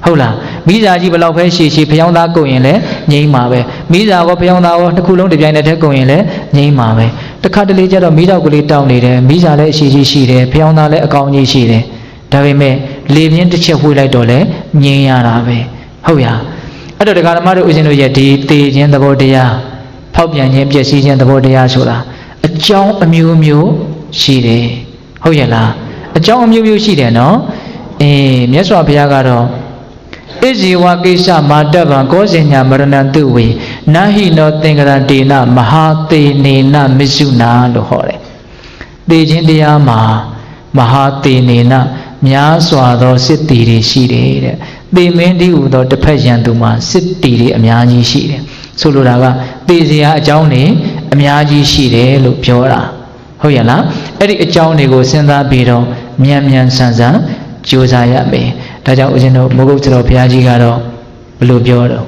ဟုတ်လားမိစာကြီးဘယ်လောက်ပဲရှိရှိဖျောင်းသားကုန်ရင်လည်းငိမ့်မှာပဲမိစာကောဖျောင်းသားကောတစ်ခုလုံးတစ်ပြိုင်တည်းထဲကုန်ရင်လည်းငိမ့်မှာပဲတခါတလေကျတော့မိတော့ကလေးတောင်းနေတယ်မိစာလည်းအရှိကြီးရှိတယ်ဖျောင်းသားလည်းအကောင်ကြီးရှိတယ်ဒါပေမဲ့လေပြင်းတစ်ချက်ဝှေ့လိုက်တော့လည်းငိမ့်ရတာပဲဟုတ်ရအဲ့တော့တရားဓမ္မတို့ဦးဇင်းတို့ရဲ့ဒီသေခြင်းသဘောတရားဖောက်ပြန်ခြင်းပျက်စီးခြင်းသဘောတရားဆိုတာအကြောင်းအမျိုးမျိုးရှိတယ်ဟုတ်ရဲ့လားအကြောင်းအမျိုးမျိုးရှိတယ်နော်မြတ်စွာဘုရားကတော့ဣဇေဝကိစ္စမာတဗံကောဇင်ညာမရဏတုဝေနာဟိနောသင်္ကရတေနမဟာသေနေနမစ္ဆုနာလို့ဟောတယ်သေခြင်းတရားမှာမဟာသေနေနများစွာသောစစ်တီတွေရှိတယ်တဲ့သေမင်းဒီဟူသောတစ်ဖက်ရန်သူမှာစစ်တီတွေအများကြီးရှိတယ်ဆိုလိုတာကသေစရာအကြောင်းတွေအများကြီးရှိတယ်လို့ပြောတာဟုတ်ရဲ့လားအဲ့ဒီအကြောင်းတွေကိုစဉ်းစားပြီးတော့မြန်မြန်ဆန်ဆန်ကြိုးစားရမယ်ဒါကြောင့်ဦးဇင်းတို့မိုးကုတ်တော်ဘုရားကြီးကတော့ဘယ်လိုပြောတော့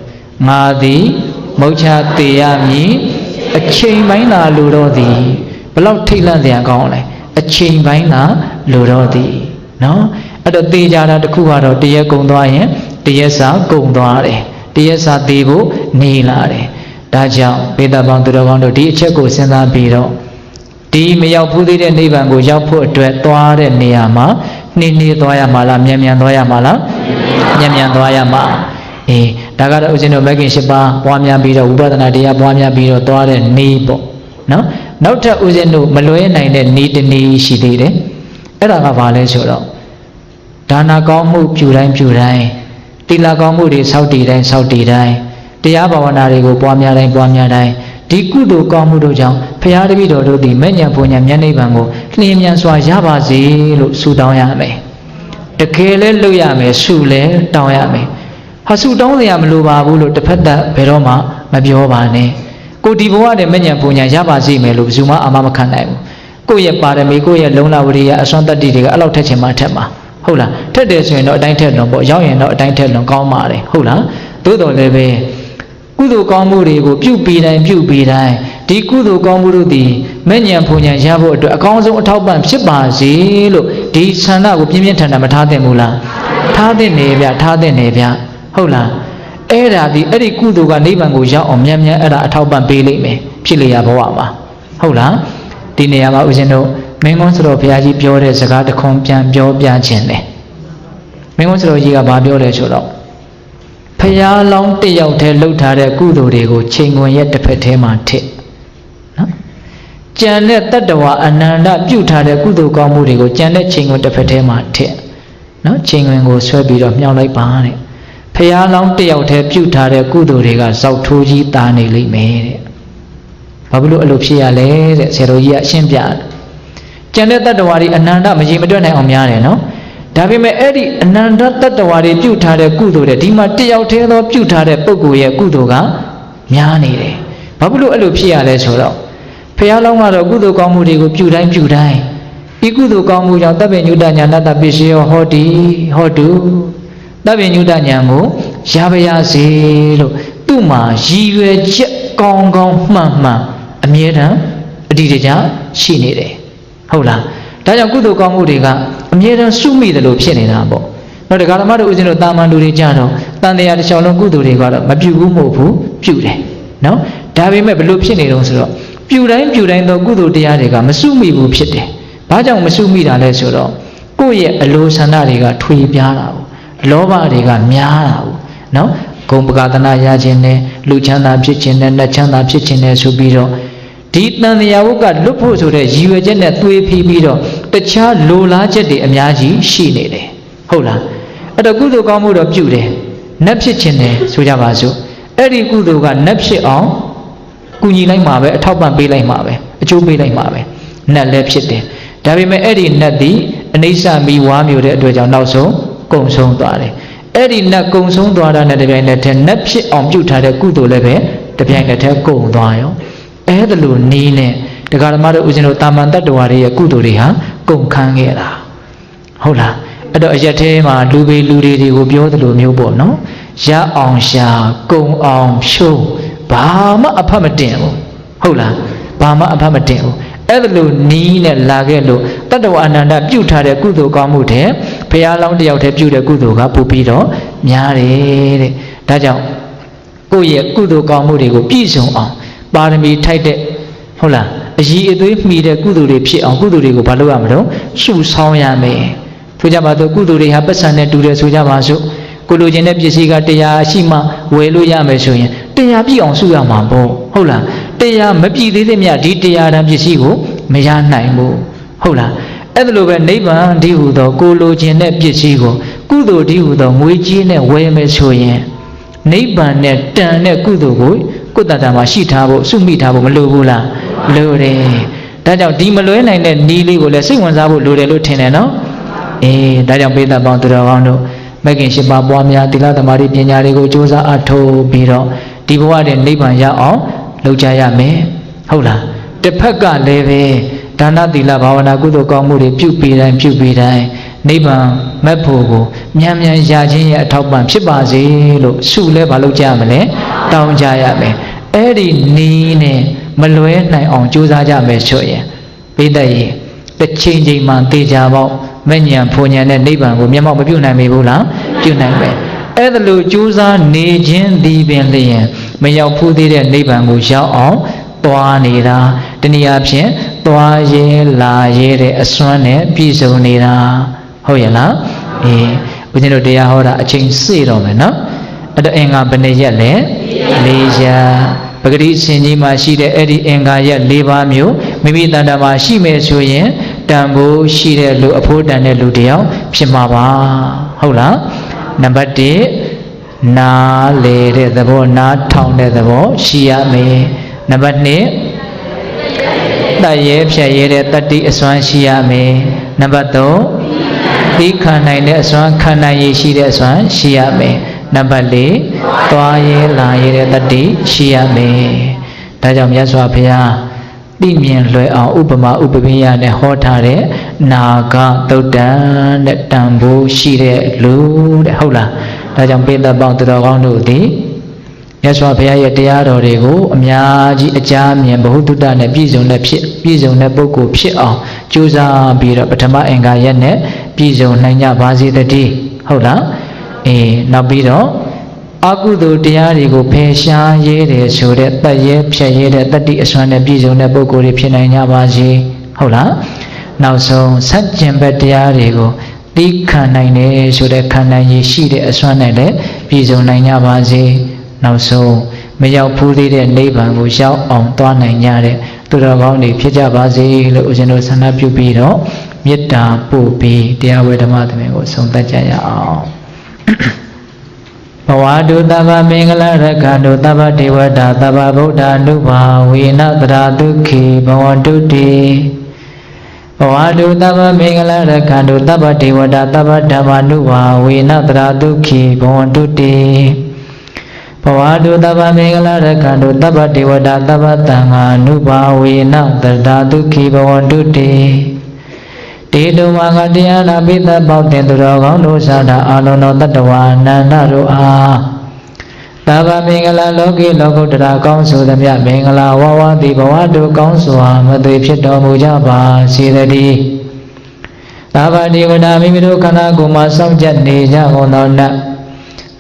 ငါသည်မုတ်ချသေးရမည်အချိန်ပိုင်းသာလိုတော့သည်ဘလောက်ထိတ်လန့်စရာကောင်းလဲအချိန်ပိုင်းသာလိုတော့သည်နော်အဲ့တော့သေကြတာတစ်ခုကတော့တရက်ကုန်သွားရင်တရက်စာကုန်သွားတယ်တရက်စာသေးဖို့နေလာတယ်ဒါကြောင့်ဘေဒပေါင်းသူတော်ကောင်းတို့ဒီအချက်ကိုစဉ်းစားပြီးတော့ဒီမရောက်ဘူးသေးတဲ့နိဗ္ဗာန်ကိုရောက်ဖို့အတွက်သွားတဲ့နေရာမှာနှင်းနှီးသွားရမှာလားမြန်မြန်သွားရမှာလားမြန်မြန်သွားရမှာဒါကတော့ဦးဇင်းတို့မဂ်ခင်၈ပါးပွားများပြီးတော့ဝိပဿနာတရားပွားများပြီးတော့သွားတဲ့နည်းပေါ့နော်နောက်ထပ်ဦးဇင်းတို့မလွဲနိုင်တဲ့နည်းတစ်နည်းရှိသေးတယ်အဲ့ဒါကဘာလဲဆိုတော့ဒါနာကောင်းမှုပြုတိုင်းပြုတိုင်းတိလကောင်းမှုတွေဆောက်တည်တိုင်းဆောက်တည်တိုင်းတရားဘာဝနာတွေကိုပွားများတိုင်းပွားများတိုင်းဒီကုသိုလ်ကောင်းမှုတို့ကြောင့်ဘုရားတပည့်တော်တို့သည်မဲ့ညာဘုံညာမျက်နှိပ်ပံကိုလျင်မြန်စွာရပါစေလို့ဆုတောင်းရမယ်တကယ်လဲလုပ်ရမယ်ဆုလဲတောင်းရမယ်ဟာဆုတောင်းစရာမလိုပါဘူးလို့တစ်ဖက်သက်ဘယ်တော့မှမပြောပါနဲ့ကိုဒီဘဝနဲ့မဲ့ညာဘုံညာရပါစေမယ်လို့ဘယ်သူမှအာမမခံနိုင်ဘူးကိုယ့်ရဲ့ပါရမီကိုယ့်ရဲ့လုံလဝရိယအစွမ်းတတ္တိတွေကအဲ့လောက်ထက်ချင်မှထက်မှာဟုတ်လားထက်တယ်ဆိုရင်တော့အတိုင်းထက်လွန်ပေါ့ရောက်ရင်တော့အတိုင်းထက်လွန်ကောင်းပါတယ်ဟုတ်လားသို့တော်လည်းပဲကုသိုလ်ကောင်းမှုတွေကိုပြုပြီးတိုင်းဒီကုသိုလ်ကောင်းမှုတို့သည်မဲ့ညာဘုံညာရဖို့အတွက်အကောင်းဆုံးအထောက်ပံ့ဖြစ်ပါစေလို့ဒီဆန္ဒကိုပြင်းပြင်းထန်ထန်မထားသင့်ဘူးလားထားသင့်နေဗျထားသင့်နေဗျဟုတ်လား အဲ့ဒါဒီအဲ့ဒီကုသိုလ်ကနိဗ္ဗာန်ကိုရောက်အောင်မြန်မြန်အဲ့ဒါအထောက်ပံ့ပေးလိမ့်မယ်ဖြစ်လျာဘဝမှာဟုတ်လားဒီနေရာမှာဦးဇင်းတို့မင်းကုန်းစတော်ဘုရားကြီးပြောတဲ့စကားတစ်ခွန်းပြန်ပြောပြခြင်းတယ်မင်းကုန်းစတော်ကြီးကဘာပြောလဲဆိုတော့ဘုရားလောင်းတစ်ယောက်တည်းလှုပ်ထားတဲ့ကုသိုလ်တွေကိုချိန်ခွင်ရဲ့တစ်ဖက်ထဲမှာထည့်နော်ကြံတဲ့တတ္တဝါအနန္တပြုထားတဲ့ကုသိုလ်ကောင်းမှုတွေကိုကြံတဲ့ချိန်ခွင်တစ်ဖက်ထဲမှာထည့်နော်ချိန်ခွင်ကိုဆွဲပြီးတော့မြှောက်လိုက်ပါတဲ့ဘုရားလောင်းတစ်ယောက်တည်းပြုထားတဲ့ကုသိုလ်တွေကဇောက်ထိုးကြီးတာနေလိမ့်မယ်တဲ့ဘာဖြစ်လို့အဲ့လိုဖြစ်ရလဲတဲ့ဆရာတော်ကြီးကအရှင်းပြတယ်ကျန်တဲ့တတ္တဝါတွေအနန္တမရေမတွက်နိုင်အောင်များတယ်နော်ဒါပေမဲ့အဲ့ဒီအနန္တတတ္တဝါတွေပြုထားတဲ့ကုသိုလ်တွေဒီမှာတယောက်တည်းသောပြုထားတဲ့ပုဂ္ဂိုလ်ရဲ့ကုသိုလ်ကများနေတယ်ဘာဖြစ်လို့အဲ့လိုဖြစ်ရလဲဆိုတော့ဘုရားလောင်းကတော့ကုသိုလ်ကောင်းမှုတွေကိုပြုတိုင်းပြုတိုင်းဤကုသိုလ်ကောင်းမှုကြောင့်တပ္ပညုတညာနတ္တပစ္စယောဟောတိဟောတုတပ္ပညုတညာကိုရပါရစေလို့သူ့မှာရည်ရွယ်ချက်ကောင်းကောင်းမှန်မှန်အမြဲတမ်းအတ္တိတကြရှိနေတယ်ဟုတ်လားဒါကြောင့်ကုသိုလ်ကောင်းမှုတွေကအမြဲတမ်းစုမိတယ်လို့ဖြစ်နေတာပေါ့နောက်တရားဓမ္မတို့ဦးဇင်းတို့တာမန်လူတွေကြတော့တန်တရားတစ်ချောင်းလုံးကုသိုလ်တွေကတော့မပြုဘူးမဟုတ်ဘူးပြုတယ်နော်ဒါပေမဲ့ဘလို့ဖြစ်နေတော့ဆိုတော့ပြုတိုင်းသောကုသိုလ်တရားတွေကမစုမိဘူးဖြစ်တယ်ဘာကြောင့်မစုမိတာလဲဆိုတော့ကိုယ့်ရဲ့အလိုဆန္ဒတွေကထွေပြားတာပေါ့လောဘတွေကများတာပေါ့နော်ဂုံပကသနာရခြင်းနဲ့လူချမ်းသာဖြစ်ခြင်းနဲ့နတ်ချမ်းသာဖြစ်ခြင်းနဲ့ဆိုပြီးတော့ဒီတန်တရားဝုကလွတ်ဖို့ဆိုတဲ့ရည်ရွယ်ချက်နဲ့သွေးဖီးပြီးတော့တခြားလိုလားချက်တွေအများကြီးရှိနေတယ်ဟုတ်လားအဲ့တော့ကုသိုလ်ကောင်းမှုတော့ပြုတယ်နတ်ဖြစ်ခြင်းနဲ့ဆိုကြပါစို့အဲ့ဒီကုသိုလ်ကနတ်ဖြစ်အောင်ကူညီလိုက်မှာပဲအထောက်ပံ့ပေးလိုက်မှာပဲအကျိုးပေးလိုက်မှာပဲနတ်လည်းဖြစ်တယ်ဒါပေမဲ့အဲ့ဒီနတ်ဒီအနိစ္စမီဝါမျိုးတဲ့အတွက်ကြောင့်နောက်ဆုံးကုံဆုံးသွားတယ်အဲ့ဒီနတ်ကုံဆုံးသွားတာနဲ့တပြိုင်နက်တည်းနတ်ဖြစ်အောင်ပြုထားတဲ့ကုသိုလ်လည်းပဲတပြိုင်နက်တည်းကုံသွားရောအဲ့ဒါလိုနီးနဲ့တရားဓမ္မတို့ဦးဇင်းတို့တာမန်တတ္တဝါတွေရဲ့ကုသိုလ်တွေဟာကုန်ခန်းခဲ့တာဟုတ်လားအဲ့တော့အရက်ထဲမှာလူပေလူတွေကိုပြောသလိုမျိုးပေါ့နော်ရအောင်ရှာကုံအောင်ဖြိုးဘာမှအဖတ်မတင်ဘူးဟုတ်လားဘာမှအဖတ်မတင်ဘူးအဲ့ဒါလိုနီးနဲ့လာခဲ့လို့တတ္တဝါအနန္တပြုထားတဲ့ကုသိုလ်ကောင်းမှုတဲ့ဘုရားလောင်းတယောက်တည်းပြုတဲ့ကုသိုလ်ကပို့ပြီးတော့များတယ်တဲ့ဒါကြောင့်ကိုယ့်ရဲ့ကုသိုလ်ကောင်းမှုတွေကိုပြည့်စုံအောင်ပါရမီထိုက်တဲ့ဟုတ်လားအည်အသွေးမှီတဲ့ကုသိုလ်တွေဖြစ်အောင်ကုသိုလ်တွေကိုဘာလုပ်ရမလို့စုဆောင်းရမယ်ဆိုကြပါတော့ကုသိုလ်တွေဟာပတ်စံနဲ့တူတယ်ဆိုကြပါစို့ကိုလိုချင်တဲ့ပစ္စည်းကတရားရှိမှဝယ်လို့ရမယ်ဆိုရင်တရားပြည့်အောင်စုရမှာပေါ့ဟုတ်လားတရားမပြည့်သေးတဲ့မြတ်ဒီတရားတန်ပစ္စည်းကိုမရနိုင်ဘူးဟုတ်လားအဲ့ဒါလိုပဲနိဗ္ဗာန်ဒီဟူသောကိုလိုချင်တဲ့ပစ္စည်းကိုကုသိုလ်ဒီဟူသောငွေကြေးနဲ့ဝယ်မယ်ဆိုရင်နိဗ္ဗာန်နဲ့တန်တဲ့ကုသိုလ်ကိုကိုယ်တဏ္ဍာမှာရှိထားဖို့စုမိထားဖို့မလိုဘူးလားလိုတယ်ဒါကြောင့်ဒီမလွဲနိုင်တဲ့နီးလေးကိုလည်းစိတ်ဝင်စားဖို့လိုတယ်လို့ထင်တယ်နော်ဒါကြောင့်ပိဿပေါင်းသူတော်ကောင်းတို့မဂ္ဂင်၈ပါးပွားများသီလသမာဓိပညာတွေကိုကြိုးစားအထောက်ပြီးတော့ဒီဘဝတည်းနိဗ္ဗာန်ရအောင်လုပ်ကြရမယ်ဟုတ်လားတစ်ဖက်ကလည်းပဲဒါနသီလဘာဝနာကုသိုလ်ကောင်းမှုတွေပြုပြီးတိုင်းနိဗ္ဗာန်မက်ဖို့ကိုမြန်မြန်ရခြင်းရဲ့အထောက်ပံ့ဖြစ်ပါစေလို့ဆုလဲဘာလုပ်ကြမလဲတောင်းကြရမယ်အဲ့ဒီနီးနဲ့မလွဲနိုင်အောင်ကြိုးစားကြမယ်ဆိုရင်ပိဋကရေတစ်ချိန်ချိန်မှသေချာပေါ့မဉ္ဇဉ်ဖွဉ္ဇဉ်နဲ့နိဗ္ဗာန်ကိုမျက်မှောက်မပြုနိုင်မိဘူးလားပြုနိုင်မယ်အဲ့ဒါလို့ကြိုးစားနေခြင်းဒီပင်လျင်မရောက်ဖူးသေးတဲ့နိဗ္ဗာန်ကိုရောက်အောင်သွားနေတာတနည်းအားဖြင့်သွားရဲလာရဲတဲ့အစွမ်းနဲ့ပြည့်စုံနေတာဟုတ်ရဲ့လားဦးဇင်းတို့တရားဟောတာအချိန်စေ့တော့မယ်နော်အဲ့တော့အင်္ဂါဘယ်နှရက်လဲ၄ရက်ပဂတိရှင်ကြီးမှာရှိတဲ့အဲ့ဒီအင်္ဂါရက်၄ပါးမျိုးမိမိတဏ္ဍာမှာရှိမယ်ဆိုရင်တန်ဖိုးရှိတဲ့လူအဖို့တန်တဲ့လူတယောက်ဖြစ်မှာပါဟုတ်လားနံပါတ်1နားလေတဲ့သဘောနားထောင်တဲ့သဘောရှိရမယ်နံပါတ်2တတ်ရဲဖြတ်ရဲတဲ့တတ္တိအစွမ်းရှိရမယ်နံပါတ်3သိခံနိုင်တဲ့အစွမ်းခံနိုင်ရရှိတဲ့အစွမ်းရှိရမယ်နံပါတ်4သွားရဲလာရဲတဲ့တတ္တိရှိရမယ်ဒါကြောင့်မြတ်စွာဘုရားသိမြင်လွယ်အောင်ဥပမာဥပပင်းရနဲ့ဟောထားတဲ့နာဂသုတ်တံတဲ့တန်ဖိုးရှိတဲ့လူတဲ့ဟုတ်လားဒါကြောင့်ပိဋကပေါင်းသူတော်ကောင်းတို့သည်မြတ်စွာဘုရားရဲ့တရားတော်တွေကိုအများကြီးအကြမြင်ဘ ഹു တုတ္တနဲ့ပြည့်စုံတဲ့ပုဂ္ဂိုလ်ဖြစ်အောင်ကြိုးစားပြီးတော့ပထမအင်္ဂါရက်နဲ့ပြည့်စုံနိုင်ကြပါစေတည်းဟုတ်လားနောက်ပြီးတော့ အကုသိုလ်တရားတွေကိုဖယ်ရှားရဲတယ်ဆိုတဲ့တတ်ရဲဖြတ်ရဲတဲ့တတ္တိအစွမ်းနဲ့ပြည့်စုံတဲ့ပုဂ္ဂိုလ်တွေဖြစ်နိုင်ကြပါစေဟုတ်လားနောက်ဆုံးစัจကျင်ဘက်တရားတွေကိုသိခံနိုင်တယ်ဆိုတဲ့ခံနိုင်ရည်ရှိတဲ့အစွမ်းနဲ့လည်းပြည့်စုံနိုင်ကြပါစေနောက်ဆုံးမရောက်ဖူးသေးတဲ့နိဗ္ဗာန်ကိုရောက်အောင်သွားနိုင်ကြတဲ့သူတော်ကောင်းတွေဖြစ်ကြပါစေလို့ဦးဇင်းတို့ဆန္ဒပြုပြီးတော့မေတ္တာပို့ပြီးတရားဝေဓမ္မသမင်ကိုဆုံးသက်ကြရအောင်ဘဝတုတဗ္ဗမင်္ဂလရက္ခတုတဗ္ဗဒေဝတာတဗ္ဗဗုဒ္ဓ ानु ဘာဝေနတရာဒုက္ခိဘဝတုတိဘဝတုတဗ္ဗမင်္ဂလရက္ခတုတဗ္ဗဒေဝတာတဗ္ဗဓမ္မာနုဘာဝေနတရာဒုက္ခိဘဝတုတိဘဝတုတဗ္ဗမင်္ဂလရက္ခတုတဗ္ဗဒေဝတာတဗ္ဗသံဃာနုဘာဝေနတရာဒုက္ခိဘဝတုတိတေတုမာကတရားနာပိသပေါတင်သူတော်ကောင်းတို့သာသာအာလုံးသောတတ္တဝါအနန္တတို့အားသဗ္ဗမင်္ဂလာလောကီလောကုတ္တရာကောင်းဆိုသမျှမင်္ဂလာဝဝတိဘဝတုကောင်းစွာမသွေဖြစ်တော်မူကြပါစေတည်းသဗ္ဗဒေဝတာမိမိတို့ခန္ဓာကိုယ်မှာစောင့်ကြနေကြကုန်သောနတ်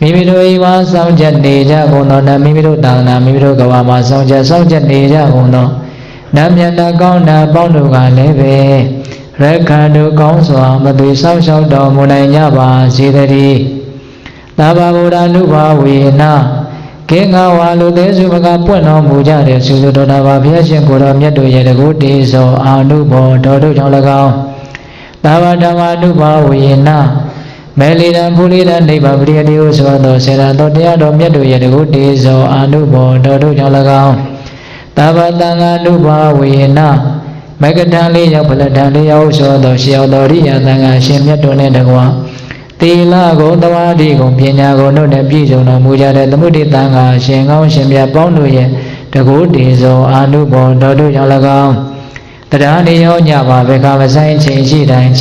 မိမိတို့ဤမှာစောင့်ကြနေကြကုန်သောနတ်မိမိတို့တာနာမိမိတို့ကဘာမှာစောင့်ကြနေကြကုန်သောနတ်မြတ်တကောင်းနာပေါင်းတို့ကလည်းပဲရက္ခတုကောင်းစွာမသွေဆောက်ရှောက်တော်မူနိုင်ကြပါစေတည်းသဗ္ဗဗုဒ္ဓ ानु ဘာဝေနကေငါဝါလူသေးစုမကပွင့်တော်မူကြတဲ့စုစုတော်တာပါဘုရားရှင်ကိုယ်တော်မြတ်တို့ရဲ့တကုတေသောအာနုဘောတော်တို့ကြောင့်၎င်းသဗ္ဗဓမ္မာ ानु ဘာဝေနမေလီတံဖူလီတံနိဗ္ဗာန်ပရိယတိဟုဆိုသောစေတတော်တရားတော်မြတ်တို့ရဲ့တကုတေသောအာနုဘောတော်တို့ကြောင့်၎င်းသဗ္ဗတံဃာ ानु ဘာဝေနမဂ္ဂတံလေးရောက်ဖလတံလေးရောက်ဆိုသောရှေယောတော်ရိယသံဃာရှင်မြတ်တို့နဲ့တကွာသီလကိုသမာဓိကိုပညာကိုတို့နဲ့ပြည့်စုံတော်မူကြတဲ့သမုဒိသံဃာရှင်ကောင်းရှင်မြတ်ပေါင်းတို့ရဲ့တကုတေသောအာနုဘောတော်တို့ကြောင့်၎င်းတရားနေရောညပါဘေကမဆိုင်ချိန်ရှိတိုင်း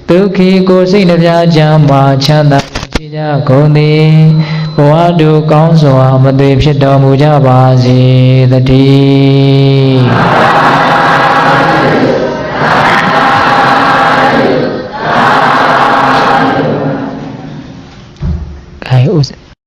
ဒုက္ခိကိုစိတ်နှပြချမ်းမာချမ်းသာရှိကြကုန်သည်ဘဝတုကောင်းစွာမသွေဖြစ်တော်မူကြပါစေတည်း